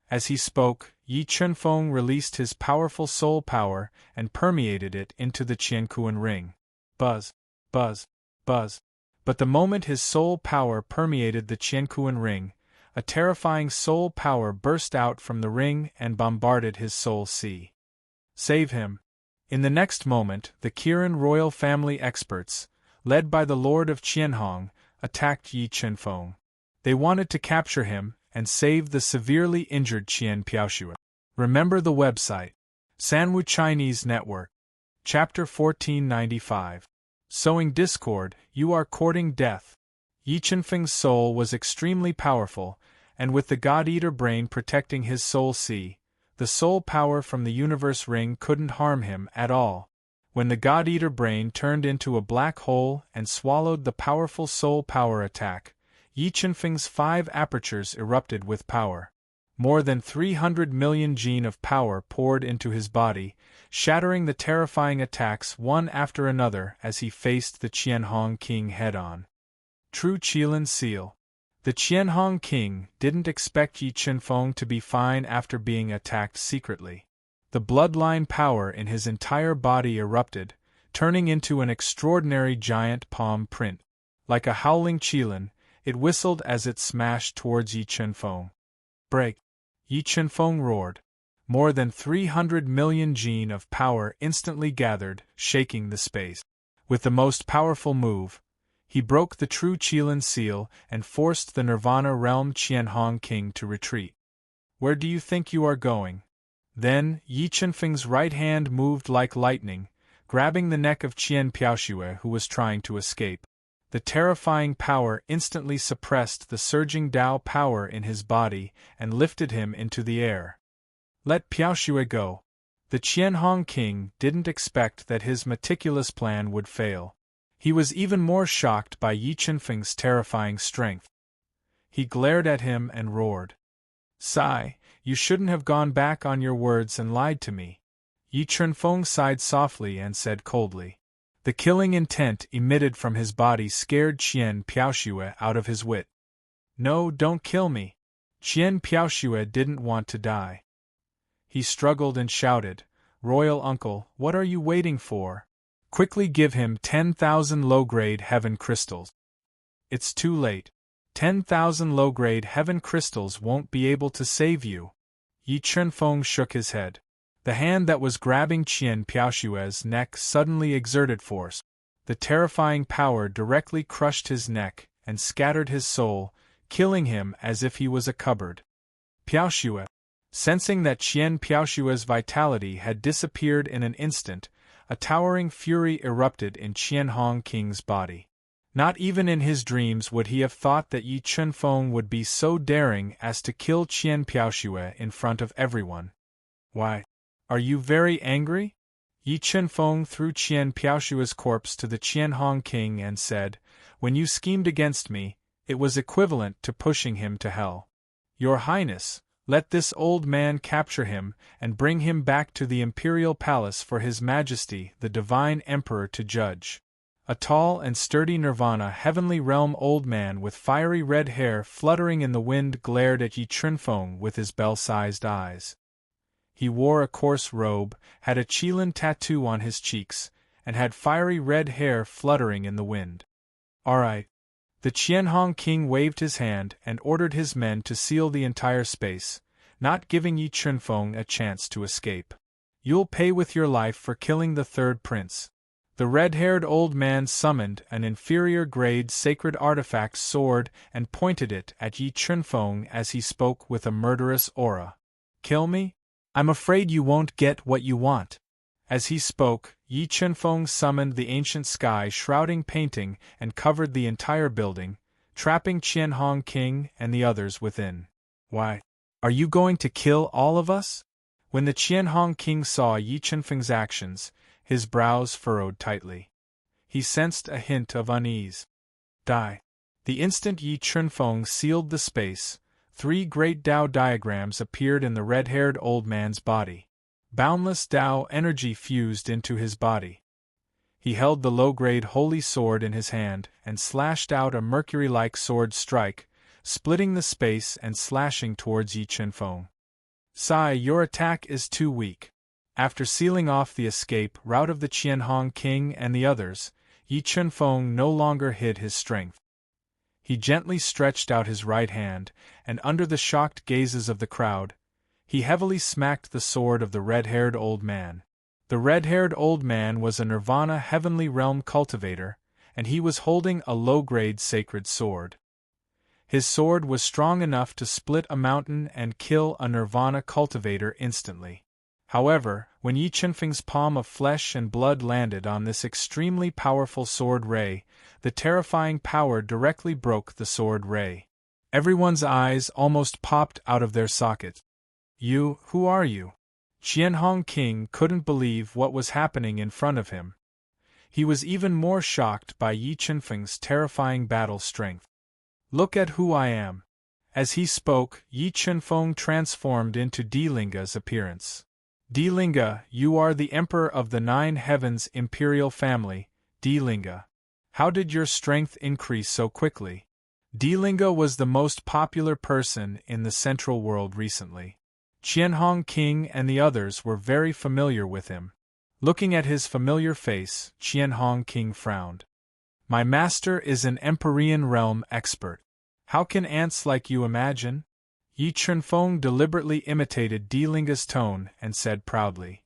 As he spoke, Yi Chunfeng released his powerful soul power and permeated it into the Qiankuan ring. Buzz, buzz, buzz. But the moment his soul power permeated the Qiankuan ring, a terrifying soul power burst out from the ring and bombarded his soul sea. "Save him." In the next moment, the Kirin royal family experts, led by the Lord of Qianhong, attacked Yi Chunfeng. They wanted to capture him and save the severely injured Qian Piaoxue. Remember the website. Sanwu Chinese Network. Chapter 1495. Sowing Discord, You Are Courting Death. Yi Chunfeng's soul was extremely powerful, and with the God-Eater brain protecting his soul sea, the soul power from the universe ring couldn't harm him at all. When the God-Eater brain turned into a black hole and swallowed the powerful soul power attack, Yi Chunfeng's 5 apertures erupted with power. More than 300 million gene of power poured into his body, shattering the terrifying attacks one after another as he faced the Qianhong king head-on. True Qilin Seal. The Qianhong king didn't expect Yi Chunfeng to be fine after being attacked secretly. The bloodline power in his entire body erupted, turning into an extraordinary giant palm print. Like a howling Qilin, it whistled as it smashed towards Yi Chunfeng. "Break!" Yi Chunfeng roared. More than 300 million gene of power instantly gathered, shaking the space. With the most powerful move, He broke the true Qilin seal and forced the Nirvana realm Qianhong King to retreat. Where do you think you are going? Then, Yi Chenfeng's right hand moved like lightning, grabbing the neck of Qian Piaoxue who was trying to escape. The terrifying power instantly suppressed the surging Dao power in his body and lifted him into the air. Let Piaoxue go. The Qianhong King didn't expect that his meticulous plan would fail. He was even more shocked by Yi Chenfeng's terrifying strength. He glared at him and roared. Sigh, you shouldn't have gone back on your words and lied to me. Yi Chenfeng sighed softly and said coldly. The killing intent emitted from his body scared Qian Piaoxue out of his wit. No, don't kill me. Qian Piaoxue didn't want to die. He struggled and shouted, Royal Uncle, what are you waiting for? Quickly give him 10,000 low-grade heaven crystals. It's too late. 10,000 low-grade heaven crystals won't be able to save you. Yi Chenfeng shook his head. The hand that was grabbing Qian Piaoxue's neck suddenly exerted force. The terrifying power directly crushed his neck and scattered his soul, killing him as if he was a cupboard. Piaoxue, sensing that Qian Piaoxue's vitality had disappeared in an instant, a towering fury erupted in Qianhong King's body. Not even in his dreams would he have thought that Yi Chenfeng would be so daring as to kill Qian Piaoxue in front of everyone. Why? Are you very angry? Yi Chenfeng threw Qian Piaoxue's corpse to the Qianhong King and said, When you schemed against me, it was equivalent to pushing him to hell. Your Highness, let this old man capture him and bring him back to the imperial palace for His Majesty the Divine Emperor to judge. A tall and sturdy Nirvana heavenly realm old man with fiery red hair fluttering in the wind glared at Yi Chenfeng with his bell-sized eyes. He wore a coarse robe, had a Qilin tattoo on his cheeks, and had fiery red hair fluttering in the wind. All right. The Qianhong King waved his hand and ordered his men to seal the entire space, not giving Yi Chenfeng a chance to escape. You'll pay with your life for killing the third prince. The red-haired old man summoned an inferior-grade sacred artifact sword and pointed it at Yi Chenfeng as he spoke with a murderous aura. Kill me? I'm afraid you won't get what you want. As he spoke, Yi Chenfeng summoned the ancient sky-shrouding painting and covered the entire building, trapping Qianhong King and the others within. Why? Are you going to kill all of us? When the Qianhong King saw Yi Chenfeng's actions, his brows furrowed tightly. He sensed a hint of unease. Die. The instant Yi Chenfeng sealed the space, 3 great Dao diagrams appeared in the red-haired old man's body. Boundless Dao energy fused into his body. He held the low-grade holy sword in his hand and slashed out a mercury-like sword strike, splitting the space and slashing towards Yi Chenfeng. Sai, your attack is too weak. After sealing off the escape route of the Qianhong King and the others, Yi Chenfeng no longer hid his strength. He gently stretched out his right hand, and under the shocked gazes of the crowd, he heavily smacked the sword of the red-haired old man. The red-haired old man was a Nirvana heavenly realm cultivator, and he was holding a low-grade sacred sword. His sword was strong enough to split a mountain and kill a Nirvana cultivator instantly. However, when Yi Chenfeng's palm of flesh and blood landed on this extremely powerful sword ray, the terrifying power directly broke the sword ray. Everyone's eyes almost popped out of their sockets. Who are you? Qianhong King couldn't believe what was happening in front of him. He was even more shocked by Yi Chenfeng's terrifying battle strength. Look at who I am. As he spoke, Yi Chenfeng transformed into Dilinga's appearance. Dilinga, you are the Emperor of the 9 Heavens imperial family, Dilinga. How did your strength increase so quickly? Dilinga was the most popular person in the Central World recently. Qianhong King and the others were very familiar with him. Looking at his familiar face, Qianhong King frowned. My master is an Empyrean realm expert. How can ants like you imagine? Yi Chenfeng deliberately imitated Dilinga's tone and said proudly.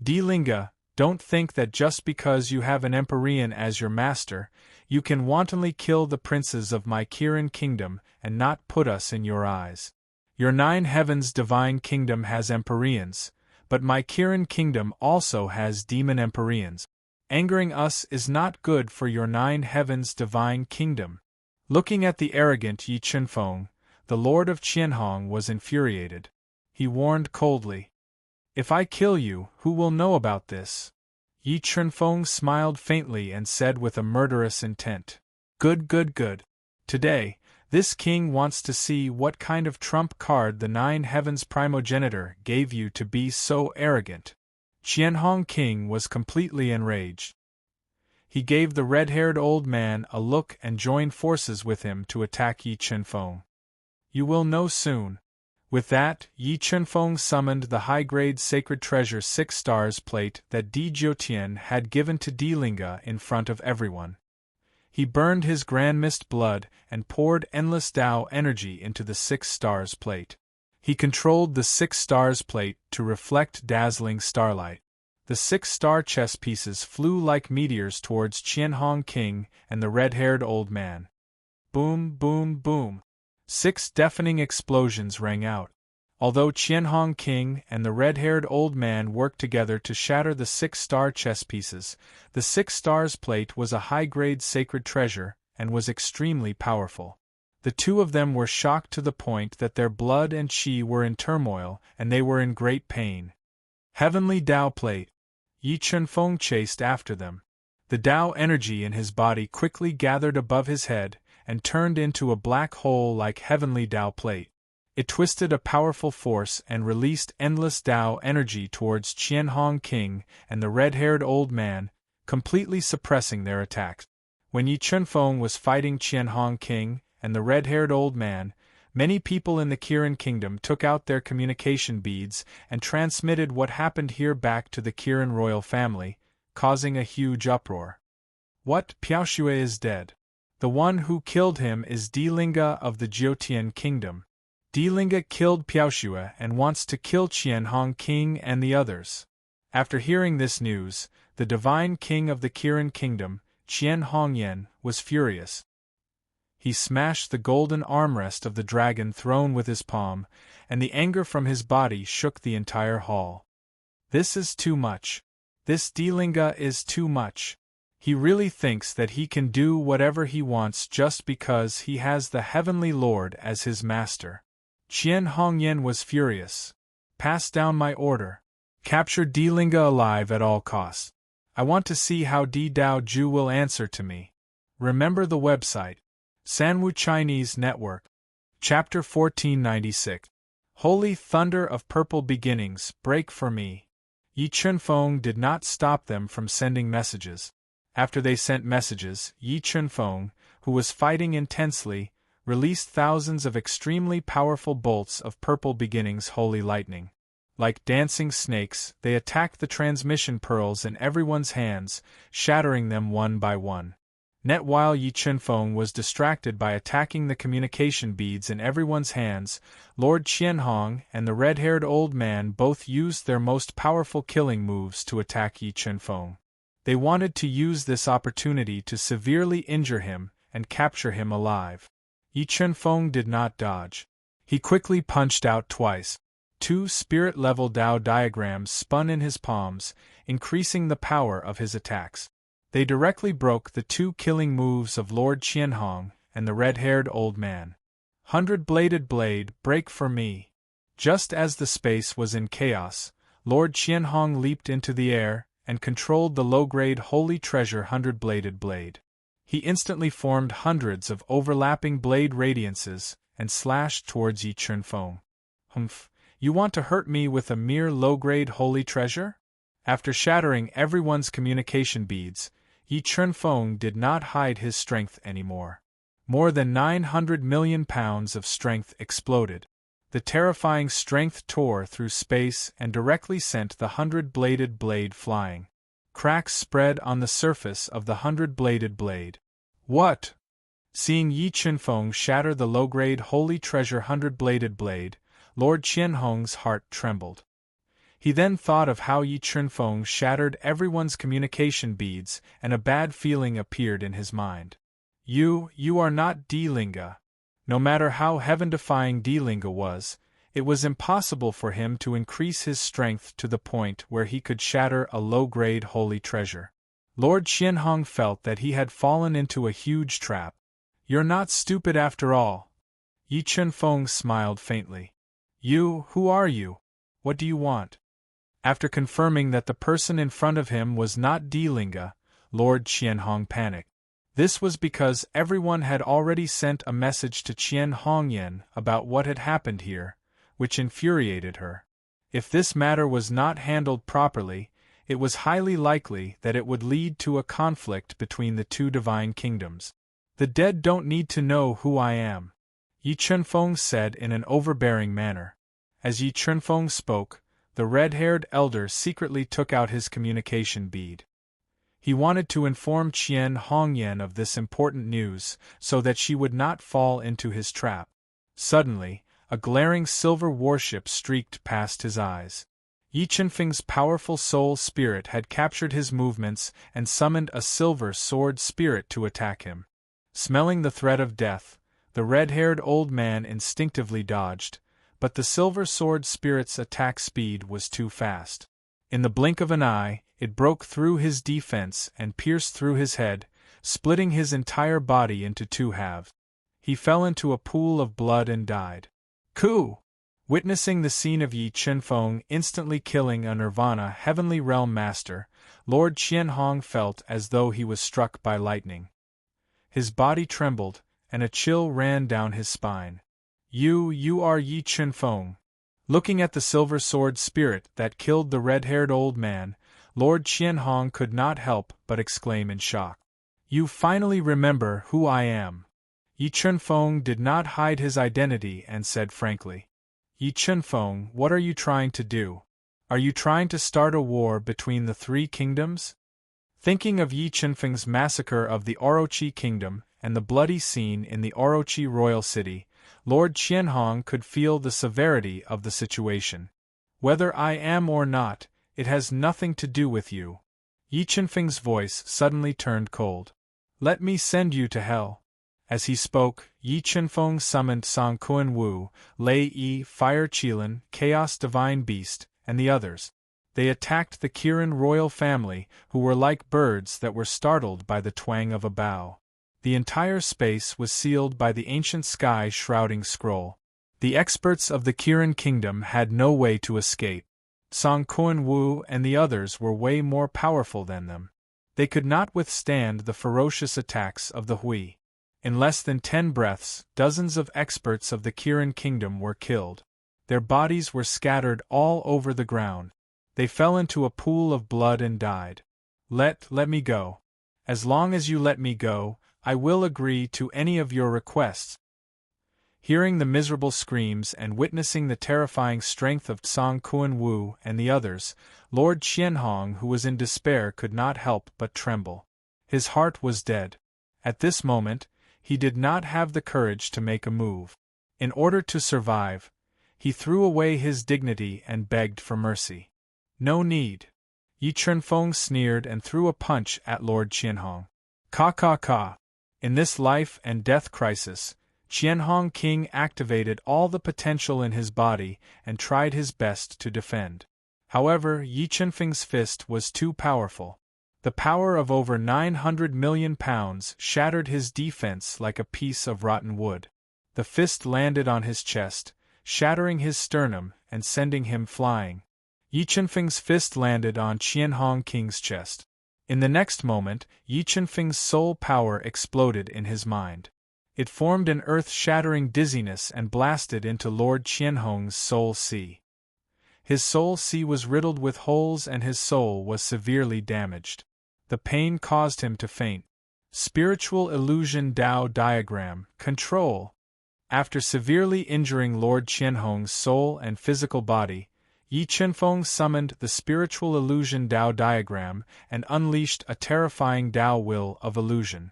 Dilinga, Don't think that just because you have an Empyrean as your master, you can wantonly kill the princes of my Kirin kingdom and not put us in your eyes. Your 9 heavens divine kingdom has Empyreans, but my Kirin kingdom also has demon Empyreans. Angering us is not good for your 9 heavens divine kingdom. Looking at the arrogant Yi Chunfeng, the lord of Qianhong was infuriated. He warned coldly, "If I kill you, who will know about this?" Yi Chunfeng smiled faintly and said with a murderous intent, "Good, good, good. Today, this king wants to see what kind of trump card the 9 heavens primogenitor gave you to be so arrogant." Qianhong king was completely enraged. He gave the red-haired old man a look and joined forces with him to attack Yi Chunfeng. "You will know soon." With that, Yi Chunfeng summoned the high-grade sacred treasure 6 stars plate that Di Jiutian had given to Di Linga in front of everyone. He burned his grand mist blood and poured endless Tao energy into the 6 stars plate. He controlled the 6 stars plate to reflect dazzling starlight. The 6 star chess pieces flew like meteors towards Qianhong King and the red-haired old man. Boom, boom, boom. 6 deafening explosions rang out. Although Qianhong King and the red-haired old man worked together to shatter the 6 star chess pieces, the 6 stars plate was a high-grade sacred treasure and was extremely powerful. The two of them were shocked to the point that their blood and qi were in turmoil and they were in great pain. Heavenly Tao plate. Yi Chunfeng chased after them. The Tao energy in his body quickly gathered above his head and turned into a black hole like heavenly Tao plate. It twisted a powerful force and released endless Tao energy towards Qianhong King and the red-haired old man, completely suppressing their attacks. When Yi Chunfeng was fighting Qianhong King and the red-haired old man, many people in the Kirin kingdom took out their communication beads and transmitted what happened here back to the Kirin royal family, causing a huge uproar. What? Piaoxue is dead. The one who killed him is Di Linga of the Jiutian kingdom. Di Linga killed Piaoxue and wants to kill Qianhong King and the others. After hearing this news, the divine king of the Kirin kingdom, Qianhong Yan, was furious. He smashed the golden armrest of the dragon throne with his palm, and the anger from his body shook the entire hall. This is too much. This Di Linga is too much. He really thinks that he can do whatever he wants just because he has the Heavenly Lord as his master. Qianhong Yan was furious. Pass down my order. Capture Di Linga alive at all costs. I want to see how Di Dao Ju will answer to me. Remember the website. Sanwu Chinese Network. Chapter 1496. Holy Thunder of Purple Beginnings, break for me. Yi Chunfeng did not stop them from sending messages. After they sent messages, Yi Chunfeng, who was fighting intensely, released thousands of extremely powerful bolts of purple beginnings holy lightning. Like dancing snakes, they attacked the transmission pearls in everyone's hands, shattering them one by one. Net while Yi Chunfeng was distracted by attacking the communication beads in everyone's hands, Lord Qianhong and the red-haired old man both used their most powerful killing moves to attack Yi Chunfeng. They wanted to use this opportunity to severely injure him and capture him alive. Yi Chunfeng did not dodge. He quickly punched out twice. 2 spirit-level Tao diagrams spun in his palms, increasing the power of his attacks. They directly broke the 2 killing moves of Lord Qianhong and the red-haired old man. 100-bladed blade, break for me. Just as the space was in chaos, Lord Qianhong leaped into the air and controlled the low-grade holy treasure 100-bladed blade. He instantly formed hundreds of overlapping blade radiances and slashed towards Yi Chunfeng. Humph, you want to hurt me with a mere low-grade holy treasure? After shattering everyone's communication beads, Yi Chunfeng did not hide his strength anymore. More than 900 million pounds of strength exploded. The terrifying strength tore through space and directly sent the 100-bladed blade flying. Cracks spread on the surface of the 100-bladed blade. What? Seeing Yi Chunfeng shatter the low-grade holy treasure 100-bladed blade, Lord Qianhong's heart trembled. He then thought of how Yi Chunfeng shattered everyone's communication beads, and a bad feeling appeared in his mind. You are not Dilinga. No matter how heaven-defying Dilinga was, it was impossible for him to increase his strength to the point where he could shatter a low-grade holy treasure. Lord Qianhong felt that he had fallen into a huge trap. You're not stupid after all. Yi Chunfeng smiled faintly. Who are you? What do you want? After confirming that the person in front of him was not Dilinga, Lord Qianhong panicked. This was because everyone had already sent a message to Qian Hongyan about what had happened here, which infuriated her. If this matter was not handled properly, it was highly likely that it would lead to a conflict between the two divine kingdoms. The dead don't need to know who I am, Yi Chunfeng said in an overbearing manner. As Yi Chunfeng spoke, the red-haired elder secretly took out his communication bead. He wanted to inform Qian Hongyan of this important news so that she would not fall into his trap. Suddenly, a glaring silver warship streaked past his eyes. Yi Chunfeng's powerful soul spirit had captured his movements and summoned a silver sword spirit to attack him. Smelling the threat of death, the red-haired old man instinctively dodged, but the silver sword spirit's attack speed was too fast. In the blink of an eye, it broke through his defense and pierced through his head, splitting his entire body into two halves. He fell into a pool of blood and died. Ku! Witnessing the scene of Yi Chunfeng instantly killing a Nirvana Heavenly Realm Master, Lord Qianhong felt as though he was struck by lightning. His body trembled, and a chill ran down his spine. You are Yi Chunfeng. Looking at the silver sword spirit that killed the red-haired old man, Lord Qianhong could not help but exclaim in shock. You finally remember who I am. Yi Chunfeng did not hide his identity and said frankly. Yi Chunfeng, what are you trying to do? Are you trying to start a war between the three kingdoms? Thinking of Yi Chunfeng's massacre of the Orochi kingdom and the bloody scene in the Orochi royal city, Lord Qianhong could feel the severity of the situation. Whether I am or not, it has nothing to do with you. Yi Chunfeng's voice suddenly turned cold. Let me send you to hell. As he spoke, Yi Chunfeng summoned Song Kuan Wu, Lei Yi, Fire Qilin, Chaos Divine Beast, and the others. They attacked the Kirin royal family, who were like birds that were startled by the twang of a bow. The entire space was sealed by the ancient sky-shrouding scroll. The experts of the Kirin kingdom had no way to escape. Song Kuan Wu and the others were way more powerful than them. They could not withstand the ferocious attacks of the Hui. In less than 10 breaths, dozens of experts of the Kirin kingdom were killed. Their bodies were scattered all over the ground. They fell into a pool of blood and died. Let me go. As long as you let me go, I will agree to any of your requests. Hearing the miserable screams and witnessing the terrifying strength of Song Kuan Wu and the others, Lord Qianhong, who was in despair, could not help but tremble. His heart was dead. At this moment, he did not have the courage to make a move. In order to survive, he threw away his dignity and begged for mercy. No need. Yi Chunfeng sneered and threw a punch at Lord Qianhong. Ka. In this life and death crisis, Qianhong King activated all the potential in his body and tried his best to defend. However, Yi Chunfeng's fist was too powerful. The power of over 900 million pounds shattered his defense like a piece of rotten wood. The fist landed on his chest, shattering his sternum and sending him flying. Yi Chunfeng's fist landed on Qianhong King's chest. In the next moment, Yi Chunfeng's soul power exploded in his mind. It formed an earth-shattering dizziness and blasted into Lord Qianhong's soul sea. His soul sea was riddled with holes and his soul was severely damaged. The pain caused him to faint. Spiritual illusion Tao diagram, control. After severely injuring Lord Qianhong's soul and physical body, Yi Chunfeng summoned the spiritual illusion Tao diagram and unleashed a terrifying Tao will of illusion.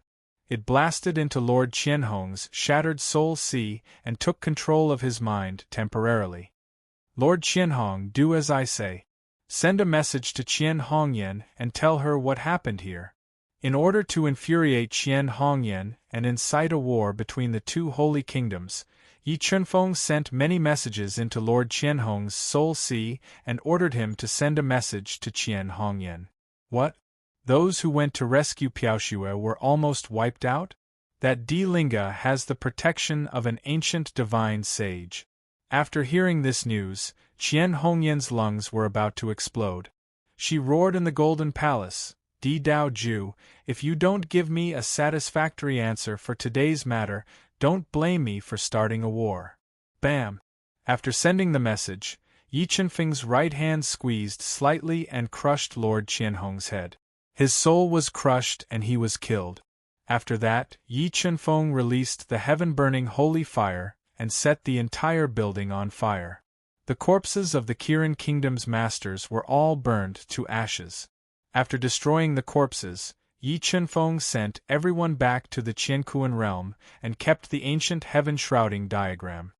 It blasted into Lord Qianhong's shattered soul sea and took control of his mind temporarily. Lord Qianhong, do as I say. Send a message to Qian Hongyan and tell her what happened here. In order to infuriate Qian Hongyan and incite a war between the two holy kingdoms, Yi Chunfeng sent many messages into Lord Qianhong's Soul Sea and ordered him to send a message to Qian Hongyan. What? Those who went to rescue Piaoxue were almost wiped out? That Di Linga has the protection of an ancient divine sage. After hearing this news, Qian Hongyan's lungs were about to explode. She roared in the Golden Palace, Di Dao Ju, if you don't give me a satisfactory answer for today's matter, don't blame me for starting a war. Bam! After sending the message, Yi Chunfeng's right hand squeezed slightly and crushed Lord Qianhong's head. His soul was crushed and he was killed. After that, Yi Chunfeng released the heaven-burning holy fire and set the entire building on fire. The corpses of the Kirin Kingdom's masters were all burned to ashes. After destroying the corpses, Yi Chunfeng sent everyone back to the Qiankuan realm and kept the ancient heaven-shrouding diagram.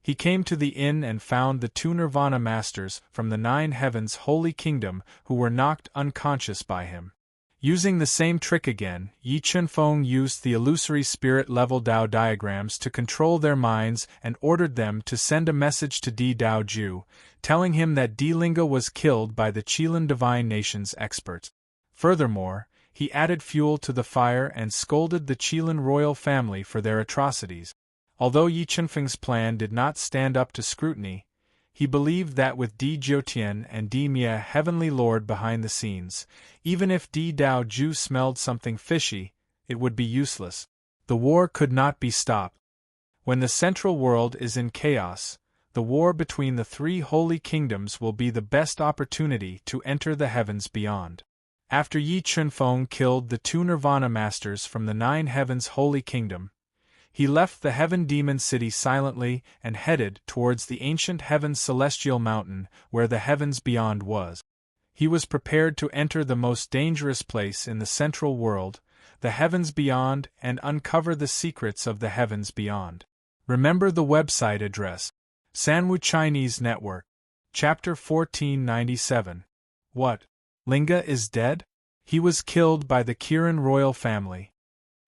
He came to the inn and found the two Nirvana masters from the Nine Heavens' holy kingdom who were knocked unconscious by him. Using the same trick again, Yi Chunfeng used the illusory spirit-level Dao diagrams to control their minds and ordered them to send a message to Di Dao Ju, telling him that Di Linga was killed by the Qilin Divine Nation's experts. Furthermore, he added fuel to the fire and scolded the Qilin royal family for their atrocities. Although Yi Chunfeng's plan did not stand up to scrutiny, he believed that with Di Jiutian and Di Mia Heavenly Lord behind the scenes, even if Di Dao Ju smelled something fishy, it would be useless. The war could not be stopped. When the central world is in chaos, the war between the three holy kingdoms will be the best opportunity to enter the heavens beyond. After Yi Chunfeng killed the two Nirvana masters from the Nine Heavens' holy kingdom, he left the Heaven Demon City silently and headed towards the ancient Heaven's celestial mountain where the heavens beyond was. He was prepared to enter the most dangerous place in the central world, the heavens beyond, and uncover the secrets of the heavens beyond. Remember the website address. Sanwu Chinese Network. Chapter 1497. What? Linga is dead? He was killed by the Kirin royal family.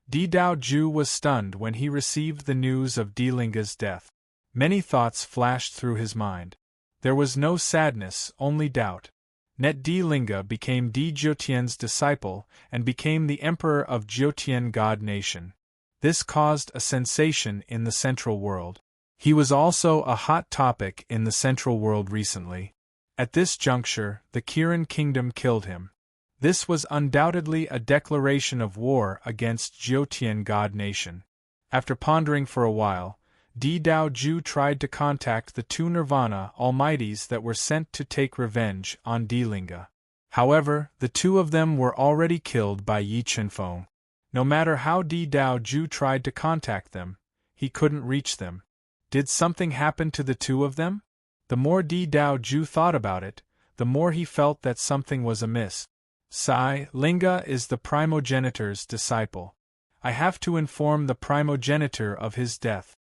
Di Dao Ju was stunned when he received the news of Di Linga's death. Many thoughts flashed through his mind. There was no sadness, only doubt. Net Di Linga became Di Jiutian's disciple and became the emperor of Jiutian God Nation. This caused a sensation in the central world. He was also a hot topic in the central world recently. At this juncture, the Kirin kingdom killed him. This was undoubtedly a declaration of war against Jiutian God Nation. After pondering for a while, Di Dao Ju tried to contact the two Nirvana almighties that were sent to take revenge on Di Linga. However, the two of them were already killed by Yi Chunfeng. No matter how Di Dao Ju tried to contact them, he couldn't reach them. Did something happen to the two of them? The more Di Dao Ju thought about it, the more he felt that something was amiss. Linga is the primogenitor's disciple. I have to inform the primogenitor of his death.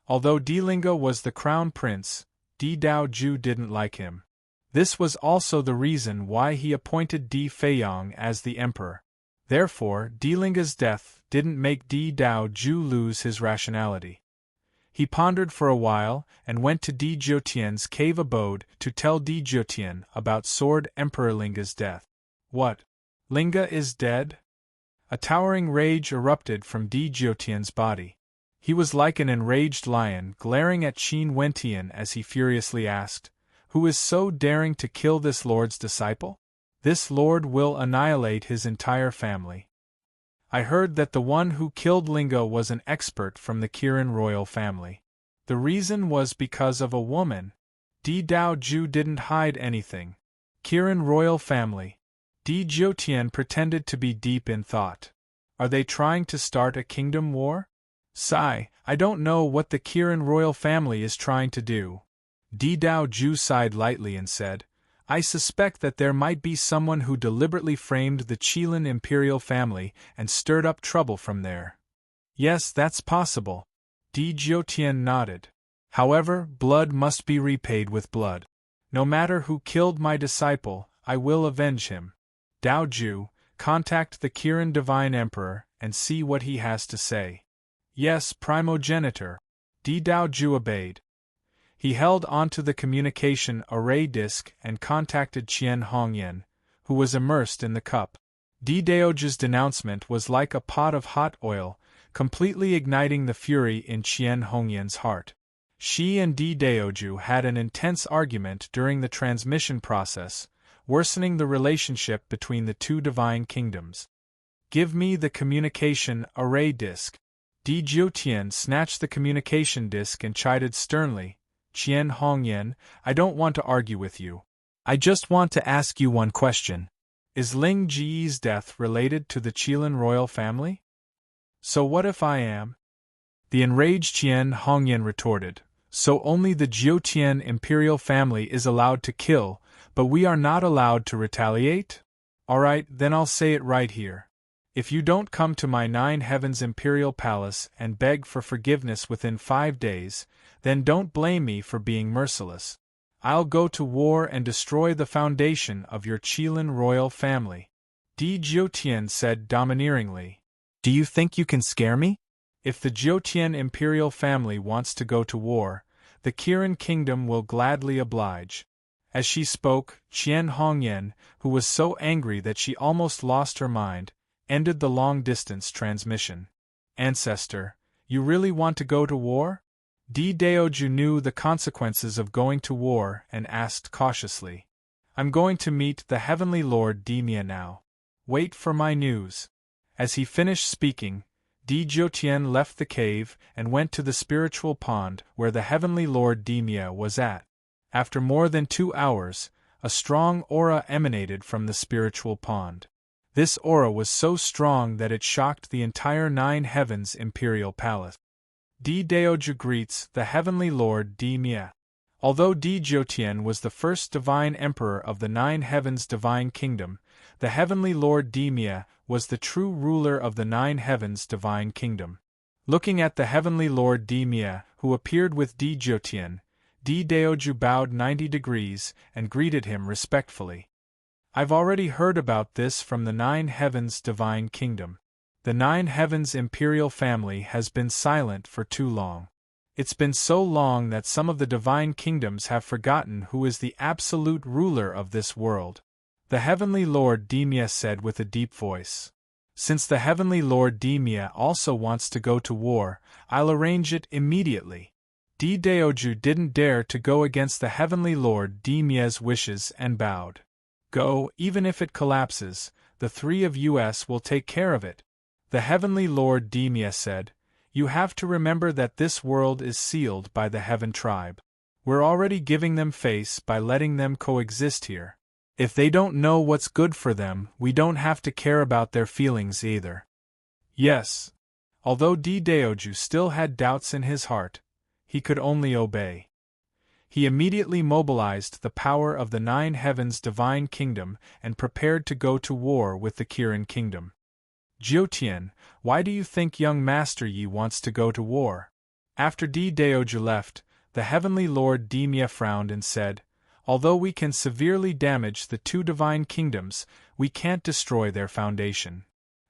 Although Di Linga was the crown prince, Di Dao Ju didn't like him. This was also the reason why he appointed Di Feiyang as the emperor. Therefore, Di Linga's death didn't make Di Dao Ju lose his rationality. He pondered for a while and went to Di Jiutian's cave abode to tell Di Jiutian about Sword Emperor Linga's death. What? Linga is dead? A towering rage erupted from Di Jiutian's body. He was like an enraged lion glaring at Qin Wentian as he furiously asked, "Who is so daring to kill this lord's disciple? This lord will annihilate his entire family." I heard that the one who killed Linga was an expert from the Kirin royal family. The reason was because of a woman. Di Dao Ju didn't hide anything. Kirin royal family. Di Jiutian pretended to be deep in thought. Are they trying to start a kingdom war? I don't know what the Kirin royal family is trying to do. Di Dao Ju sighed lightly and said, I suspect that there might be someone who deliberately framed the Qilin imperial family and stirred up trouble from there. Yes, that's possible. Di Jiutian nodded. However, blood must be repaid with blood. No matter who killed my disciple, I will avenge him. Dao Ju, contact the Kirin Divine Emperor and see what he has to say. Yes, primogenitor. Dao Ju obeyed. He held onto the communication array disk and contacted Qian Hongyan, who was immersed in the cup. Dao Ju's denouncement was like a pot of hot oil, completely igniting the fury in Qian Hongyan's heart. She and Dao Ju had an intense argument during the transmission process, worsening the relationship between the two divine kingdoms. Give me the communication array disk. Jiutian snatched the communication disk and chided sternly, Qian Hongyan, I don't want to argue with you. I just want to ask you one question. Is Ling Ji's death related to the Qilin royal family? So what if I am? The enraged Qian Hongyan retorted, so only the Jiutian imperial family is allowed to kill, but we are not allowed to retaliate? Alright, then I'll say it right here. If you don't come to my Nine Heavens imperial palace and beg for forgiveness within 5 days, then don't blame me for being merciless. I'll go to war and destroy the foundation of your Qilin royal family. Jiutian said domineeringly. Do you think you can scare me? If the Jiutian imperial family wants to go to war, the Kirin kingdom will gladly oblige. As she spoke, Qian Hongyan, who was so angry that she almost lost her mind, ended the long-distance transmission. Ancestor, you really want to go to war? Dao Ju knew the consequences of going to war and asked cautiously. I'm going to meet the Heavenly Lord Demia now. Wait for my news. As he finished speaking, Jiutian left the cave and went to the spiritual pond where the Heavenly Lord Demia was at. After more than 2 hours, a strong aura emanated from the spiritual pond. This aura was so strong that it shocked the entire Nine Heavens imperial palace. Dao Ju greets the Heavenly Lord Demia. Although Jiutian was the first divine emperor of the Nine Heavens divine kingdom, the Heavenly Lord Demia was the true ruler of the Nine Heavens divine kingdom. Looking at the Heavenly Lord Demia, who appeared with Jiutian, Dao Ju bowed 90 degrees and greeted him respectfully. I've already heard about this from the Nine Heavens divine kingdom. The Nine Heavens imperial family has been silent for too long. It's been so long that some of the divine kingdoms have forgotten who is the absolute ruler of this world. The Heavenly Lord Demia said with a deep voice. Since the Heavenly Lord Demia also wants to go to war, I'll arrange it immediately. Dao Ju didn't dare to go against the Heavenly Lord Demia's wishes and bowed. Go, even if it collapses, the three of us will take care of it. The Heavenly Lord Demia said, You have to remember that this world is sealed by the Heaven tribe. We're already giving them face by letting them coexist here. If they don't know what's good for them, we don't have to care about their feelings either. Yes. Although Dao Ju still had doubts in his heart, he could only obey. He immediately mobilized the power of the Nine Heavens divine kingdom and prepared to go to war with the Kirin kingdom. Jiutian, why do you think young Master Yi wants to go to war? After Dao Ju left, the Heavenly Lord Demia frowned and said, Although we can severely damage the two divine kingdoms, we can't destroy their foundation.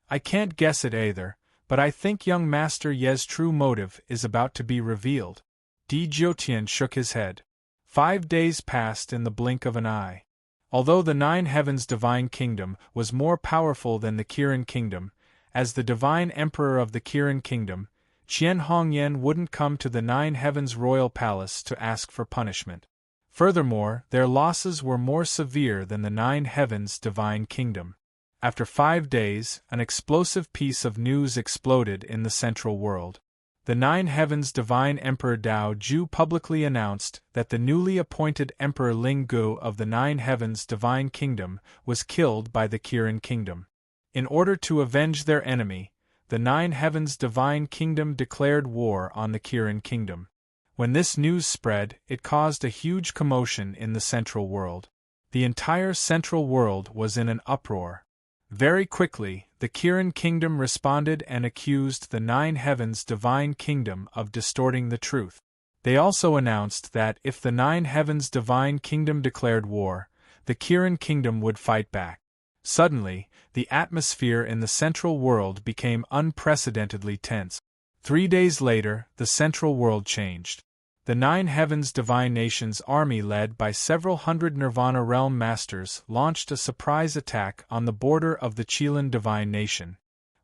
I can't guess it either, but I think young Master Ye's true motive is about to be revealed. Jiutian shook his head. 5 days passed in the blink of an eye. Although the Nine Heavens divine kingdom was more powerful than the Kirin kingdom, as the divine emperor of the Kirin kingdom, Qian Hongyan wouldn't come to the Nine Heavens royal palace to ask for punishment. Furthermore, their losses were more severe than the Nine Heavens divine kingdom. After 5 days, an explosive piece of news exploded in the central world. The Nine Heavens divine emperor Dao Ju publicly announced that the newly appointed Emperor Ling Gu of the Nine Heavens divine kingdom was killed by the Kirin kingdom. In order to avenge their enemy, the Nine Heavens divine kingdom declared war on the Kirin kingdom. When this news spread, it caused a huge commotion in the central world. The entire central world was in an uproar. Very quickly, the Kirin kingdom responded and accused the Nine Heavens divine kingdom of distorting the truth. They also announced that if the Nine Heavens Divine Kingdom declared war, the Kirin Kingdom would fight back. Suddenly, the atmosphere in the Central World became unprecedentedly tense. 3 days later, the Central World changed. The Nine Heavens Divine Nations army led by several hundred Nirvana Realm Masters launched a surprise attack on the border of the Qilin Divine Nation.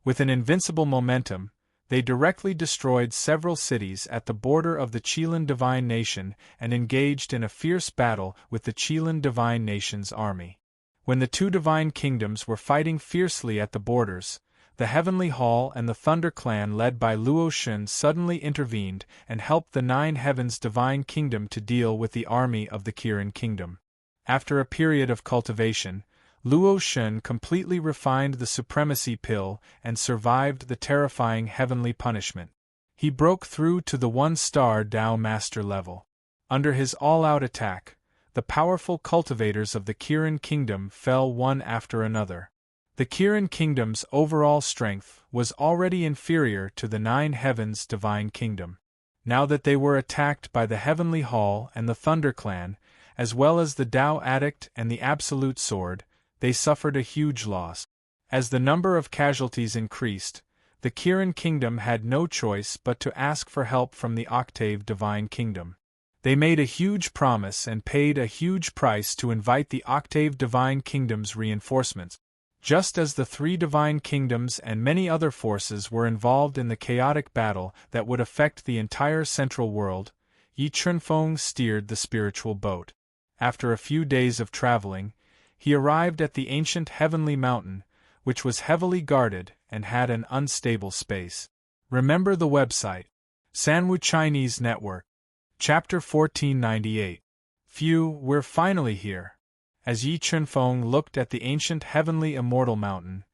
With an invincible momentum, they directly destroyed several cities at the border of the Qilin Divine Nation and engaged in a fierce battle with the Qilin Divine Nation's army. When the two divine kingdoms were fighting fiercely at the borders, the Heavenly Hall and the Thunder Clan led by Luo Xun suddenly intervened and helped the Nine Heavens Divine Kingdom to deal with the army of the Kirin Kingdom. After a period of cultivation, Luo Xun completely refined the Supremacy Pill and survived the terrifying heavenly punishment. He broke through to the 1-star Dao Master level. Under his all-out attack, the powerful cultivators of the Kirin Kingdom fell one after another. The Kirin Kingdom's overall strength was already inferior to the Nine Heavens Divine Kingdom. Now that they were attacked by the Heavenly Hall and the Thunder Clan, as well as the Tao Addict and the Absolute Sword, they suffered a huge loss. As the number of casualties increased, the Kirin Kingdom had no choice but to ask for help from the Octave Divine Kingdom. They made a huge promise and paid a huge price to invite the Octave Divine Kingdom's reinforcements. Just as the three divine kingdoms and many other forces were involved in the chaotic battle that would affect the entire Central World, Yi Chunfeng steered the spiritual boat. After a few days of traveling, he arrived at the ancient Heavenly Mountain, which was heavily guarded and had an unstable space. Remember the website. Sanwu Chinese Network. Chapter 1498. Phew, we're finally here. As Yi Chunfeng looked at the ancient heavenly immortal mountain,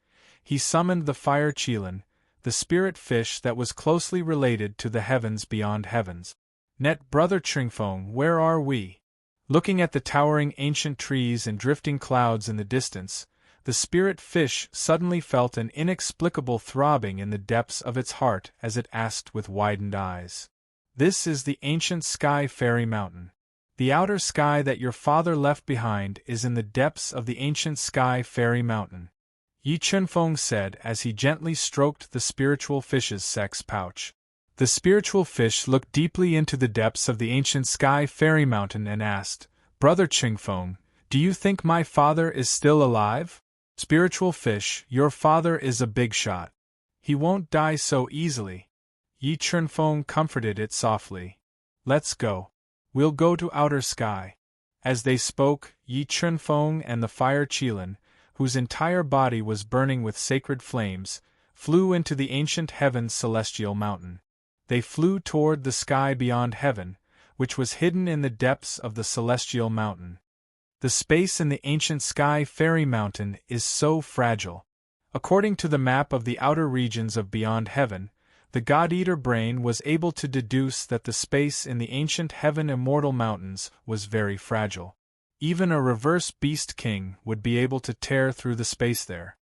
he summoned the fire Qilin, the spirit fish that was closely related to the heavens beyond heavens. Net brother Chunfeng, where are we? Looking at the towering ancient trees and drifting clouds in the distance, the spirit fish suddenly felt an inexplicable throbbing in the depths of its heart as it asked with widened eyes. This is the ancient sky fairy mountain. The outer sky that your father left behind is in the depths of the ancient sky fairy mountain, Yi Chunfeng said as he gently stroked the spiritual fish's sex pouch. The spiritual fish looked deeply into the depths of the ancient sky fairy mountain and asked, Brother Chunfeng, do you think my father is still alive? Spiritual fish, your father is a big shot. He won't die so easily. Yi Chunfeng comforted it softly. Let's go. We'll go to outer sky. As they spoke, Yi Chunfeng and the fire Qilin, whose entire body was burning with sacred flames, flew into the ancient heaven's celestial mountain. They flew toward the sky beyond heaven, which was hidden in the depths of the celestial mountain. The space in the ancient sky fairy mountain is so fragile. According to the map of the outer regions of beyond heaven, the God-Eater brain was able to deduce that the space in the ancient heaven immortal mountains was very fragile. Even a reverse beast king would be able to tear through the space there.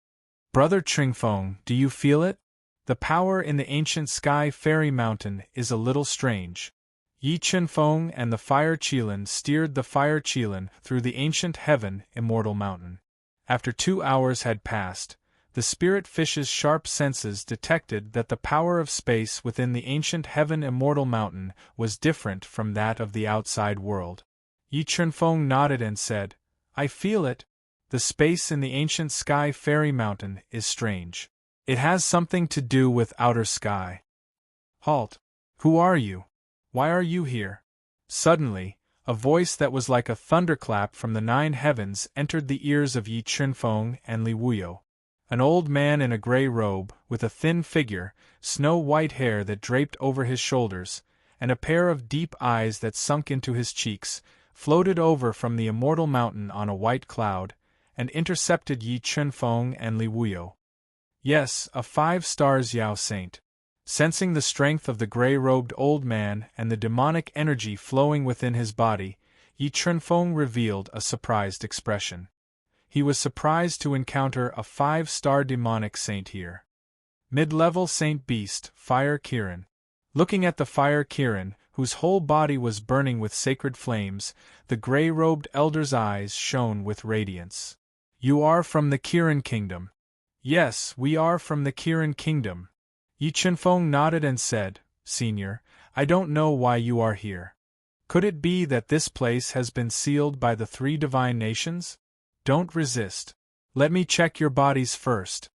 Brother Chunfeng, do you feel it? The power in the ancient sky fairy mountain is a little strange. Yi Chunfeng and the fire Qilin steered the fire Qilin through the ancient heaven immortal mountain. After 2 hours had passed, the spirit fish's sharp senses detected that the power of space within the ancient heaven immortal mountain was different from that of the outside world. Yi Chunfeng nodded and said, I feel it. The space in the ancient sky fairy mountain is strange. It has something to do with outer sky. Halt! Who are you? Why are you here? Suddenly, a voice that was like a thunderclap from the 9 heavens entered the ears of Yi Chunfeng and Li Wuyo. An old man in a gray robe, with a thin figure, snow-white hair that draped over his shoulders, and a pair of deep eyes that sunk into his cheeks, floated over from the immortal mountain on a white cloud, and intercepted Yi Chunfeng and Li Wuyo. Yes, a 5-star Xiao Saint. Sensing the strength of the gray-robed old man and the demonic energy flowing within his body, Yi Chunfeng revealed a surprised expression. He was surprised to encounter a 5-star demonic saint here. Mid-level Saint Beast, Fire Kirin. Looking at the Fire Kirin, whose whole body was burning with sacred flames, the gray-robed elder's eyes shone with radiance. "You are from the Kirin Kingdom." "Yes, we are from the Kirin Kingdom." Yi Chunfeng nodded and said, "Senior, I don't know why you are here. Could it be that this place has been sealed by the three divine nations? Don't resist. Let me check your bodies first."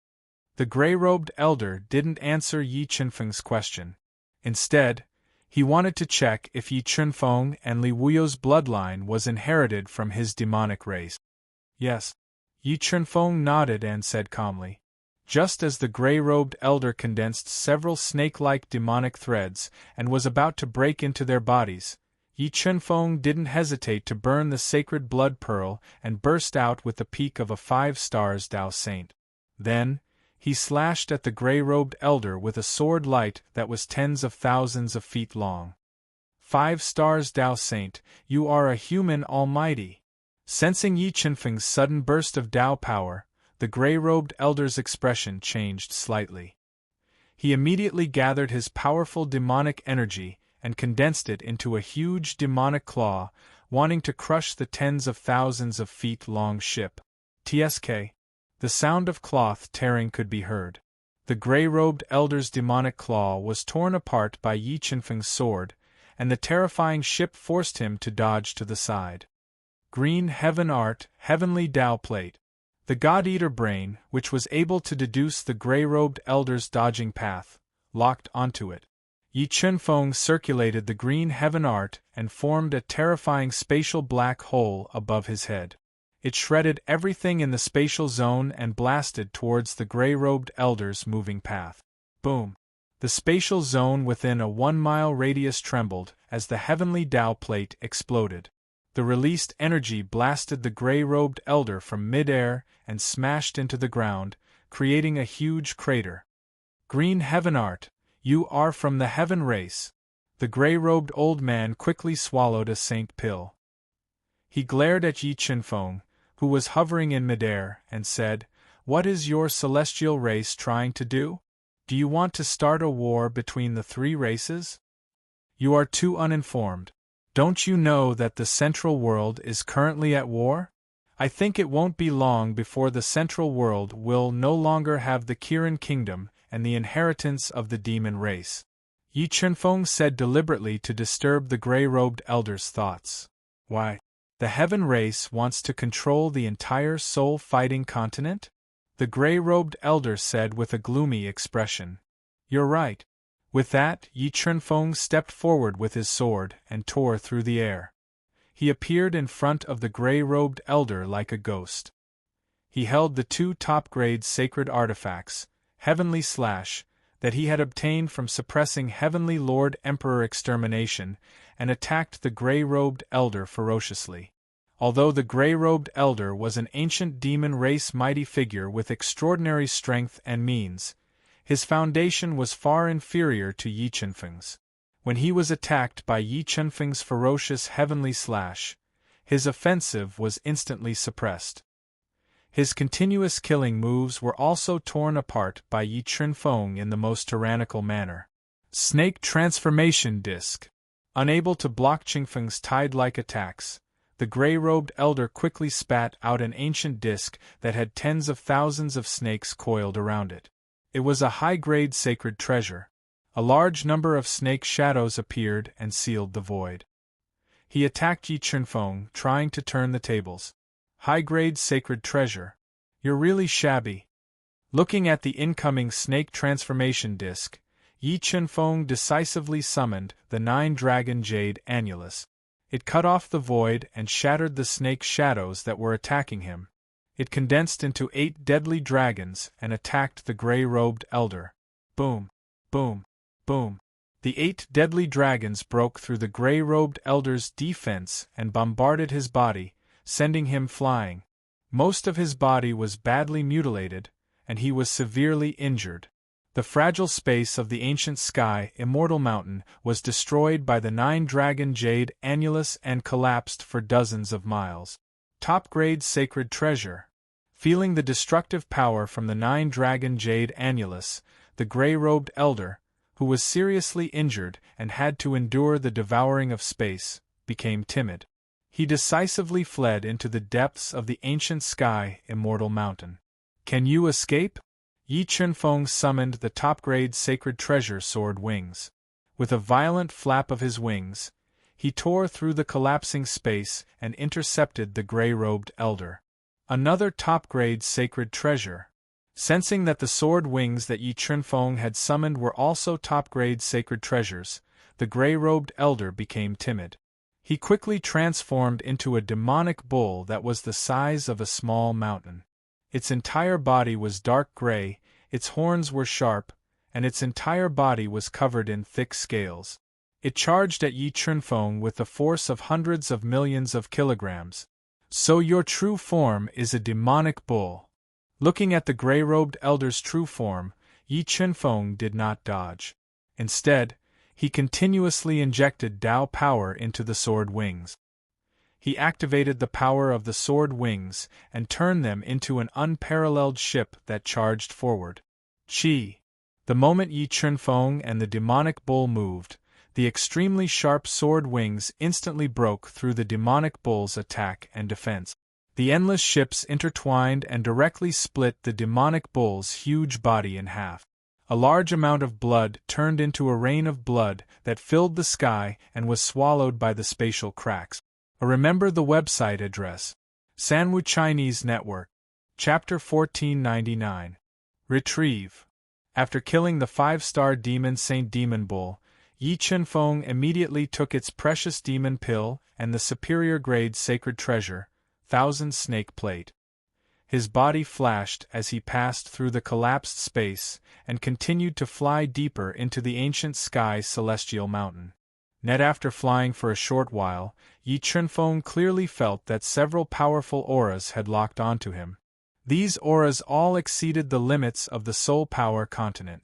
The gray-robed elder didn't answer Yi Chunfeng's question. Instead, he wanted to check if Yi Chunfeng and Li Wuyo's bloodline was inherited from his demonic race. "Yes." Yi Chunfeng nodded and said calmly. Just as the gray-robed elder condensed several snake-like demonic threads and was about to break into their bodies, Yi Chunfeng didn't hesitate to burn the sacred blood pearl and burst out with the peak of a 5 stars Dao Saint. Then, he slashed at the gray-robed elder with a sword light that was tens of thousands of feet long. 5 stars Dao Saint, you are a human almighty. Sensing Yi Chunfeng's sudden burst of Dao power, the gray-robed elder's expression changed slightly. He immediately gathered his powerful demonic energy and condensed it into a huge demonic claw, wanting to crush the tens of thousands of feet long ship. Tsk. The sound of cloth tearing could be heard. The gray-robed elder's demonic claw was torn apart by Yi Chunfeng's sword, and the terrifying ship forced him to dodge to the side. Green Heaven Art, Heavenly Dao Plate. The God-Eater brain, which was able to deduce the gray-robed elder's dodging path, locked onto it. Yi Chunfeng circulated the Green Heaven Art and formed a terrifying spatial black hole above his head. It shredded everything in the spatial zone and blasted towards the gray-robed elder's moving path. Boom! The spatial zone within a 1-mile radius trembled as the Heavenly Dao Plate exploded. The released energy blasted the gray-robed elder from mid-air and smashed into the ground, creating a huge crater. Green Heaven Art, you are from the Heaven race. The gray-robed old man quickly swallowed a saint pill. He glared at Yi Chunfeng, who was hovering in mid-air, and said, "What is your celestial race trying to do? Do you want to start a war between the three races? You are too uninformed. Don't you know that the Central World is currently at war? I think it won't be long before the Central World will no longer have the Kirin Kingdom and the inheritance of the demon race." Yi Chunfeng said deliberately to disturb the gray-robed elder's thoughts. "Why? The Heaven race wants to control the entire soul-fighting continent?" The gray-robed elder said with a gloomy expression. "You're right." With that, Yi Chunfeng stepped forward with his sword and tore through the air. He appeared in front of the gray-robed elder like a ghost. He held the 2 top-grade sacred artifacts, Heavenly Slash, that he had obtained from suppressing Heavenly Lord Emperor Extermination, and attacked the gray-robed elder ferociously. Although the gray-robed elder was an ancient demon race mighty figure with extraordinary strength and means, his foundation was far inferior to Yi Chunfeng's. When he was attacked by Yi Chunfeng's ferocious Heavenly Slash, his offensive was instantly suppressed. His continuous killing moves were also torn apart by Yi Chunfeng in the most tyrannical manner. Snake Transformation Disc. Unable to block Chunfeng's tide-like attacks, the gray-robed elder quickly spat out an ancient disc that had tens of thousands of snakes coiled around it. It was a high-grade sacred treasure. A large number of snake shadows appeared and sealed the void. He attacked Yi Chunfeng, trying to turn the tables. "High-grade sacred treasure. You're really shabby." Looking at the incoming snake transformation disc, Yi Chunfeng decisively summoned the 9-dragon jade annulus. It cut off the void and shattered the snake shadows that were attacking him. It condensed into 8 deadly dragons and attacked the gray-robed elder. Boom! Boom! Boom! The 8 deadly dragons broke through the gray-robed elder's defense and bombarded his body, sending him flying. Most of his body was badly mutilated, and he was severely injured. The fragile space of the ancient sky, Immortal Mountain, was destroyed by the 9-dragon jade annulus and collapsed for dozens of miles. Top-grade sacred treasure. Feeling the destructive power from the 9-dragon jade annulus, the gray-robed elder, who was seriously injured and had to endure the devouring of space, became timid. He decisively fled into the depths of the ancient sky, immortal mountain. Can you escape? Yi Chunfeng summoned the top-grade sacred treasure sword wings. With a violent flap of his wings, he tore through the collapsing space and intercepted the gray-robed elder. Another top-grade sacred treasure. Sensing that the sword wings that Yi Chunfeng had summoned were also top-grade sacred treasures, the gray-robed elder became timid. He quickly transformed into a demonic bull that was the size of a small mountain. Its entire body was dark gray, its horns were sharp, and its entire body was covered in thick scales. It charged at Yi Chunfeng with the force of hundreds of millions of kilograms. So your true form is a demonic bull. Looking at the gray-robed elder's true form, Yi Chunfeng did not dodge. Instead, he continuously injected Tao power into the sword wings. He activated the power of the sword wings and turned them into an unparalleled ship that charged forward. Chi! The moment Yi Chunfeng and the demonic bull moved, the extremely sharp sword wings instantly broke through the demonic bull's attack and defense. The endless ships intertwined and directly split the demonic bull's huge body in half. A large amount of blood turned into a rain of blood that filled the sky and was swallowed by the spatial cracks. Remember the website address. Sanwu Chinese Network. Chapter 1499. Retrieve. After killing the 5-star demon Saint Demon Bull, Yi Chunfeng immediately took its precious demon pill and the superior grade sacred treasure, Thousand Snake Plate. His body flashed as he passed through the collapsed space and continued to fly deeper into the ancient sky celestial mountain. Net after flying for a short while, Yi Chunfeng clearly felt that several powerful auras had locked onto him. These auras all exceeded the limits of the soul power continent.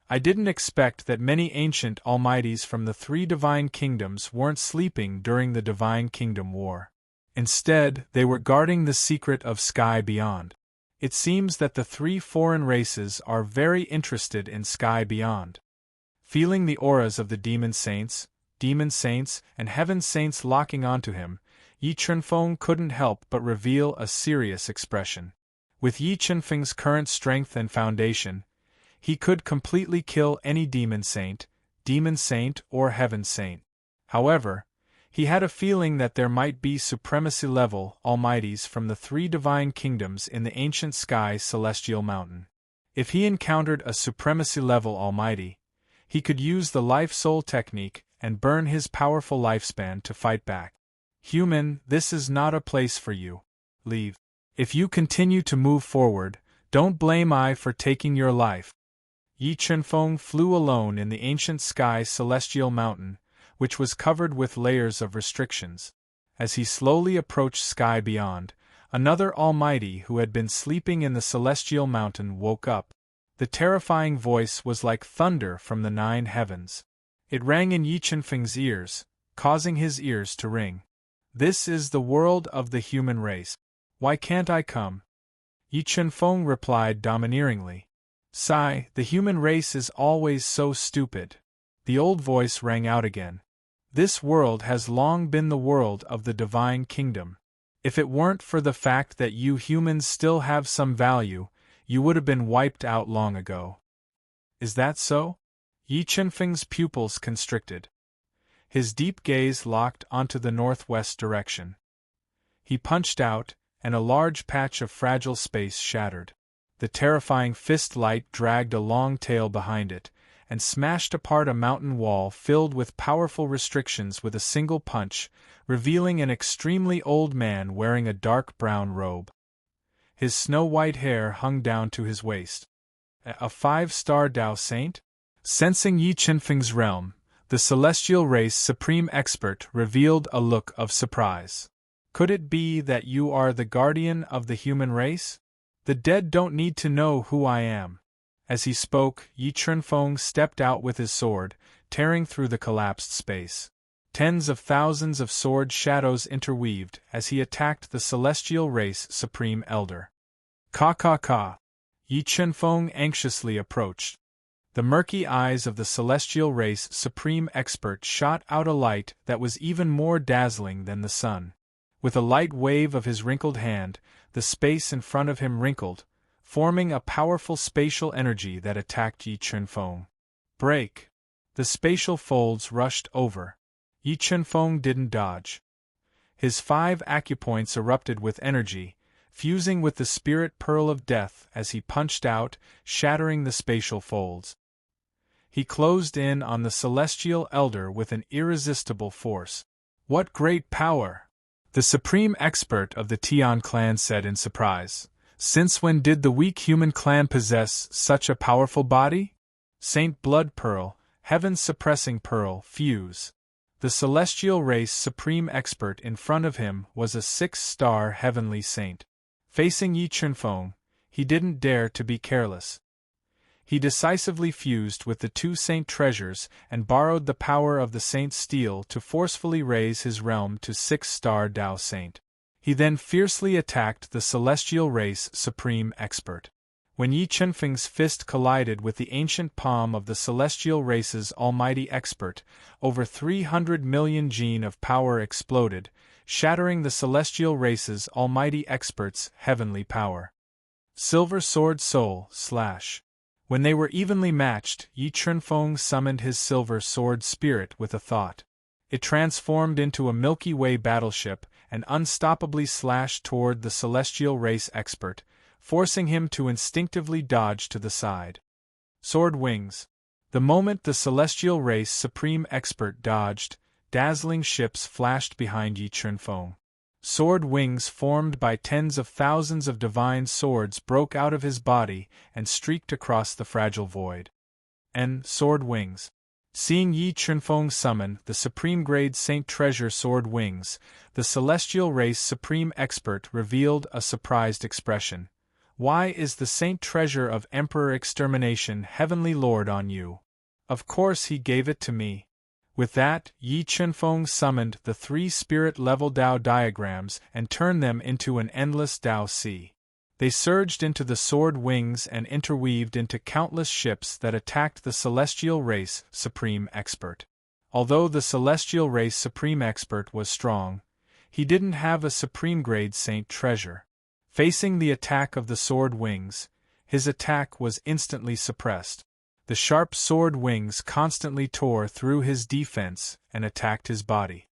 I didn't expect that many ancient almighties from the 3 divine kingdoms weren't sleeping during the Divine Kingdom War. Instead, they were guarding the secret of Sky Beyond. It seems that the 3 foreign races are very interested in Sky Beyond. Feeling the auras of the demon saints, and heaven saints locking onto him, Yi Chunfeng couldn't help but reveal a serious expression. With Yi Chunfeng's current strength and foundation, he could completely kill any demon saint, or heaven saint. However, he had a feeling that there might be supremacy-level almighties from the 3 divine kingdoms in the ancient sky celestial mountain. If he encountered a supremacy-level almighty, he could use the life-soul technique and burn his powerful lifespan to fight back. Human, this is not a place for you. Leave. If you continue to move forward, don't blame I for taking your life. Yi Chunfeng flew alone in the ancient sky celestial mountain, which was covered with layers of restrictions. As he slowly approached Sky Beyond, another almighty who had been sleeping in the celestial mountain woke up. The terrifying voice was like thunder from the 9 heavens. It rang in Yi Chunfeng's ears, causing his ears to ring. This is the world of the human race. Why can't I come? Yi Chunfeng replied domineeringly. Sigh, the human race is always so stupid. The old voice rang out again. This world has long been the world of the Divine Kingdom. If it weren't for the fact that you humans still have some value, you would have been wiped out long ago. Is that so? Yi Chunfeng's pupils constricted. His deep gaze locked onto the northwest direction. He punched out, and a large patch of fragile space shattered. The terrifying fist light dragged a long tail behind it, and smashed apart a mountain wall filled with powerful restrictions with a single punch, revealing an extremely old man wearing a dark brown robe. His snow-white hair hung down to his waist. A 5-star Tao saint? Sensing Yi Chunfeng's realm, the celestial race supreme expert revealed a look of surprise. Could it be that you are the guardian of the human race? The dead don't need to know who I am. As he spoke, Yi Chunfeng stepped out with his sword, tearing through the collapsed space. Tens of thousands of sword shadows interweaved as he attacked the celestial race supreme elder. Ka. Yi Chunfeng anxiously approached. The murky eyes of the celestial race supreme expert shot out a light that was even more dazzling than the sun. With a light wave of his wrinkled hand, the space in front of him wrinkled, forming a powerful spatial energy that attacked Yi Chunfeng. Break! The spatial folds rushed over. Yi Chunfeng didn't dodge. His 5 acupoints erupted with energy, fusing with the spirit pearl of death as he punched out, shattering the spatial folds. He closed in on the celestial elder with an irresistible force. What great power! The supreme expert of the Tian clan said in surprise. Since when did the weak human clan possess such a powerful body? Saint Blood Pearl, Heaven-suppressing Pearl, fuse. The celestial race supreme expert in front of him was a 6-star heavenly saint. Facing Yi Chunfeng, he didn't dare to be careless. He decisively fused with the 2 saint treasures and borrowed the power of the saint's steel to forcefully raise his realm to 6-star Dao Saint. He then fiercely attacked the celestial race supreme expert. When Yi Chunfeng's fist collided with the ancient palm of the celestial race's almighty expert, over 300 million gene of power exploded, shattering the celestial race's almighty expert's heavenly power. Silver Sword Soul / When they were evenly matched, Yi Chunfeng summoned his Silver Sword Spirit with a thought. It transformed into a Milky Way battleship and unstoppably slashed toward the celestial race expert, forcing him to instinctively dodge to the side. Sword Wings. The moment the celestial race supreme expert dodged, dazzling ships flashed behind Yi Chunfeng. Sword wings formed by tens of thousands of divine swords broke out of his body and streaked across the fragile void. Sword Wings. Seeing Yi Chunfeng summon the supreme-grade Saint Treasure Sword Wings, the celestial race supreme expert revealed a surprised expression. Why is the Saint Treasure of Emperor Extermination Heavenly Lord on you? Of course he gave it to me. With that, Yi Chunfeng summoned the 3 spirit-level Dao diagrams and turned them into an endless Dao sea. They surged into the sword wings and interweaved into countless ships that attacked the celestial race supreme expert. Although the celestial race supreme expert was strong, he didn't have a supreme-grade saint treasure. Facing the attack of the sword wings, his attack was instantly suppressed. The sharp sword wings constantly tore through his defense and attacked his body.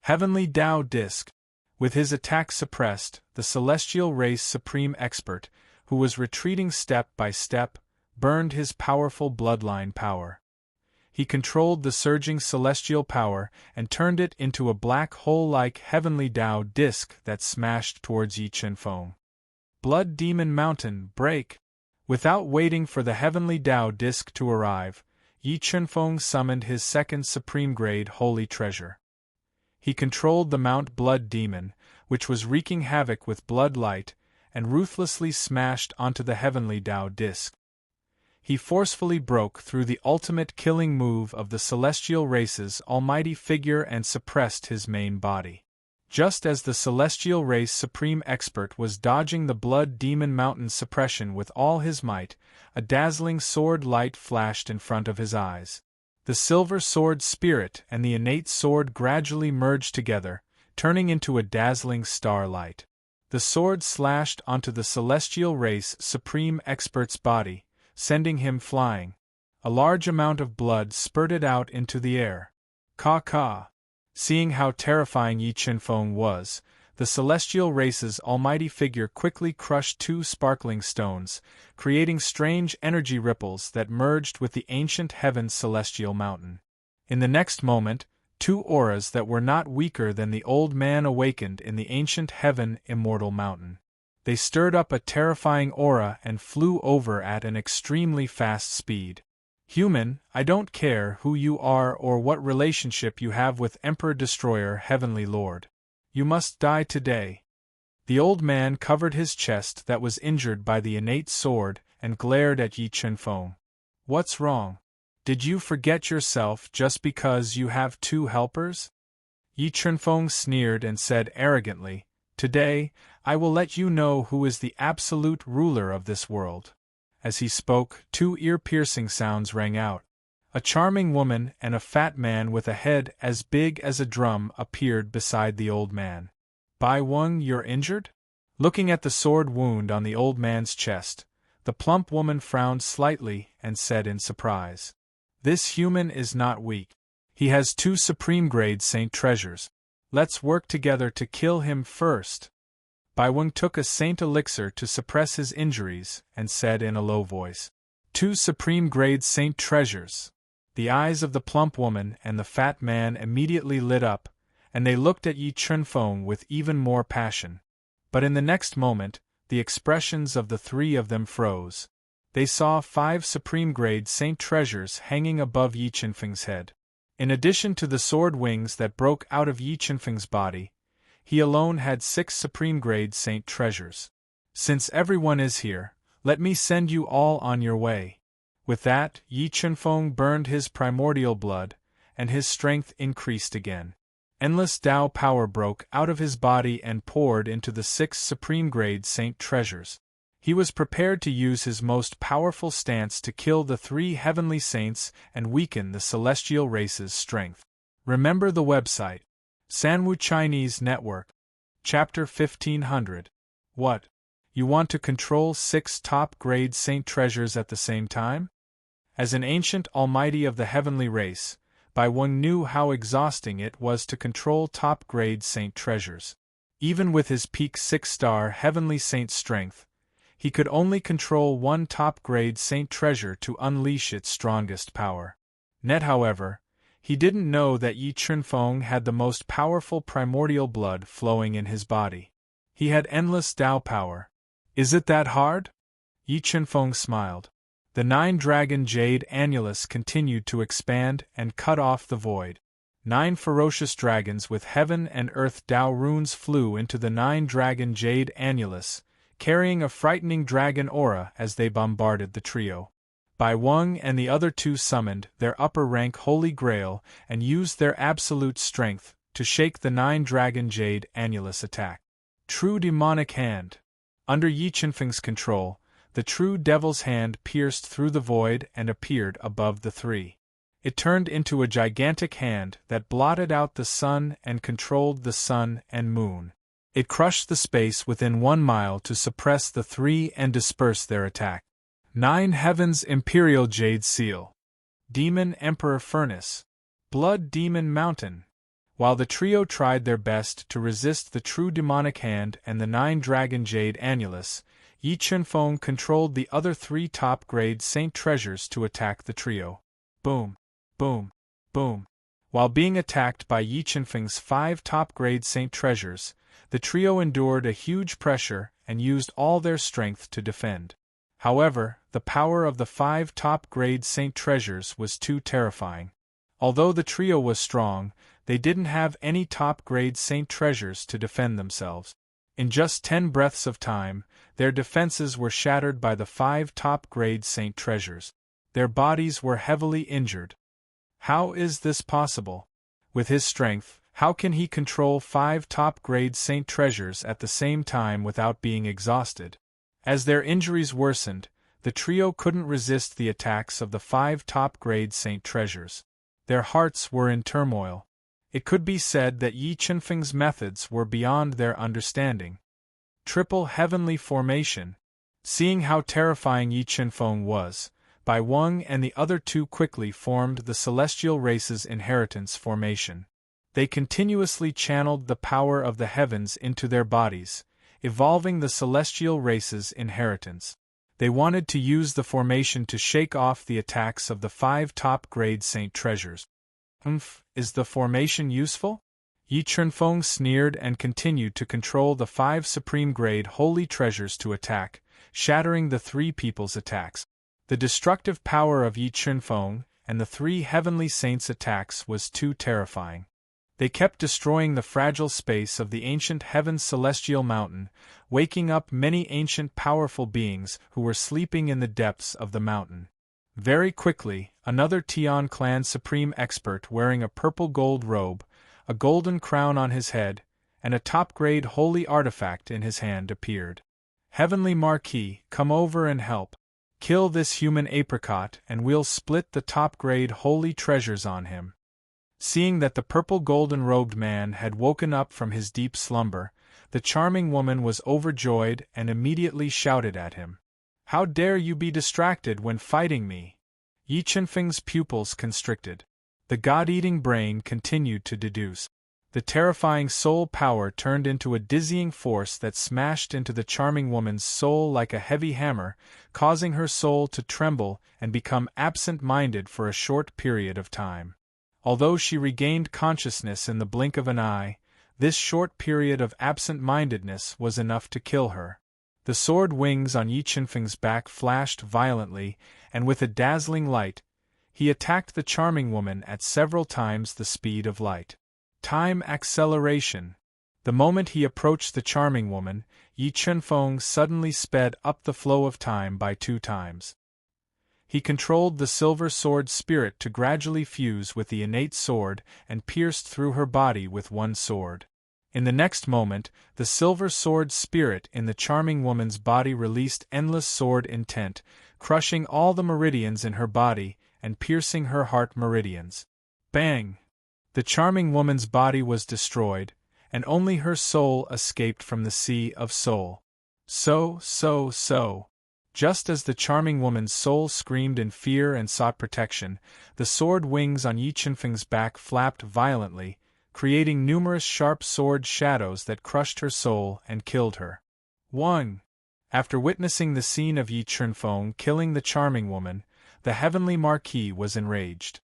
Heavenly Dao Disc. With his attack suppressed, the celestial race supreme expert, who was retreating step by step, burned his powerful bloodline power. He controlled the surging celestial power and turned it into a black hole-like heavenly Dao disc that smashed towards Yi Chunfeng. Blood Demon Mountain, break! Without waiting for the heavenly Dao disc to arrive, Yi Chunfeng summoned his second supreme-grade holy treasure. He controlled the Mount Blood Demon, which was wreaking havoc with blood light, and ruthlessly smashed onto the heavenly Dao disc. He forcefully broke through the ultimate killing move of the celestial race's almighty figure and suppressed his main body. Just as the celestial race supreme expert was dodging the Blood Demon Mountain suppression with all his might, a dazzling sword light flashed in front of his eyes. The silver sword spirit and the innate sword gradually merged together, turning into a dazzling starlight. The sword slashed onto the celestial race supreme expert's body, sending him flying. A large amount of blood spurted out into the air. Ka. Seeing how terrifying Yi Chunfeng was, the celestial race's almighty figure quickly crushed 2 sparkling stones, creating strange energy ripples that merged with the ancient heaven's celestial mountain. In the next moment, 2 auras that were not weaker than the old man awakened in the ancient heaven immortal mountain. They stirred up a terrifying aura and flew over at an extremely fast speed. Human, I don't care who you are or what relationship you have with Emperor Destroyer Heavenly Lord. You must die today. The old man covered his chest that was injured by the innate sword and glared at Yi Chunfeng. What's wrong? Did you forget yourself just because you have 2 helpers? Yi Chunfeng sneered and said arrogantly, Today, I will let you know who is the absolute ruler of this world. As he spoke, two ear-piercing sounds rang out. A charming woman and a fat man with a head as big as a drum appeared beside the old man. Bai Wang, you're injured? Looking at the sword wound on the old man's chest, the plump woman frowned slightly and said in surprise. This human is not weak. He has 2 supreme-grade saint treasures. Let's work together to kill him first. Bai Wang took a saint elixir to suppress his injuries and said in a low voice, 2 supreme-grade saint treasures. The eyes of the plump woman and the fat man immediately lit up, and they looked at Yi Chunfeng with even more passion. But in the next moment, the expressions of the 3 of them froze. They saw 5 supreme-grade saint treasures hanging above Yi Chunfeng's head. In addition to the sword wings that broke out of Yi Chunfeng's body, he alone had 6 supreme-grade saint treasures. Since everyone is here, let me send you all on your way. With that, Yi Chunfeng burned his primordial blood, and his strength increased again. Endless Tao power broke out of his body and poured into the 6 supreme-grade saint treasures. He was prepared to use his most powerful stance to kill the 3 heavenly saints and weaken the celestial race's strength. Remember the website. Sanwu Chinese Network. Chapter 1500. What? You want to control 6 top-grade saint treasures at the same time? As an ancient almighty of the heavenly race, Bai Wang knew how exhausting it was to control top-grade saint treasures. Even with his peak 6-star heavenly saint strength, he could only control 1 top-grade saint treasure to unleash its strongest power. However, he didn't know that Yi Chunfeng had the most powerful primordial blood flowing in his body. He had endless Tao power. Is it that hard? Yi Chunfeng smiled. The 9-dragon jade annulus continued to expand and cut off the void. 9 ferocious dragons with heaven and earth Tao runes flew into the 9-dragon jade annulus, carrying a frightening dragon aura as they bombarded the trio. Bai Wang and the other 2 summoned their upper-rank Holy Grail and used their absolute strength to shake the 9-dragon jade annulus attack. True demonic hand. Under Yi Chunfeng's control, the true devil's hand pierced through the void and appeared above the 3. It turned into a gigantic hand that blotted out the sun and controlled the sun and moon. It crushed the space within 1 mile to suppress the 3 and disperse their attack. 9 Heavens Imperial Jade Seal. Demon Emperor Furnace. Blood Demon Mountain. While the trio tried their best to resist the true demonic hand and the 9-dragon jade annulus, Yi Chunfeng controlled the other 3 top-grade saint treasures to attack the trio. Boom, boom, boom. While being attacked by Yi Chunfeng's 5 top-grade saint treasures, the trio endured a huge pressure and used all their strength to defend. However, the power of the 5 top-grade saint treasures was too terrifying. Although the trio was strong, they didn't have any top-grade saint treasures to defend themselves. In just 10 breaths of time, their defenses were shattered by the 5 top-grade saint treasures. Their bodies were heavily injured. How is this possible? With his strength, how can he control 5 top-grade saint treasures at the same time without being exhausted? As their injuries worsened, the trio couldn't resist the attacks of the 5 top-grade saint treasures. Their hearts were in turmoil. It could be said that Yi Chunfeng's methods were beyond their understanding. Triple Heavenly Formation. Seeing how terrifying Yi Chunfeng was, Bai Wang and the other 2 quickly formed the Celestial Race's Inheritance Formation. They continuously channeled the power of the heavens into their bodies, evolving the Celestial Race's inheritance. They wanted to use the formation to shake off the attacks of the 5 top-grade saint treasures. Is the formation useful? Yi Chunfeng sneered and continued to control the 5 supreme-grade holy treasures to attack, shattering the 3 people's attacks. The destructive power of Yi Chunfeng and the 3 heavenly saints' attacks was too terrifying. They kept destroying the fragile space of the ancient heaven's celestial mountain, waking up many ancient powerful beings who were sleeping in the depths of the mountain. Very quickly, another Tian clan supreme expert wearing a purple-gold robe, a golden crown on his head, and a top-grade holy artifact in his hand appeared. Heavenly Marquis, come over and help. Kill this human apricot and we'll split the top-grade holy treasures on him." Seeing that the purple-golden-robed man had woken up from his deep slumber, the charming woman was overjoyed and immediately shouted at him. "How dare you be distracted when fighting me?" Yi Chunfeng's pupils constricted. The god-eating brain continued to deduce. The terrifying soul power turned into a dizzying force that smashed into the charming woman's soul like a heavy hammer, causing her soul to tremble and become absent-minded for a short period of time. Although she regained consciousness in the blink of an eye, this short period of absent-mindedness was enough to kill her. The sword wings on Yi Chunfeng's back flashed violently, and with a dazzling light, he attacked the charming woman at several times the speed of light. Time acceleration. The moment he approached the charming woman, Yi Chunfeng suddenly sped up the flow of time by 2 times. He controlled the silver sword spirit to gradually fuse with the innate sword and pierced through her body with one sword. In the next moment, the silver sword spirit in the charming woman's body released endless sword intent, crushing all the meridians in her body and piercing her heart meridians. Bang! The charming woman's body was destroyed, and only her soul escaped from the sea of soul. So. Just as the charming woman's soul screamed in fear and sought protection, the sword wings on Yi Chunfeng's back flapped violently, creating numerous sharp sword shadows that crushed her soul and killed her. 1. After witnessing the scene of Yi Chunfeng killing the charming woman, the heavenly Marquis was enraged.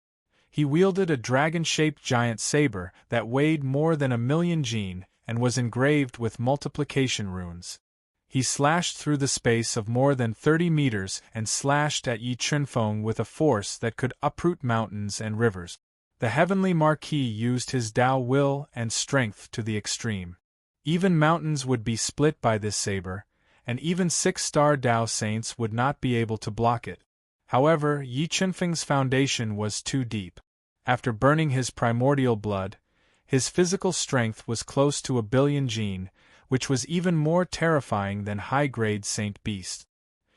He wielded a dragon-shaped giant saber that weighed more than 1,000,000 jin and was engraved with multiplication runes. He slashed through the space of more than 30 meters and slashed at Yi Chunfeng with a force that could uproot mountains and rivers. The heavenly Marquis used his Tao will and strength to the extreme. Even mountains would be split by this saber, and even 6-star Tao saints would not be able to block it. However, Yi Chunfeng's foundation was too deep. After burning his primordial blood, his physical strength was close to 1,000,000,000 jin, which was even more terrifying than high-grade Saint Beast.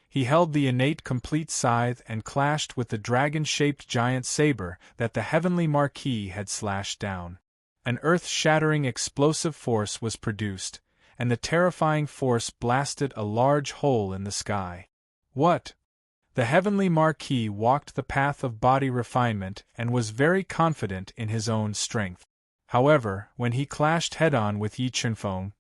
He held the innate complete scythe and clashed with the dragon-shaped giant saber that the heavenly Marquis had slashed down. An earth-shattering explosive force was produced, and the terrifying force blasted a large hole in the sky. What? The heavenly Marquis walked the path of body refinement and was very confident in his own strength. However, when he clashed head-on with Yi Chunfeng,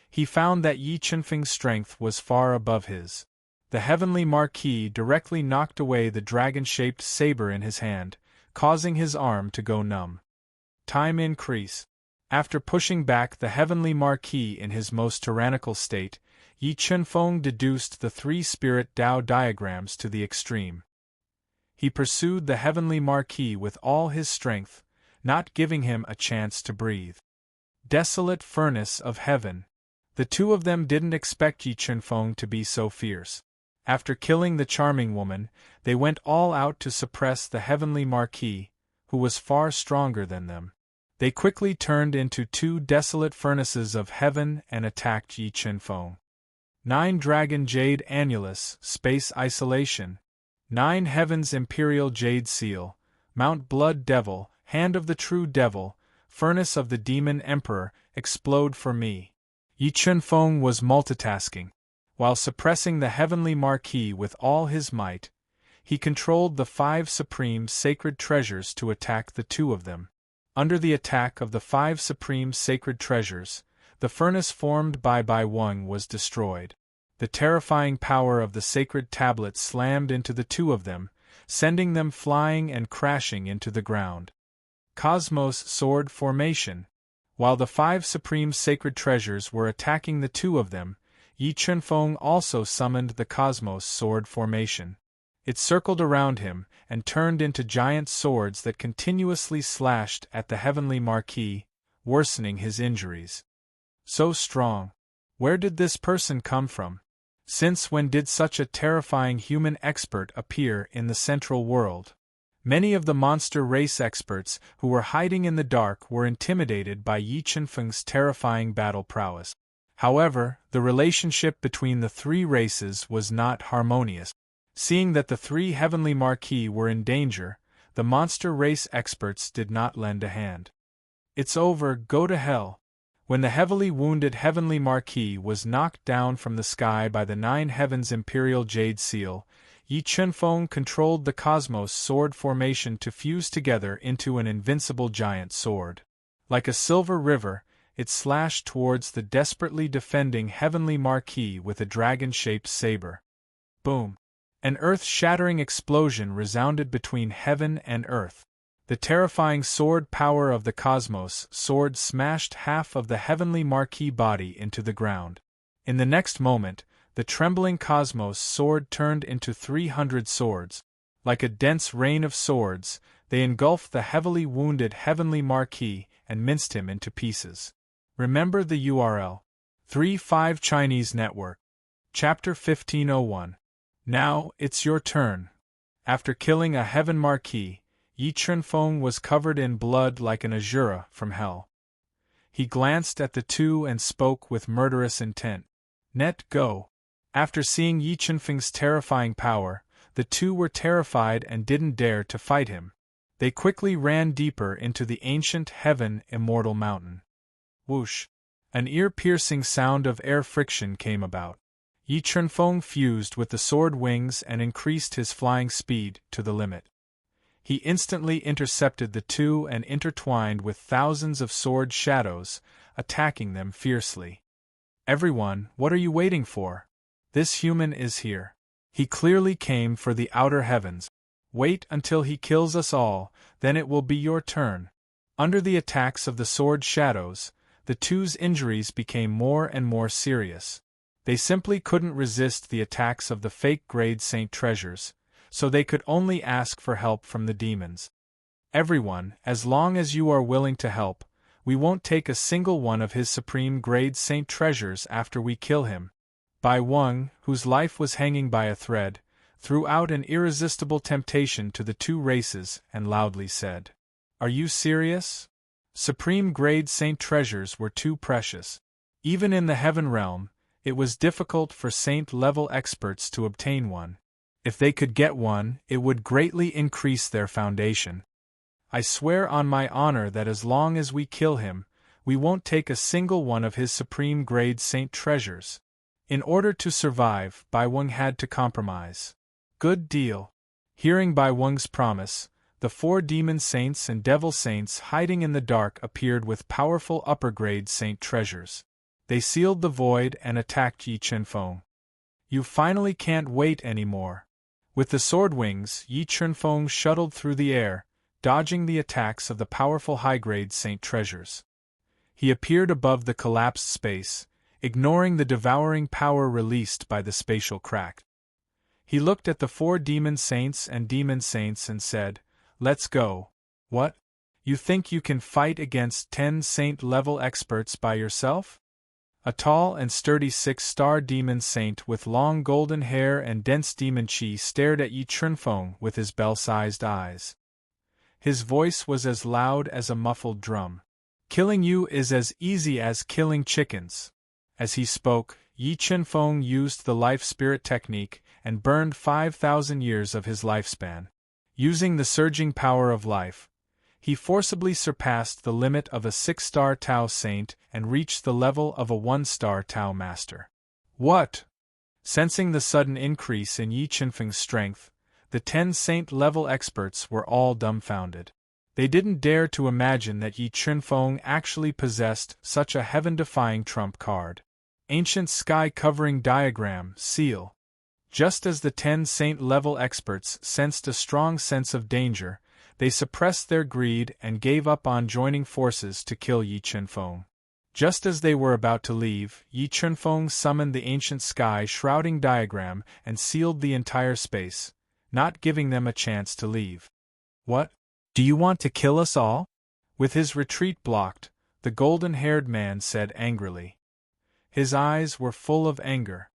he found that Yi Chunfeng's strength was far above his. The heavenly Marquis directly knocked away the dragon-shaped saber in his hand, causing his arm to go numb. Time increase. After pushing back the heavenly Marquis in his most tyrannical state, Yi Chunfeng deduced the 3 spirit Tao diagrams to the extreme. He pursued the heavenly Marquis with all his strength, not giving him a chance to breathe. Desolate furnace of heaven. The 2 of them didn't expect Yi Chunfeng to be so fierce. After killing the charming woman, they went all out to suppress the heavenly Marquis, who was far stronger than them. They quickly turned into 2 desolate furnaces of heaven and attacked Yi Chunfeng. 9 Dragon Jade Annulus, Space Isolation. 9 Heaven's Imperial Jade Seal, Mount Blood Devil, Hand of the True Devil, Furnace of the Demon Emperor, explode for me. Yi Chunfeng was multitasking. While suppressing the heavenly Marquis with all his might, he controlled the 5 supreme sacred treasures to attack the 2 of them. Under the attack of the 5 supreme sacred treasures, the furnace formed by Wang was destroyed. The terrifying power of the sacred tablet slammed into the 2 of them, sending them flying and crashing into the ground. Cosmos Sword Formation. While the 5 supreme sacred treasures were attacking the 2 of them, Yi Chunfeng also summoned the Cosmos Sword Formation. It circled around him and turned into giant swords that continuously slashed at the heavenly Marquis, worsening his injuries. So strong. Where did this person come from? Since when did such a terrifying human expert appear in the Central World? Many of the monster race experts who were hiding in the dark were intimidated by Yi Chunfeng's terrifying battle prowess. However, the relationship between the 3 races was not harmonious. Seeing that the three heavenly Marquis were in danger, the monster race experts did not lend a hand. "It's over, go to hell." When the heavily wounded heavenly Marquis was knocked down from the sky by the Nine Heavens Imperial Jade Seal, Yi Chunfeng controlled the Cosmos Sword formation to fuse together into an invincible giant sword. Like a silver river, it slashed towards the desperately defending heavenly Marquis with a dragon-shaped saber. Boom! An earth-shattering explosion resounded between heaven and earth. The terrifying sword power of the Cosmos Sword smashed half of the heavenly Marquis body into the ground. In the next moment, the trembling Cosmos Sword turned into 300 swords. Like a dense rain of swords, they engulfed the heavily wounded heavenly Marquis and minced him into pieces. Remember the URL. 3-5 Chinese Network. Chapter 1501. Now, it's your turn. After killing a heaven Marquis, Yi Chunfeng was covered in blood like an Azura from hell. He glanced at the two and spoke with murderous intent. "Net go." After seeing Yi Chunfeng's terrifying power, the two were terrified and didn't dare to fight him. They quickly ran deeper into the ancient heaven immortal mountain. Whoosh! An ear-piercing sound of air friction came about. Yi Chunfeng fused with the sword wings and increased his flying speed to the limit. He instantly intercepted the two and intertwined with thousands of sword shadows, attacking them fiercely. "Everyone, what are you waiting for? This human is here. He clearly came for the outer heavens. Wait until he kills us all, then it will be your turn." Under the attacks of the sword shadows, the two's injuries became more and more serious. They simply couldn't resist the attacks of the fake grade Saint treasures, so they could only ask for help from the demons. "Everyone, as long as you are willing to help, we won't take a single one of his supreme grade Saint treasures after we kill him." Bai Wang, whose life was hanging by a thread, threw out an irresistible temptation to the two races and loudly said, "Are you serious? Supreme grade Saint treasures were too precious. Even in the heaven realm, it was difficult for Saint-level experts to obtain one. If they could get one, it would greatly increase their foundation. I swear on my honor that as long as we kill him, we won't take a single one of his supreme grade Saint treasures." In order to survive, Bai Wang had to compromise. "Good deal." Hearing Bai Wang's promise, the four demon saints and devil saints hiding in the dark appeared with powerful upper-grade saint treasures. They sealed the void and attacked Yi Chunfeng. "You finally can't wait anymore." With the sword wings, Yi Chunfeng shuttled through the air, dodging the attacks of the powerful high-grade saint treasures. He appeared above the collapsed space, ignoring the devouring power released by the spatial crack. He looked at the four demon saints and said, "Let's go." "What? You think you can fight against 10 saint-level experts by yourself?" A tall and sturdy 6-star demon saint with long golden hair and dense demon chi stared at Yi Chunfeng with his bell-sized eyes. His voice was as loud as a muffled drum. "Killing you is as easy as killing chickens." As he spoke, Yi Chunfeng used the life spirit technique and burned 5,000 years of his lifespan. Using the surging power of life, he forcibly surpassed the limit of a 6-star Tao Saint and reached the level of a 1-star Tao Master. "What?" Sensing the sudden increase in Yi Chunfeng's strength, the 10 Saint-level experts were all dumbfounded. They didn't dare to imagine that Yi Chunfeng actually possessed such a heaven-defying trump card. Ancient sky-covering diagram, seal. Just as the 10 Saint-level experts sensed a strong sense of danger, they suppressed their greed and gave up on joining forces to kill Yi Chunfeng. Just as they were about to leave, Yi Chunfeng summoned the ancient sky-shrouding diagram and sealed the entire space, not giving them a chance to leave. "What? Do you want to kill us all?" With his retreat blocked, the golden-haired man said angrily. His eyes were full of anger.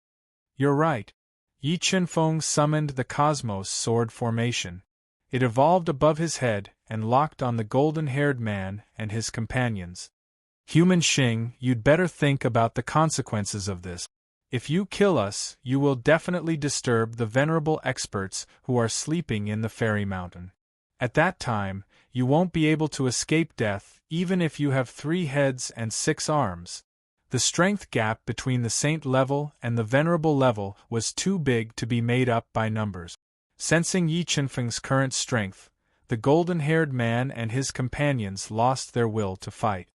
"You're right." Yi Chunfeng summoned the Cosmos Sword formation. It evolved above his head and locked on the golden-haired man and his companions. "Human Xing, you'd better think about the consequences of this." If you kill us, you will definitely disturb the venerable experts who are sleeping in the fairy mountain. At that time, you won't be able to escape death even if you have 3 heads and 6 arms. The strength gap between the saint level and the venerable level was too big to be made up by numbers. Sensing Yi Qinfeng's current strength, the golden-haired man and his companions lost their will to fight.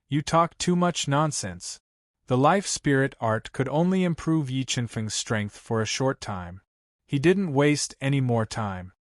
You talk too much nonsense. The life spirit art could only improve Yi Qinfeng's strength for a short time. He didn't waste any more time.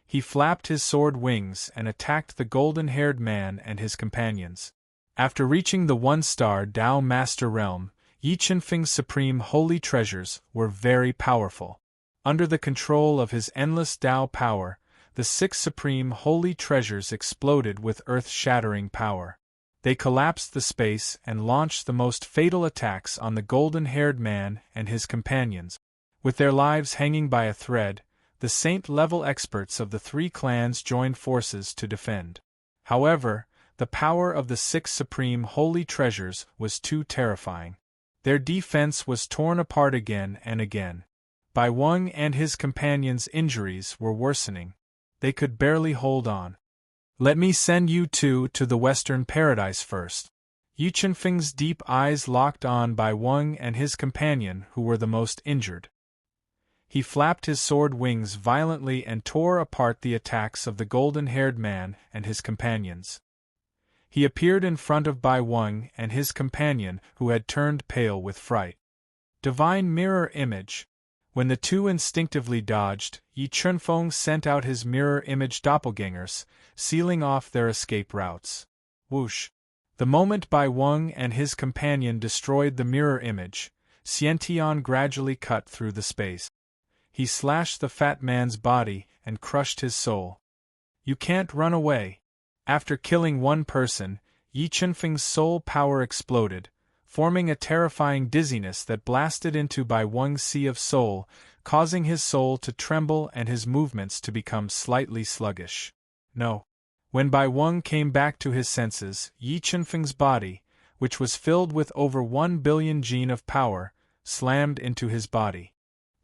He flapped his sword wings and attacked the golden-haired man and his companions. After reaching the 1-star Tao Master Realm, Yi Qinfeng's supreme holy treasures were very powerful. Under the control of his endless Tao power, the 6 supreme holy treasures exploded with earth-shattering power. They collapsed the space and launched the most fatal attacks on the golden-haired man and his companions. With their lives hanging by a thread, the saint-level experts of the 3 clans joined forces to defend. However, the power of the 6 supreme holy treasures was too terrifying. Their defense was torn apart again and again. Bai Weng and his companions' injuries were worsening. They could barely hold on. Let me send you 2 to the Western Paradise first. Yi Qinfeng's deep eyes locked on Bai Weng and his companion who were the most injured. He flapped his sword wings violently and tore apart the attacks of the golden-haired man and his companions. He appeared in front of Bai Weng and his companion who had turned pale with fright. Divine mirror image. When the 2 instinctively dodged, Yi Qinfeng sent out his mirror image doppelgangers, sealing off their escape routes. Whoosh! The moment Bai Weng and his companion destroyed the mirror image, Xiantian gradually cut through the space. He slashed the fat man's body and crushed his soul. You can't run away. After killing 1 person, Yi Qinfeng's soul power exploded, forming a terrifying dizziness that blasted into Bai Weng's sea of soul, causing his soul to tremble and his movements to become slightly sluggish. No. When Bai Weng came back to his senses, Yi Qinfeng's body, which was filled with over 1 billion gene of power, slammed into his body.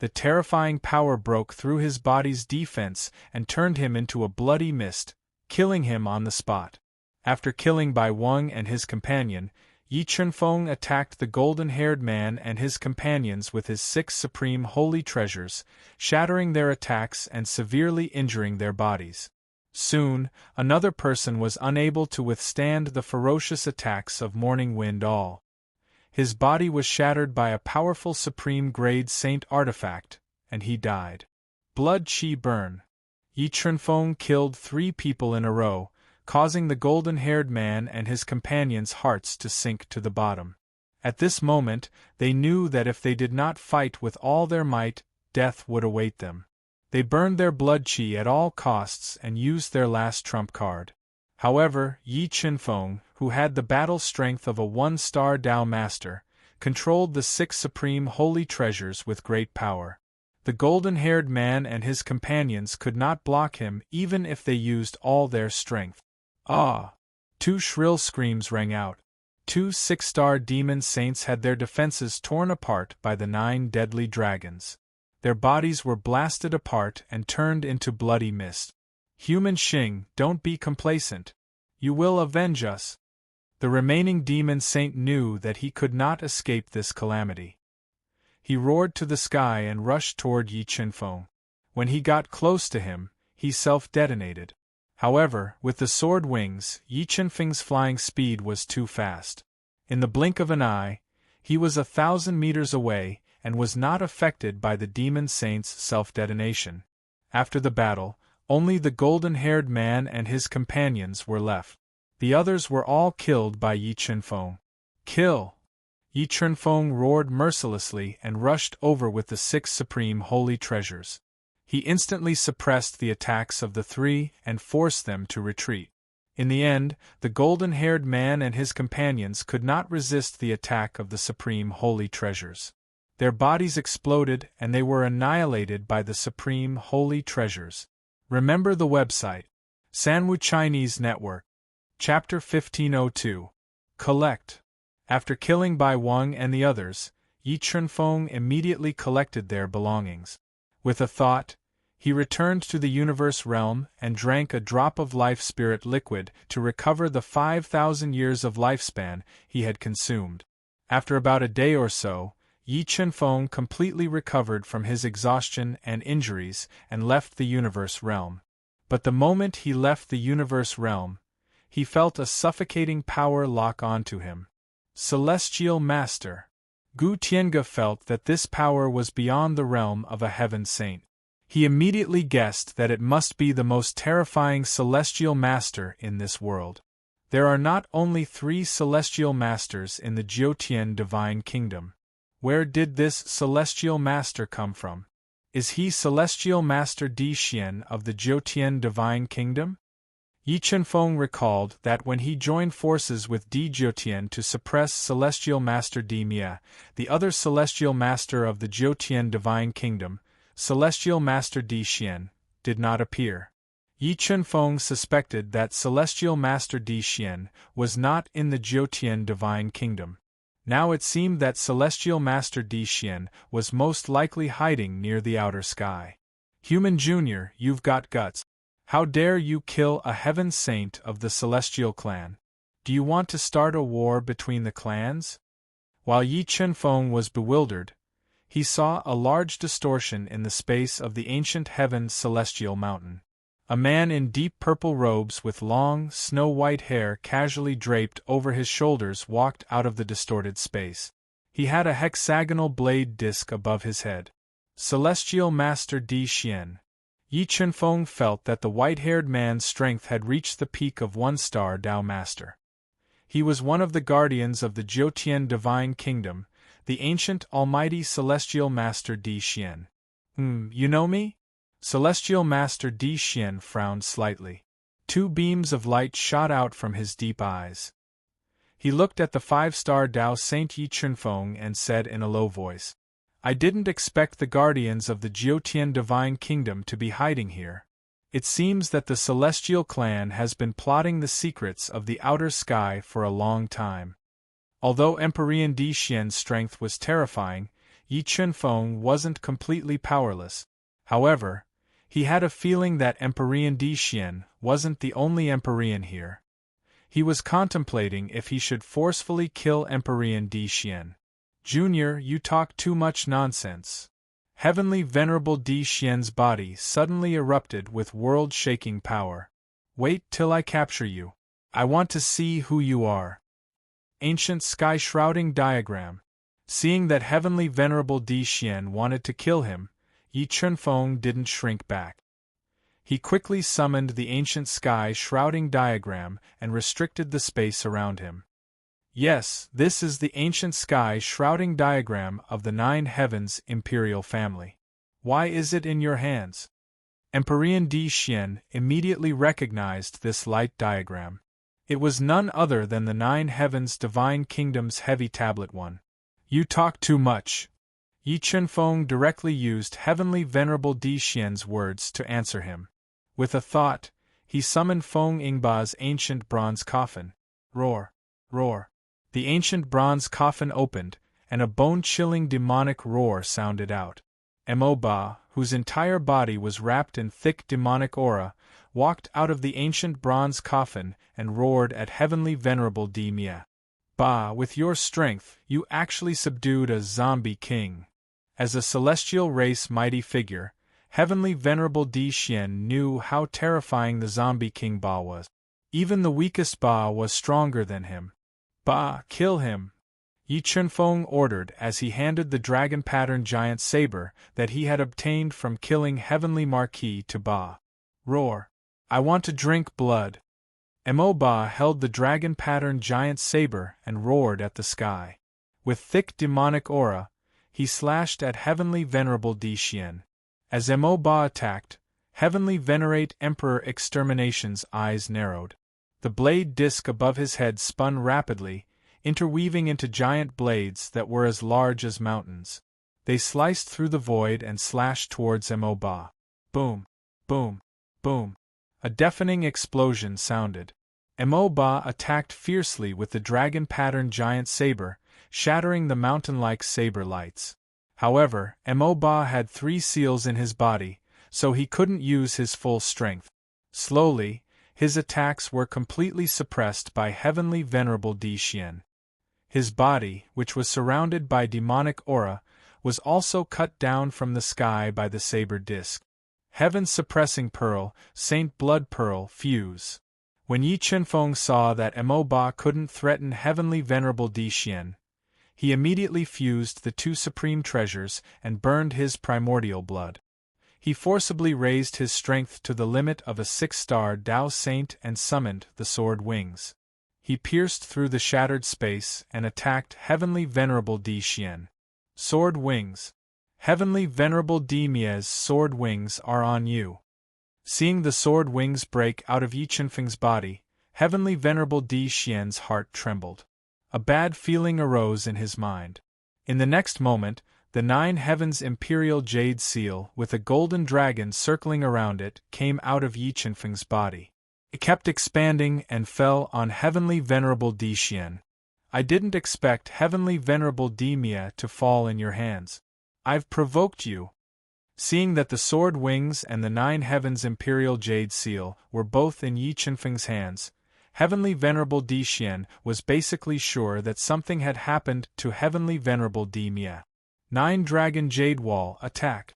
The terrifying power broke through his body's defense and turned him into a bloody mist, killing him on the spot. After killing Bai Weng and his companion, Yi Qinfeng attacked the golden-haired man and his companions with his 6 supreme holy treasures, shattering their attacks and severely injuring their bodies. Soon, another person was unable to withstand the ferocious attacks of Morning Wind All. His body was shattered by a powerful supreme-grade saint artifact, and he died. Blood Qi Burn. Yi Qinfeng killed 3 people in a row, causing the golden-haired man and his companions' hearts to sink to the bottom. At this moment, they knew that if they did not fight with all their might, death would await them. They burned their blood qi at all costs and used their last trump card. However, Yi Qinfeng, who had the battle strength of a 1-star Tao Master, controlled the 6 supreme holy treasures with great power. The golden-haired man and his companions could not block him even if they used all their strength. Ah! 2 shrill screams rang out. 2 6-star demon saints had their defenses torn apart by the 9 deadly dragons. Their bodies were blasted apart and turned into bloody mist. Human Xing, don't be complacent. You will avenge us. The remaining demon saint knew that he could not escape this calamity. He roared to the sky and rushed toward Yi Qinfeng. When he got close to him, he self-detonated. However, with the sword wings, Yi Qinfeng's flying speed was too fast. In the blink of an eye, he was 1,000 meters away and was not affected by the demon saint's self-detonation. After the battle, only the golden-haired man and his companions were left. The others were all killed by Yi Qinfeng. Kill! Yi Qinfeng roared mercilessly and rushed over with the 6 supreme holy treasures. He instantly suppressed the attacks of the 3 and forced them to retreat. In the end, the golden-haired man and his companions could not resist the attack of the supreme holy treasures. Their bodies exploded and they were annihilated by the supreme holy treasures. Remember the website. Sanwu Chinese Network. Chapter 1502. Collect. After killing Bai Weng and the others, Yi Chunfeng immediately collected their belongings. With a thought, he returned to the universe realm and drank a drop of life spirit liquid to recover the 5,000 years of lifespan he had consumed. After about a day or so, Yi Chunfeng completely recovered from his exhaustion and injuries and left the universe realm. But the moment he left the universe realm, he felt a suffocating power lock onto him. Celestial Master. Gu Tiange felt that this power was beyond the realm of a heaven saint. He immediately guessed that it must be the most terrifying celestial master in this world. There are not only 3 celestial masters in the Jiutian Divine Kingdom. Where did this celestial master come from? Is he Celestial Master Di Xian of the Jiutian Divine Kingdom? Yi Chunfeng recalled that when he joined forces with Di Jiutian to suppress Celestial Master Di Mia, the other Celestial Master of the Jiutian Divine Kingdom, Celestial Master Di Xian, did not appear. Yi Chunfeng suspected that Celestial Master Di Xian was not in the Jiutian Divine Kingdom. Now it seemed that Celestial Master Di Xian was most likely hiding near the outer sky. Human Jr., you've got guts. How dare you kill a heaven saint of the Celestial clan? Do you want to start a war between the clans? While Yi Chunfeng was bewildered, he saw a large distortion in the space of the ancient heaven celestial mountain. A man in deep purple robes with long, snow-white hair casually draped over his shoulders walked out of the distorted space. He had a hexagonal blade disc above his head. Celestial Master Di Xian. Yi Chunfeng felt that the white-haired man's strength had reached the peak of 1-star Dao Master. He was one of the guardians of the Jiutian Divine Kingdom, the ancient almighty Celestial Master Di Xian. You know me? Celestial Master Di Xian frowned slightly. 2 beams of light shot out from his deep eyes. He looked at the 5-star Dao Saint Yi Chunfeng and said in a low voice, I didn't expect the guardians of the Jiutian Divine Kingdom to be hiding here. It seems that the Celestial Clan has been plotting the secrets of the outer sky for a long time. Although Emperor Di Xian's strength was terrifying, Yi Chunfeng wasn't completely powerless. However, he had a feeling that Emperor Di Xian wasn't the only Emperor here. He was contemplating if he should forcefully kill Emperor Di Xian. Junior, you talk too much nonsense. Heavenly Venerable Di Xian's body suddenly erupted with world-shaking power. Wait till I capture you. I want to see who you are. Ancient sky-shrouding diagram. Seeing that Heavenly Venerable Di Xian wanted to kill him, Yi Chunfeng didn't shrink back. He quickly summoned the ancient sky-shrouding diagram and restricted the space around him. Yes, this is the ancient sky-shrouding diagram of the 9 heavens imperial family. Why is it in your hands? Emperor Di Xian immediately recognized this light diagram. It was none other than the 9 heavens divine kingdom's heavy tablet one. You talk too much. Yi Chunfeng directly used Heavenly Venerable Di Xian's words to answer him. With a thought, he summoned Feng Yingba's ancient bronze coffin. Roar, roar. The ancient bronze coffin opened, and a bone-chilling demonic roar sounded out. Mo Ba, whose entire body was wrapped in thick demonic aura, walked out of the ancient bronze coffin and roared at Heavenly Venerable Di Mia. Ba, with your strength, you actually subdued a zombie king. As a celestial race mighty figure, Heavenly Venerable Di Xian knew how terrifying the zombie king Ba was. Even the weakest Ba was stronger than him. Ba, kill him! Yi Chunfeng ordered as he handed the dragon-patterned giant saber that he had obtained from killing Heavenly Marquis to Ba. Roar! I want to drink blood! Mo Ba held the dragon-patterned giant saber and roared at the sky. With thick demonic aura, he slashed at Heavenly Venerable Di Xian. As Mo Ba attacked, Heavenly Venerate Emperor Extermination's eyes narrowed. The blade disc above his head spun rapidly, interweaving into giant blades that were as large as mountains. They sliced through the void and slashed towards Mo Ba. Boom! Boom! Boom! A deafening explosion sounded. Mo Ba attacked fiercely with the dragon-patterned giant saber, shattering the mountain-like saber lights. However, Mo-Ba had 3 seals in his body, so he couldn't use his full strength. Slowly, his attacks were completely suppressed by Heavenly Venerable Di Xian. His body, which was surrounded by demonic aura, was also cut down from the sky by the saber disc. Heaven's suppressing pearl, Saint Blood Pearl, fuse. When Yi Chenfeng saw that Mo-Ba couldn't threaten Heavenly Venerable Di Xian, he immediately fused the 2 supreme treasures and burned his primordial blood. He forcibly raised his strength to the limit of a 6-star Dao Saint and summoned the sword wings. He pierced through the shattered space and attacked Heavenly Venerable Di Xian. Sword wings. Heavenly Venerable Di Mia's sword wings are on you. Seeing the sword wings break out of Yi Chenfeng's body, Heavenly Venerable Di Xian's heart trembled. A bad feeling arose in his mind. In the next moment, the 9 Heavens Imperial Jade Seal, with a golden dragon circling around it, came out of Yi Chenfeng's body. It kept expanding and fell on Heavenly Venerable Di Xian. I didn't expect Heavenly Venerable Di Mia to fall in your hands. I've provoked you. Seeing that the sword wings and the 9 Heavens Imperial Jade Seal were both in Yi Chenfeng's hands, Heavenly Venerable Di Xian was basically sure that something had happened to Heavenly Venerable Di Mia. 9 Dragon Jade Wall attack.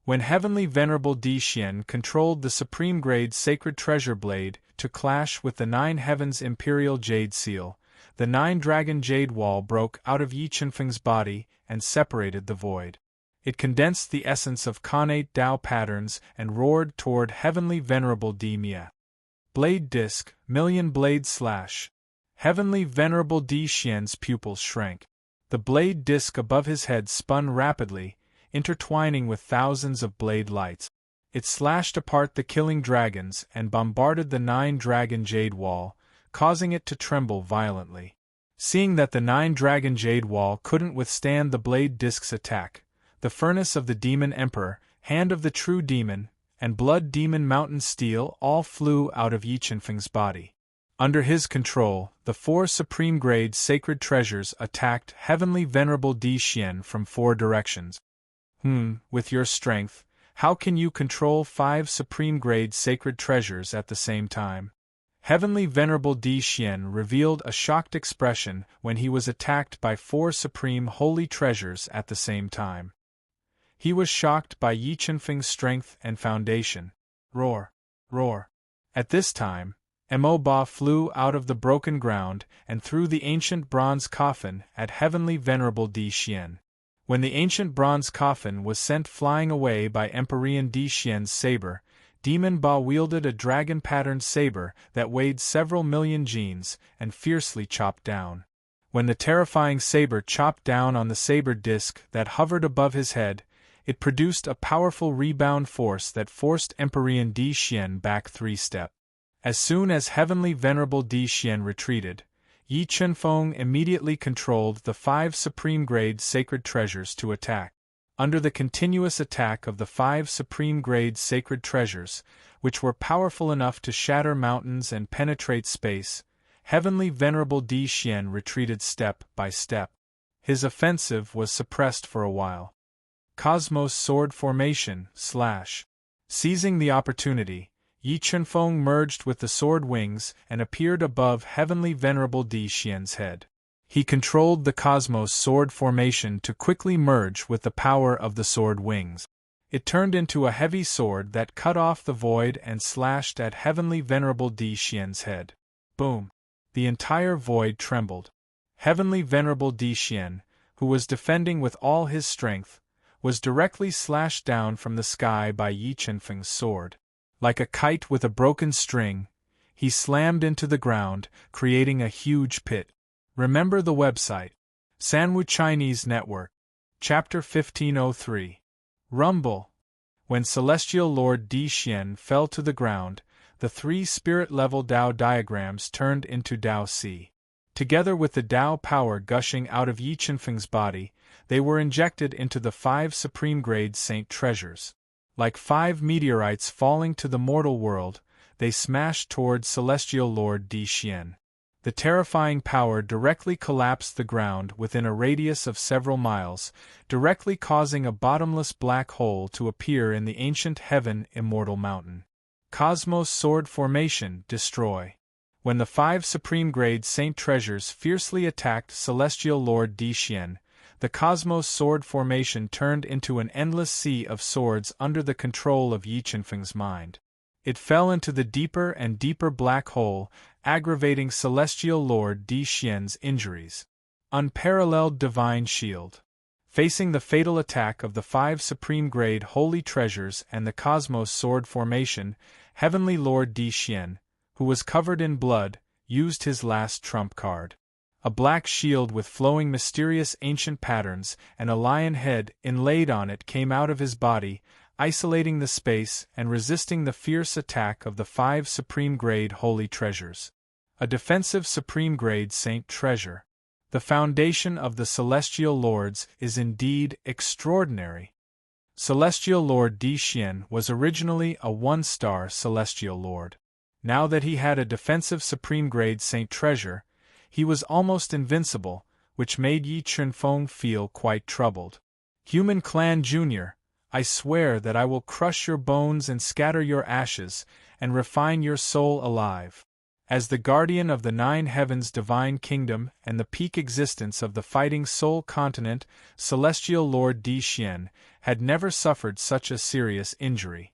When Heavenly Venerable Di Xian controlled the Supreme Grade Sacred Treasure Blade to clash with the 9 Heavens Imperial Jade Seal, the 9 Dragon Jade Wall broke out of Yi Chenfeng's body and separated the void. It condensed the essence of Khanate Dao patterns and roared toward Heavenly Venerable Di Mia. Blade Disc, Million Blade Slash. Heavenly Venerable Di Xian's pupils shrank. The blade disc above his head spun rapidly, intertwining with thousands of blade lights. It slashed apart the killing dragons and bombarded the 9 Dragon Jade Wall, causing it to tremble violently. Seeing that the 9 Dragon Jade Wall couldn't withstand the blade disc's attack, the Furnace of the Demon Emperor, Hand of the True Demon, and Blood Demon Mountain Steel all flew out of Yi Chenfeng's body. Under his control, the 4 Supreme Grade Sacred Treasures attacked Heavenly Venerable Di Xian from 4 directions. With your strength, how can you control 5 Supreme Grade Sacred Treasures at the same time? Heavenly Venerable Di Xian revealed a shocked expression when he was attacked by 4 Supreme Holy Treasures at the same time. He was shocked by Yi Chenfeng's strength and foundation. Roar! Roar! At this time, Mo-Ba flew out of the broken ground and threw the ancient bronze coffin at Heavenly Venerable Di Xian. When the ancient bronze coffin was sent flying away by Emperor Di Xian's saber, Demon Ba wielded a dragon-patterned saber that weighed several million genes and fiercely chopped down. When the terrifying saber chopped down on the saber disc that hovered above his head, it produced a powerful rebound force that forced Emperor Di Xian back 3 steps. As soon as Heavenly Venerable Di Xian retreated, Yi Chenfeng immediately controlled the 5 Supreme Grade Sacred Treasures to attack. Under the continuous attack of the 5 Supreme Grade Sacred Treasures, which were powerful enough to shatter mountains and penetrate space, Heavenly Venerable Di Xian retreated step by step. His offensive was suppressed for a while. Cosmos Sword Formation / Seizing the opportunity, Yi Chenfeng merged with the sword wings and appeared above Heavenly Venerable Di Xian's head. He controlled the Cosmos Sword Formation to quickly merge with the power of the sword wings. It turned into a heavy sword that cut off the void and slashed at Heavenly Venerable Di Xian's head. Boom! The entire void trembled. Heavenly Venerable Di Xian, who was defending with all his strength, was directly slashed down from the sky by Yi Chenfeng's sword. Like a kite with a broken string, he slammed into the ground, creating a huge pit. Remember the website. Sanwu Chinese Network. Chapter 1503. Rumble. When Celestial Lord Di Xian fell to the ground, the 3 spirit-level Dao diagrams turned into Dao Si. Together with the Dao power gushing out of Yi Chenfeng's body, they were injected into the 5 Supreme Grade Saint Treasures. Like 5 meteorites falling to the mortal world, they smashed toward Celestial Lord Di Xian. The terrifying power directly collapsed the ground within a radius of several miles, directly causing a bottomless black hole to appear in the ancient heaven immortal mountain. Cosmos Sword Formation Destroy. When the 5 supreme grade saint treasures fiercely attacked Celestial Lord Di Xian, the Cosmos Sword Formation turned into an endless sea of swords under the control of Yi Qinfeng's mind. It fell into the deeper and deeper black hole, aggravating Celestial Lord Di Xian's injuries. Unparalleled Divine Shield. Facing the fatal attack of the 5 supreme grade holy treasures and the Cosmos Sword Formation, Heavenly Lord Di Xian, who was covered in blood, used his last trump card. A black shield with flowing mysterious ancient patterns and a lion head inlaid on it came out of his body, isolating the space and resisting the fierce attack of the 5 supreme grade holy treasures. A defensive supreme grade saint treasure. The foundation of the Celestial Lords is indeed extraordinary. Celestial Lord Di Xian was originally a 1-star Celestial Lord. Now that he had a defensive supreme grade saint treasure, he was almost invincible, which made Yi Qinfeng feel quite troubled. Human Clan Jr., I swear that I will crush your bones and scatter your ashes, and refine your soul alive. As the guardian of the 9 heavens' divine kingdom and the peak existence of the fighting soul continent, Celestial Lord Di Xian had never suffered such a serious injury.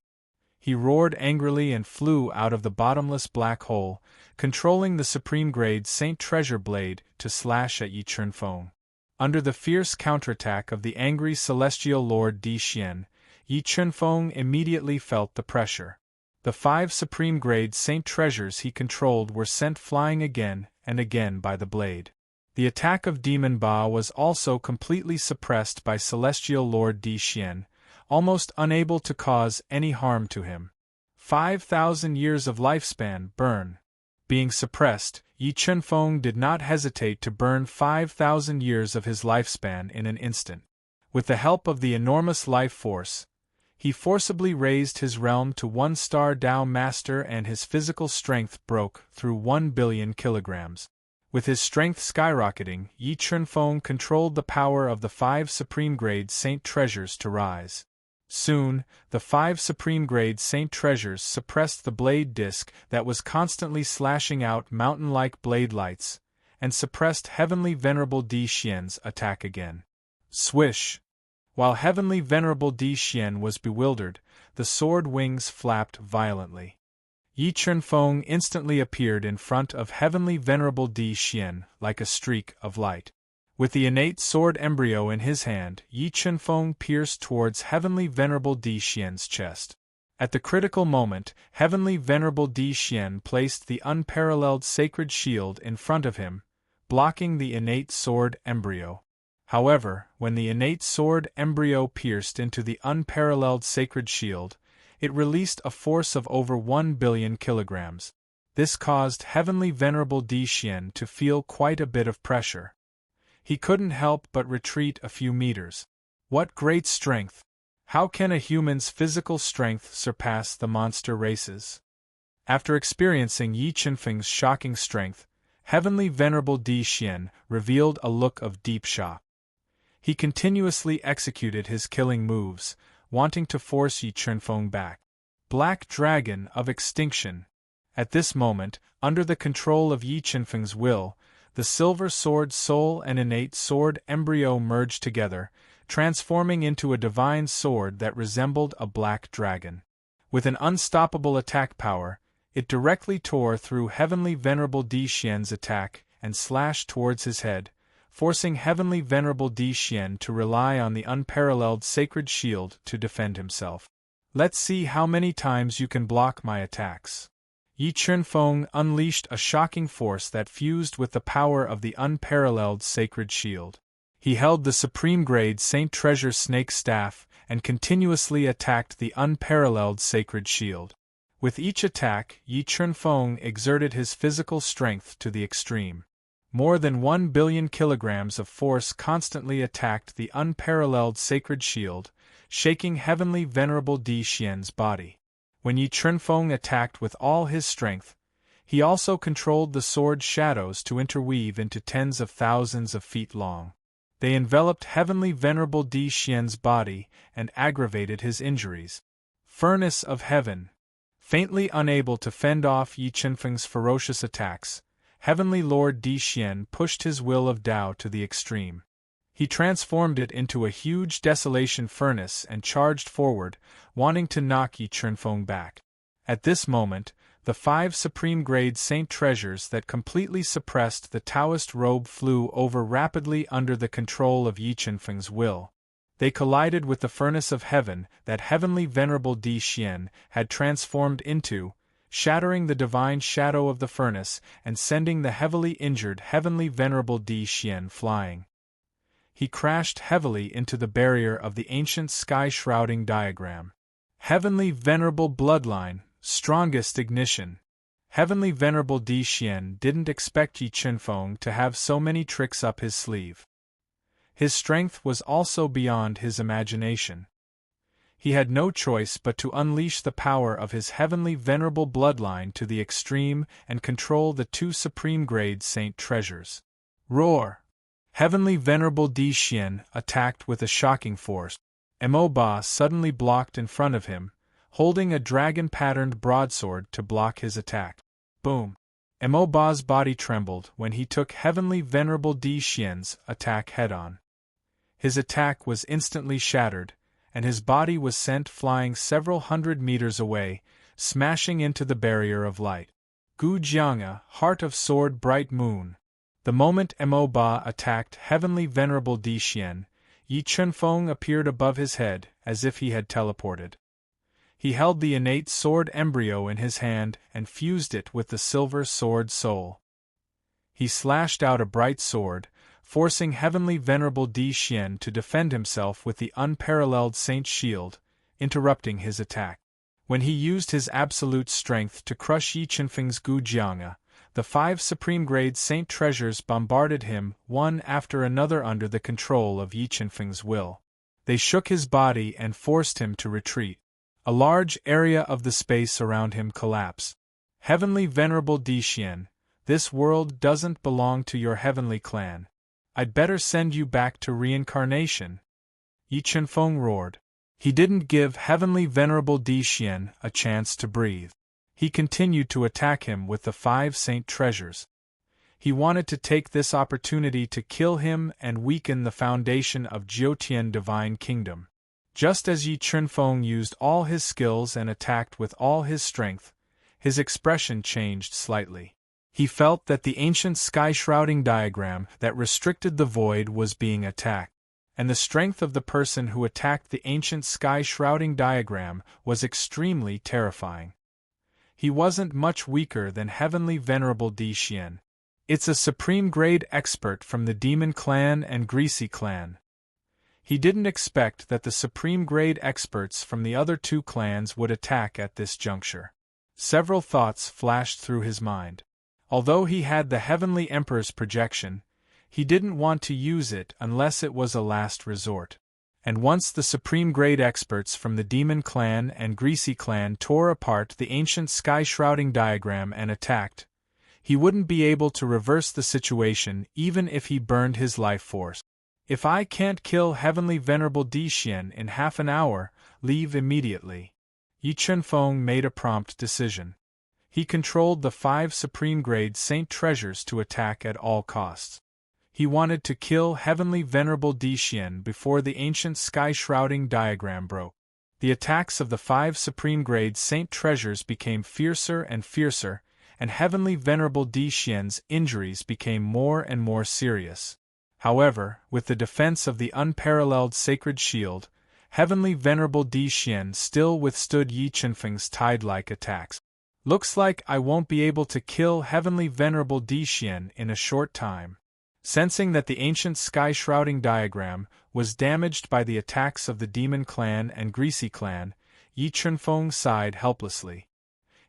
He roared angrily and flew out of the bottomless black hole, controlling the supreme grade Saint Treasure Blade to slash at Yi Qinfeng. Under the fierce counterattack of the angry Celestial Lord Di Xian, Yi Qinfeng immediately felt the pressure. The 5 supreme grade saint treasures he controlled were sent flying again and again by the blade. The attack of Demon Ba was also completely suppressed by Celestial Lord Di Xian, almost unable to cause any harm to him. 5,000 years of lifespan burn. Being suppressed, Yi Qinfeng did not hesitate to burn 5,000 years of his lifespan in an instant. With the help of the enormous life force, he forcibly raised his realm to 1-star Dao Master, and his physical strength broke through 1 billion kilograms. With his strength skyrocketing, Yi Qinfeng controlled the power of the 5 supreme grade saint treasures to rise. Soon, the 5 supreme grade saint treasures suppressed the blade disc that was constantly slashing out mountain-like blade lights, and suppressed Heavenly Venerable Di Xian's attack again. Swish! While Heavenly Venerable Di Xian was bewildered, the sword wings flapped violently. Yi Qinfeng instantly appeared in front of Heavenly Venerable Di Xian like a streak of light. With the innate sword embryo in his hand, Yi Qinfeng pierced towards Heavenly Venerable Di Xian's chest. At the critical moment, Heavenly Venerable Di Xian placed the unparalleled sacred shield in front of him, blocking the innate sword embryo. However, when the innate sword embryo pierced into the unparalleled sacred shield, it released a force of over 1 billion kilograms. This caused Heavenly Venerable Di Xian to feel quite a bit of pressure. He couldn't help but retreat a few meters. What great strength! How can a human's physical strength surpass the monster races? After experiencing Yi Qinfeng's shocking strength, Heavenly Venerable Di Xian revealed a look of deep shock. He continuously executed his killing moves, wanting to force Yi Qinfeng back. Black Dragon of Extinction. At this moment, under the control of Yi Qinfeng's will, the silver sword soul and innate sword embryo merged together, transforming into a divine sword that resembled a black dragon. With an unstoppable attack power, it directly tore through Heavenly Venerable Di Xian's attack and slashed towards his head, forcing Heavenly Venerable Di Xian to rely on the unparalleled sacred shield to defend himself. Let's see how many times you can block my attacks. Yi Qinfeng unleashed a shocking force that fused with the power of the unparalleled sacred shield. He held the supreme grade Saint Treasure Snake Staff and continuously attacked the unparalleled sacred shield. With each attack, Yi Qinfeng exerted his physical strength to the extreme. More than 1 billion kilograms of force constantly attacked the unparalleled sacred shield, shaking Heavenly Venerable Di Xian's body. When Yi Qinfeng attacked with all his strength, He also controlled the sword's shadows to interweave into tens of thousands of feet long. They enveloped Heavenly Venerable Di Xian's body and aggravated his injuries. Furnace of Heaven. Faintly unable to fend off Yi Qinfeng's ferocious attacks, Heavenly Lord Di Xian pushed his will of Tao to the extreme. He transformed it into a huge desolation furnace and charged forward, wanting to knock Yi Qinfeng back. At this moment, the 5 supreme-grade saint treasures that completely suppressed the Taoist robe flew over rapidly under the control of Yi Qinfeng's will. They collided with the furnace of heaven that Heavenly Venerable Di Xian had transformed into, shattering the divine shadow of the furnace and sending the heavily injured Heavenly Venerable Di Xian flying. He crashed heavily into the barrier of the ancient sky-shrouding diagram. Heavenly Venerable Bloodline, strongest ignition. Heavenly Venerable Di Xian didn't expect Yi Qinfeng to have so many tricks up his sleeve. His strength was also beyond his imagination. He had no choice but to unleash the power of his Heavenly Venerable Bloodline to the extreme and control the 2 supreme-grade saint treasures. Roar! Heavenly Venerable Di Xian attacked with a shocking force. Mo Ba suddenly blocked in front of him, holding a dragon-patterned broadsword to block his attack. Boom! Mo Ba's body trembled when he took Heavenly Venerable Di Xian's attack head-on. His attack was instantly shattered, and his body was sent flying several hundred meters away, smashing into the barrier of light. Gu Jianga, Heart of Sword Bright Moon. The moment Mo Ba attacked Heavenly Venerable Di Xian, Yi Qinfeng appeared above his head as if he had teleported. He held the innate sword embryo in his hand and fused it with the silver sword soul. He slashed out a bright sword, forcing Heavenly Venerable Di Xian to defend himself with the unparalleled Saint Shield, interrupting his attack. When he used his absolute strength to crush Yi Qinfeng's Gu Jianga, the 5 supreme-grade saint treasures bombarded him one after another under the control of Yi Qinfeng's will. They shook his body and forced him to retreat. A large area of the space around him collapsed. Heavenly Venerable Di Xian, this world doesn't belong to your heavenly clan. I'd better send you back to reincarnation. Yi Qinfeng roared. He didn't give Heavenly Venerable Di Xian a chance to breathe. He continued to attack him with the 5 saint treasures. He wanted to take this opportunity to kill him and weaken the foundation of Jiutian Divine Kingdom. Just as Yi Qinfeng used all his skills and attacked with all his strength, his expression changed slightly. He felt that the ancient sky-shrouding diagram that restricted the void was being attacked, and the strength of the person who attacked the ancient sky-shrouding diagram was extremely terrifying. He wasn't much weaker than Heavenly Venerable Di Xian. It's a supreme-grade expert from the Demon Clan and Greasy Clan. He didn't expect that the supreme-grade experts from the other 2 clans would attack at this juncture. Several thoughts flashed through his mind. Although he had the Heavenly Emperor's projection, he didn't want to use it unless it was a last resort. And once the supreme-grade experts from the Demon Clan and Greasy Clan tore apart the ancient sky-shrouding diagram and attacked, he wouldn't be able to reverse the situation even if he burned his life force. If I can't kill Heavenly Venerable Di Xian in half an hour, leave immediately. Yi Qinfeng made a prompt decision. He controlled the 5 supreme-grade saint treasures to attack at all costs. He wanted to kill Heavenly Venerable Di Xian before the ancient sky-shrouding diagram broke. The attacks of the 5 supreme-grade saint treasures became fiercer and fiercer, and Heavenly Venerable Di Xian's injuries became more and more serious. However, with the defense of the unparalleled sacred shield, Heavenly Venerable Di Xian still withstood Yi Qinfeng's tide-like attacks. Looks like I won't be able to kill Heavenly Venerable Di Xian in a short time. Sensing that the ancient sky-shrouding diagram was damaged by the attacks of the Demon Clan and Greasy Clan, Yi Qinfeng sighed helplessly.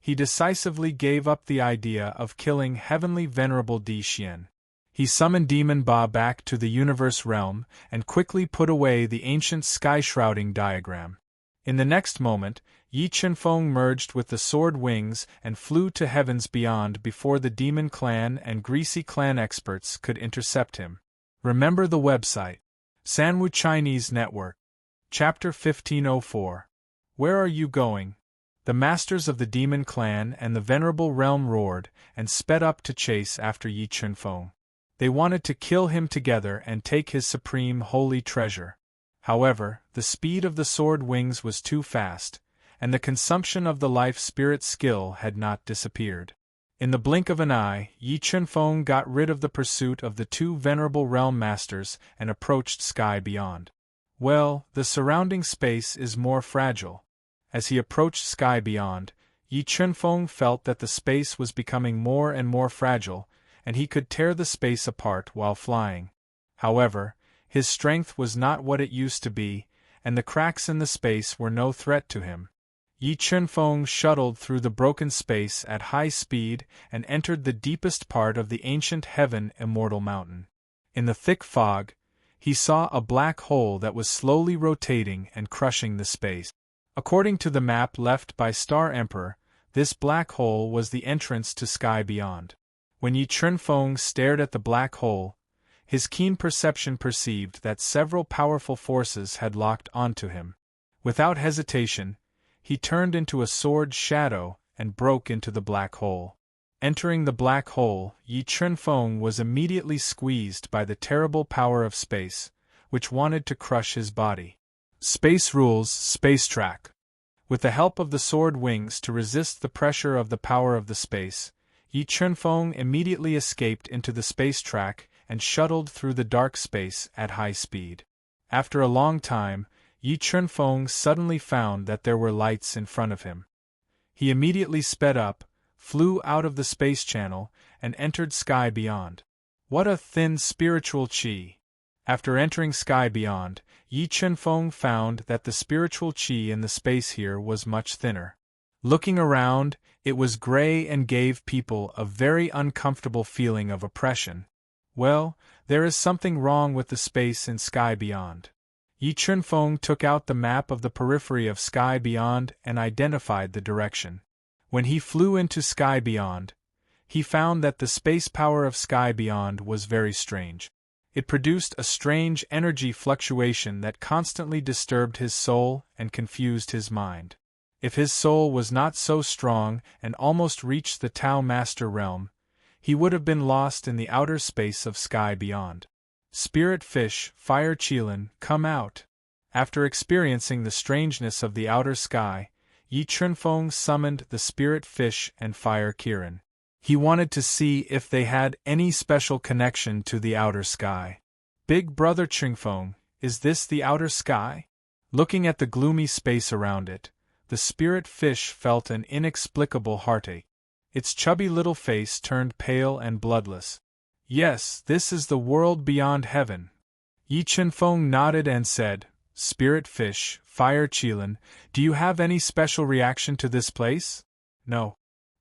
He decisively gave up the idea of killing Heavenly Venerable Di Xian. He summoned Demon Ba back to the universe realm and quickly put away the ancient sky-shrouding diagram. In the next moment, Yi Chunfeng merged with the sword wings and flew to heavens beyond before the Demon Clan and Greasy Clan experts could intercept him. Remember the website. Sanwu Chinese Network. Chapter 1504. Where are you going? The masters of the Demon Clan and the Venerable Realm roared and sped up to chase after Yi Chunfeng. They wanted to kill him together and take his supreme holy treasure. However, the speed of the sword wings was too fast, and the consumption of the life spirit skill had not disappeared. In the blink of an eye, Yi Chunfeng got rid of the pursuit of the two Venerable Realm Masters and approached Sky Beyond. Well, the surrounding space is more fragile. As he approached Sky Beyond, Yi Chunfeng felt that the space was becoming more and more fragile, and he could tear the space apart while flying. However, his strength was not what it used to be, and the cracks in the space were no threat to him. Yi Chunfeng shuttled through the broken space at high speed and entered the deepest part of the ancient Heaven Immortal Mountain. In the thick fog, he saw a black hole that was slowly rotating and crushing the space. According to the map left by Star Emperor, this black hole was the entrance to Sky Beyond. When Yi Chunfeng stared at the black hole, his keen perception perceived that several powerful forces had locked onto him. Without hesitation, he turned into a sword shadow and broke into the black hole. Entering the black hole, Yi Chunfeng was immediately squeezed by the terrible power of space, which wanted to crush his body. Space rules, space track. With the help of the sword wings to resist the pressure of the power of the space, Yi Chunfeng immediately escaped into the space track and shuttled through the dark space at high speed. After a long time, Yi Chunfeng suddenly found that there were lights in front of him. He immediately sped up, flew out of the space channel, and entered Sky Beyond. What a thin spiritual qi! After entering Sky Beyond, Yi Chunfeng found that the spiritual qi in the space here was much thinner. Looking around, it was gray and gave people a very uncomfortable feeling of oppression. Well, there is something wrong with the space in Sky Beyond. Yi Chunfeng took out the map of the periphery of Sky Beyond and identified the direction. When he flew into Sky Beyond, he found that the space power of Sky Beyond was very strange. It produced a strange energy fluctuation that constantly disturbed his soul and confused his mind. If his soul was not so strong and almost reached the Tao Master Realm, he would have been lost in the outer space of Sky Beyond. Spirit Fish, Fire Qilin, come out! After experiencing the strangeness of the outer sky, Yi Chunfeng summoned the Spirit Fish and Fire Qilin. He wanted to see if they had any special connection to the outer sky. Big Brother Chunfeng, is this the outer sky? Looking at the gloomy space around it, the Spirit Fish felt an inexplicable heartache. Its chubby little face turned pale and bloodless. Yes, this is the world beyond heaven. Yi Chunfeng nodded and said, Spirit Fish, Fire Qilin, do you have any special reaction to this place? No.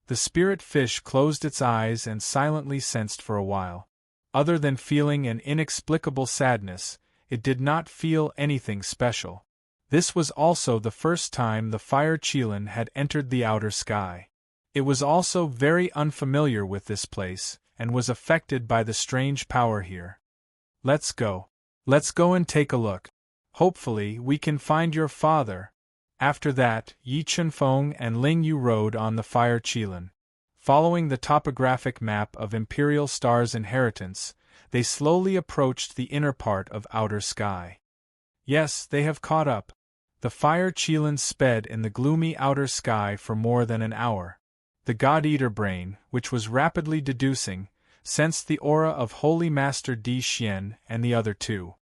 The Spirit Fish closed its eyes and silently sensed for a while. Other than feeling an inexplicable sadness, it did not feel anything special. This was also the first time the Fire Qilin had entered the outer sky. It was also very unfamiliar with this place, and was affected by the strange power here. Let's go. Let's go and take a look. Hopefully we can find your father. After that, Yi Chunfeng and Ling Yu rode on the Fire Qilin. Following the topographic map of Imperial Star's inheritance, they slowly approached the inner part of outer sky. Yes, they have caught up. The Fire Qilin sped in the gloomy outer sky for more than an hour. The God-Eater brain, which was rapidly deducing, sensed the aura of Holy Master Di Xian and the other two.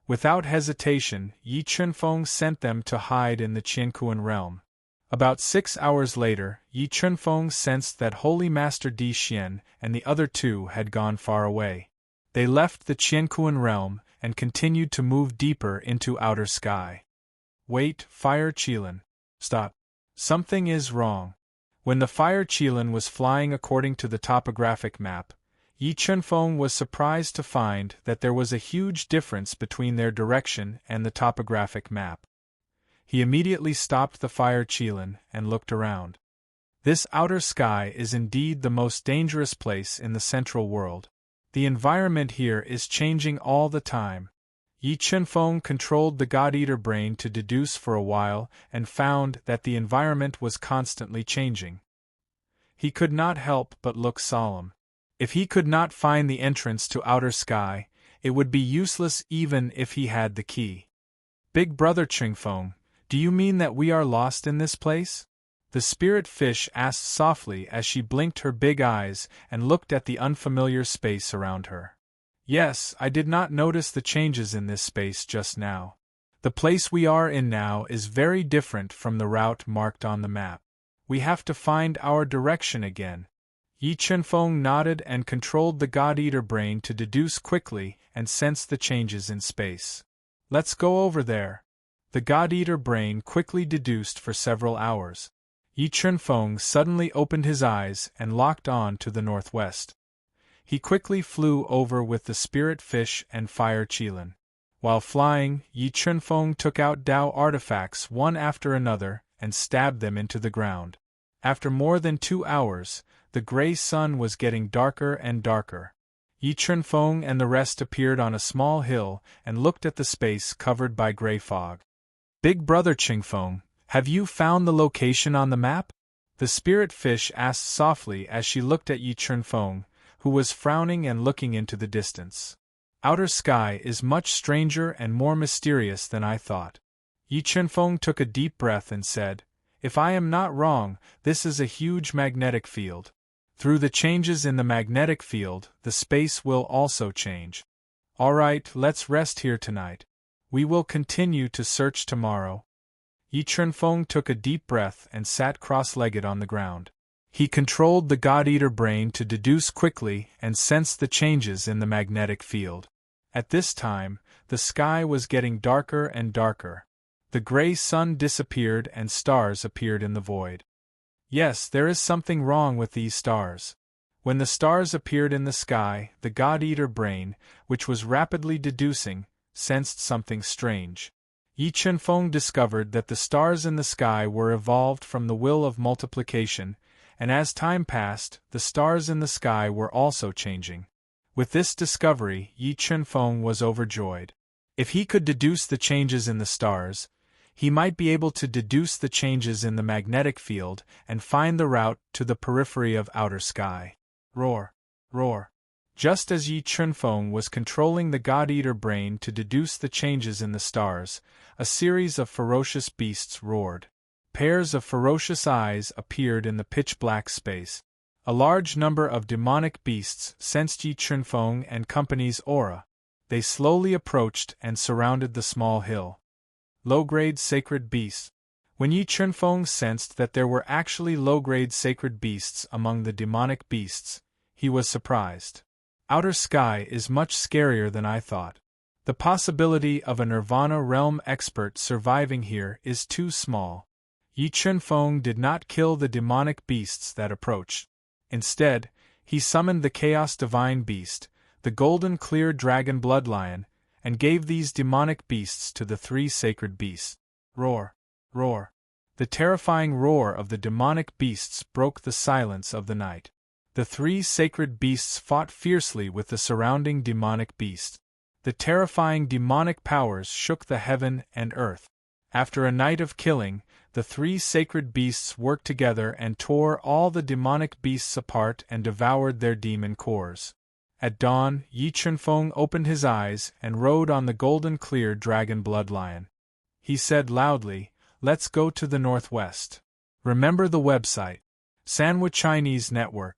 Without hesitation, Yi Chunfeng sent them to hide in the Qiankuan realm. About 6 hours later, Yi Chunfeng sensed that Holy Master Di Xian and the other two had gone far away. They left the Qiankuan realm and continued to move deeper into outer sky. Wait, Fire Qilin. Stop. Something is wrong. When the Fire Qilin was flying according to the topographic map, Yi Chunfeng was surprised to find that there was a huge difference between their direction and the topographic map. He immediately stopped the fire Qilin and looked around. This outer sky is indeed the most dangerous place in the central world. The environment here is changing all the time. Yi Chunfeng controlled the God-Eater brain to deduce for a while and found that the environment was constantly changing. He could not help but look solemn. If he could not find the entrance to outer sky, it would be useless even if he had the key. Big Brother Chunfeng, do you mean that we are lost in this place? The spirit fish asked softly as she blinked her big eyes and looked at the unfamiliar space around her. Yes, I did not notice the changes in this space just now. The place we are in now is very different from the route marked on the map. We have to find our direction again. Yi Chunfeng nodded and controlled the God-Eater brain to deduce quickly and sense the changes in space. Let's go over there. The God-Eater brain quickly deduced for several hours. Yi Chunfeng suddenly opened his eyes and locked on to the northwest. He quickly flew over with the spirit fish and fire Qilin. While flying, Yi Chunfeng took out Dao artifacts one after another and stabbed them into the ground. After more than 2 hours, the gray sun was getting darker and darker. Yi Chunfeng and the rest appeared on a small hill and looked at the space covered by gray fog. Big Brother Chunfeng, have you found the location on the map? The spirit fish asked softly as she looked at Yi Chunfeng, who was frowning and looking into the distance. Outer sky is much stranger and more mysterious than I thought. Yi Chunfeng took a deep breath and said, If I am not wrong, this is a huge magnetic field. Through the changes in the magnetic field, the space will also change. All right, let's rest here tonight. We will continue to search tomorrow. Yi Chunfeng took a deep breath and sat cross-legged on the ground. He controlled the God-Eater brain to deduce quickly and sense the changes in the magnetic field. At this time, the sky was getting darker and darker. The gray sun disappeared and stars appeared in the void. Yes, there is something wrong with these stars. When the stars appeared in the sky, the God-Eater brain, which was rapidly deducing, sensed something strange. Yi Chunfeng discovered that the stars in the sky were evolved from the will of multiplication, and as time passed, the stars in the sky were also changing. With this discovery, Yi Chunfeng was overjoyed. If he could deduce the changes in the stars, he might be able to deduce the changes in the magnetic field and find the route to the periphery of outer sky. Roar! Roar! Just as Yi Chunfeng was controlling the God-Eater brain to deduce the changes in the stars, a series of ferocious beasts roared. Pairs of ferocious eyes appeared in the pitch-black space. A large number of demonic beasts sensed Yi Chunfeng and company's aura. They slowly approached and surrounded the small hill. Low-grade sacred beasts. When Yi Chunfeng sensed that there were actually low-grade sacred beasts among the demonic beasts, he was surprised. Outer sky is much scarier than I thought. The possibility of a Nirvana realm expert surviving here is too small. Yi Chunfeng did not kill the demonic beasts that approached. Instead, he summoned the Chaos Divine Beast, the golden clear dragon bloodlion, and gave these demonic beasts to the 3 sacred beasts. Roar! Roar! The terrifying roar of the demonic beasts broke the silence of the night. The 3 sacred beasts fought fiercely with the surrounding demonic beasts. The terrifying demonic powers shook the heaven and earth. After a night of killing, the 3 sacred beasts worked together and tore all the demonic beasts apart and devoured their demon cores. At dawn, Yi Chunfeng opened his eyes and rode on the golden clear dragon bloodlion. He said loudly, Let's go to the northwest. Remember the website. Sanwa Chinese Network.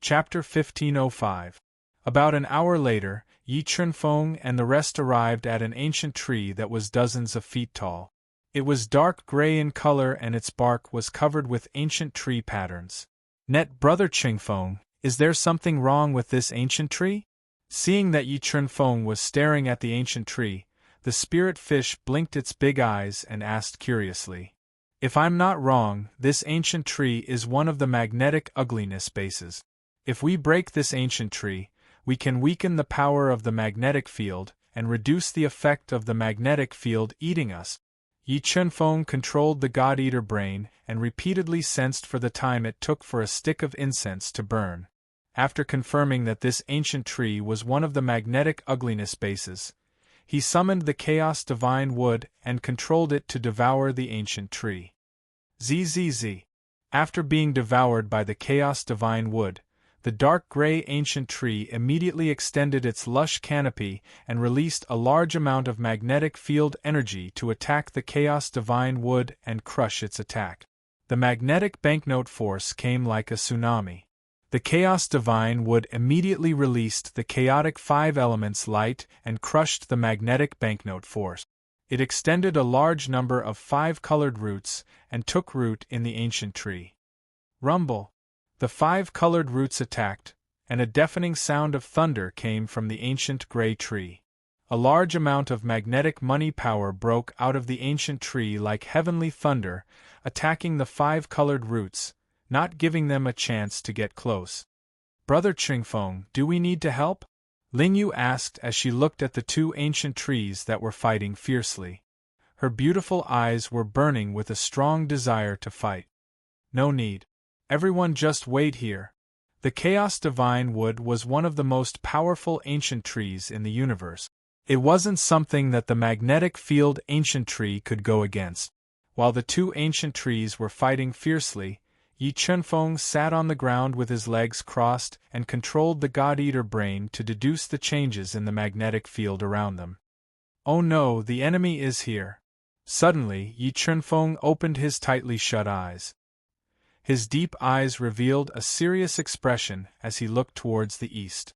Chapter 1505. About an hour later, Yi Chunfeng and the rest arrived at an ancient tree that was dozens of feet tall. It was dark gray in color and its bark was covered with ancient tree patterns. Net Brother Chunfeng, is there something wrong with this ancient tree? Seeing that Yi Chunfeng was staring at the ancient tree, the spirit fish blinked its big eyes and asked curiously. If I'm not wrong, this ancient tree is one of the magnetic ugliness bases. If we break this ancient tree, we can weaken the power of the magnetic field and reduce the effect of the magnetic field eating us. Yi Chunfeng controlled the God-Eater brain and repeatedly sensed for the time it took for a stick of incense to burn. After confirming that this ancient tree was one of the magnetic ugliness bases, he summoned the Chaos Divine Wood and controlled it to devour the ancient tree. Zzz. After being devoured by the Chaos Divine Wood, the dark gray ancient tree immediately extended its lush canopy and released a large amount of magnetic field energy to attack the Chaos Divine Wood and crush its attack. The magnetic banknote force came like a tsunami. The Chaos Divine Wood immediately released the chaotic 5 elements light and crushed the magnetic banknote force. It extended a large number of 5-colored roots and took root in the ancient tree. Rumble. The 5-colored roots attacked, and a deafening sound of thunder came from the ancient gray tree. A large amount of magnetic money power broke out of the ancient tree like heavenly thunder, attacking the 5-colored roots, not giving them a chance to get close. Brother Chunfeng, do we need to help? Lingyu asked as she looked at the 2 ancient trees that were fighting fiercely. Her beautiful eyes were burning with a strong desire to fight. No need. Everyone just wait here. The Chaos Divine Wood was one of the most powerful ancient trees in the universe. It wasn't something that the magnetic field ancient tree could go against. While the 2 ancient trees were fighting fiercely, Yi Chunfeng sat on the ground with his legs crossed and controlled the God-Eater brain to deduce the changes in the magnetic field around them. Oh no, the enemy is here. Suddenly, Yi Chunfeng opened his tightly shut eyes. His deep eyes revealed a serious expression as he looked towards the east.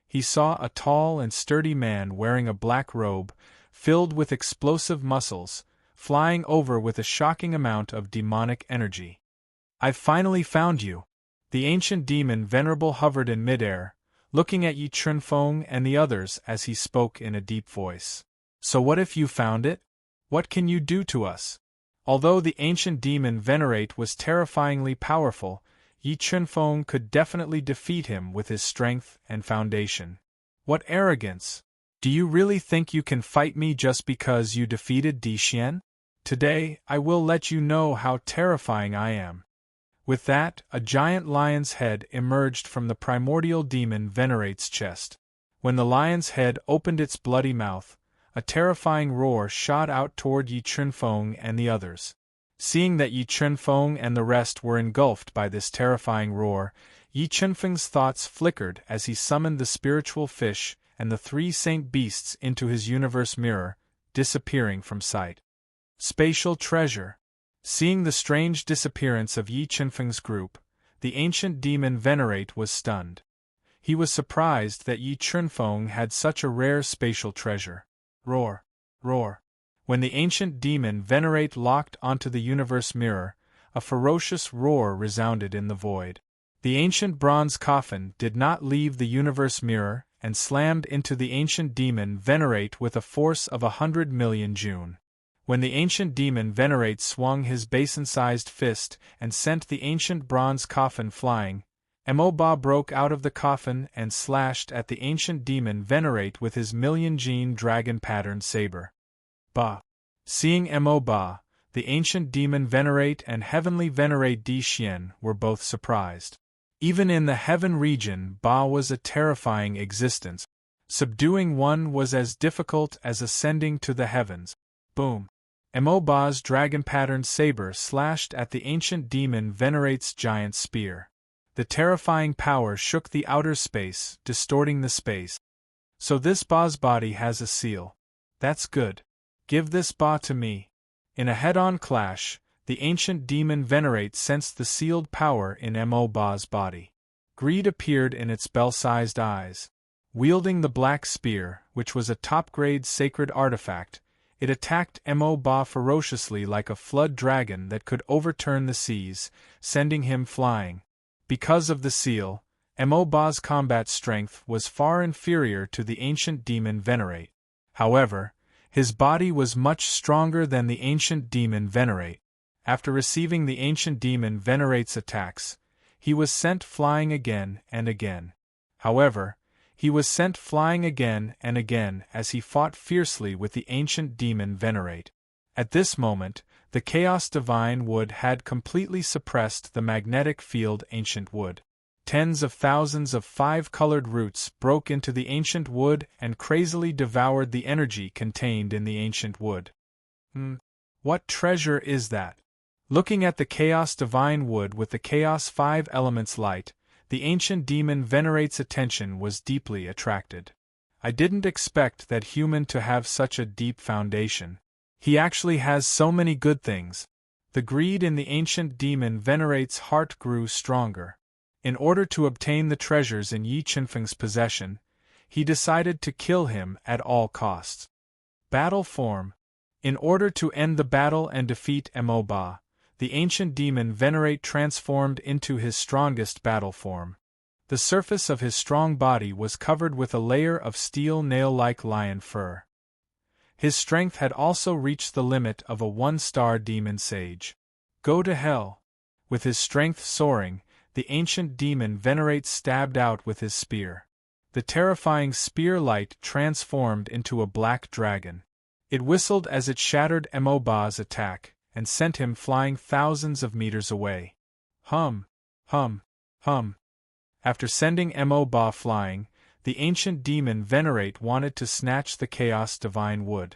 He saw a tall and sturdy man wearing a black robe, filled with explosive muscles, flying over with a shocking amount of demonic energy. I've finally found you. The ancient demon Venerable hovered in midair, looking at Yi Chunfeng and the others as he spoke in a deep voice. So what if you found it? What can you do to us? Although the ancient demon Venerate was terrifyingly powerful, Yi Chunfeng could definitely defeat him with his strength and foundation. What arrogance! Do you really think you can fight me just because you defeated Di Xian? Today, I will let you know how terrifying I am. With that, a giant lion's head emerged from the primordial demon Venerate's chest. When the lion's head opened its bloody mouth, a terrifying roar shot out toward Yi Chunfeng and the others. Seeing that Yi Chunfeng and the rest were engulfed by this terrifying roar, Yi Chunfeng's thoughts flickered as he summoned the spiritual fish and the 3 saint beasts into his universe mirror, disappearing from sight. Spatial treasure. Seeing the strange disappearance of Yi Chunfeng's group, the ancient demon Venerate was stunned. He was surprised that Yi Chunfeng had such a rare spatial treasure. Roar! Roar! When the ancient demon Venerate locked onto the universe mirror, a ferocious roar resounded in the void. The ancient bronze coffin did not leave the universe mirror and slammed into the ancient demon Venerate with a force of 100 million June. When the ancient demon Venerate swung his basin-sized fist and sent the ancient bronze coffin flying, Mo-Ba broke out of the coffin and slashed at the ancient demon Venerate with his million-gene dragon-patterned saber. Ba! Seeing Mo-Ba, the ancient demon Venerate and heavenly Venerate Di Xian were both surprised. Even in the heaven region, Ba was a terrifying existence. Subduing one was as difficult as ascending to the heavens. Boom! Mo-Ba's dragon-patterned saber slashed at the ancient demon Venerate's giant spear. The terrifying power shook the outer space, distorting the space. So this Ba's body has a seal. That's good. Give this Ba to me. In a head-on clash, the ancient demon Venerate sensed the sealed power in Mo-Ba's body. Greed appeared in its bell-sized eyes. Wielding the black spear, which was a top-grade sacred artifact, it attacked Mo-Ba ferociously like a flood dragon that could overturn the seas, sending him flying. Because of the seal, Mo-Ba's combat strength was far inferior to the ancient demon Venerate. However, his body was much stronger than the ancient demon Venerate. After receiving the ancient demon Venerate's attacks, he was sent flying again and again. However, he was sent flying again and again as he fought fiercely with the ancient demon Venerate. At this moment, the Chaos Divine Wood had completely suppressed the magnetic field Ancient Wood. Tens of thousands of five-colored roots broke into the ancient wood and crazily devoured the energy contained in the ancient wood. What treasure is that? Looking at the Chaos Divine Wood with the Chaos 5 Elements light, the ancient demon Venerate's attention was deeply attracted. I didn't expect that human to have such a deep foundation. He actually has so many good things. The greed in the ancient demon Venerate's heart grew stronger. In order to obtain the treasures in Yi Qinfeng's possession, he decided to kill him at all costs. Battle form. In order to end the battle and defeat Ba, the ancient demon Venerate transformed into his strongest battle form. The surface of his strong body was covered with a layer of steel nail-like lion fur. His strength had also reached the limit of a one-star demon sage. Go to hell! With his strength soaring, the ancient demon Venerate stabbed out with his spear. The terrifying spear light transformed into a black dragon. It whistled as it shattered Ba's attack, and sent him flying thousands of meters away. Hum, hum, hum. After sending Ba flying, the ancient demon Venerate wanted to snatch the Chaos Divine Wood.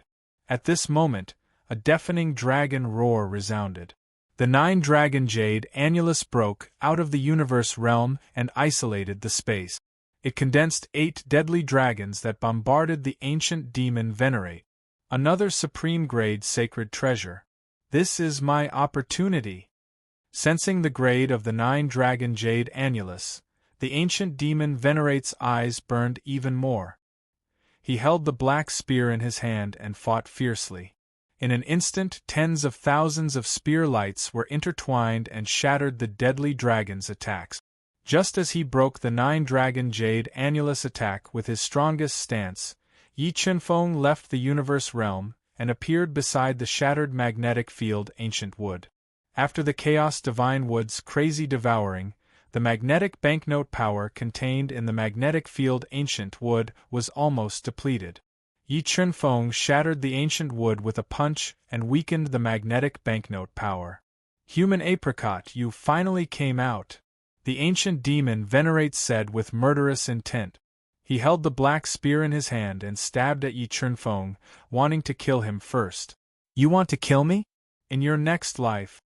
At this moment, a deafening dragon roar resounded. The 9-dragon jade annulus broke out of the universe realm and isolated the space. It condensed 8 deadly dragons that bombarded the ancient demon Venerate. Another supreme-grade sacred treasure. This is my opportunity. Sensing the grade of the 9-dragon jade annulus, the ancient demon Venerate's eyes burned even more. He held the black spear in his hand and fought fiercely. In an instant, tens of thousands of spear lights were intertwined and shattered the deadly dragon's attacks. Just as he broke the 9-dragon jade annulus attack with his strongest stance, Yi Qinfeng left the universe realm and appeared beside the shattered magnetic field Ancient Wood. After the Chaos Divine Wood's crazy devouring, the magnetic banknote power contained in the magnetic field Ancient Wood was almost depleted. Yi Qinfeng shattered the ancient wood with a punch and weakened the magnetic banknote power. Human apricot, you finally came out, the ancient demon Venerate said with murderous intent. He held the black spear in his hand and stabbed at Yi Qinfeng, wanting to kill him first. You want to kill me? In your next life.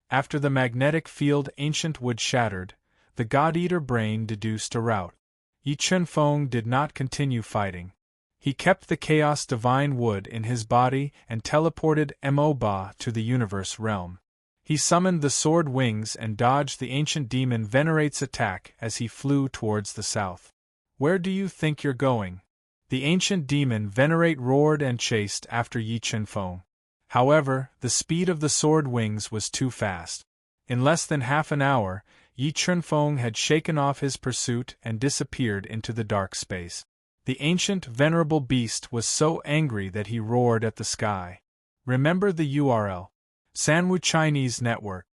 After the magnetic field Ancient Wood shattered, the God-Eater brain deduced a route. Yi Qinfeng did not continue fighting. He kept the Chaos Divine Wood in his body and teleported Ba to the universe realm. He summoned the sword wings and dodged the ancient demon Venerate's attack as he flew towards the south. Where do you think you're going? The ancient demon Venerate roared and chased after Yi Qinfeng. However, the speed of the sword wings was too fast. In less than half an hour, Yi Qinfeng had shaken off his pursuit and disappeared into the dark space. The ancient venerable beast was so angry that he roared at the sky. Remember the URL. Sanwu Chinese Network.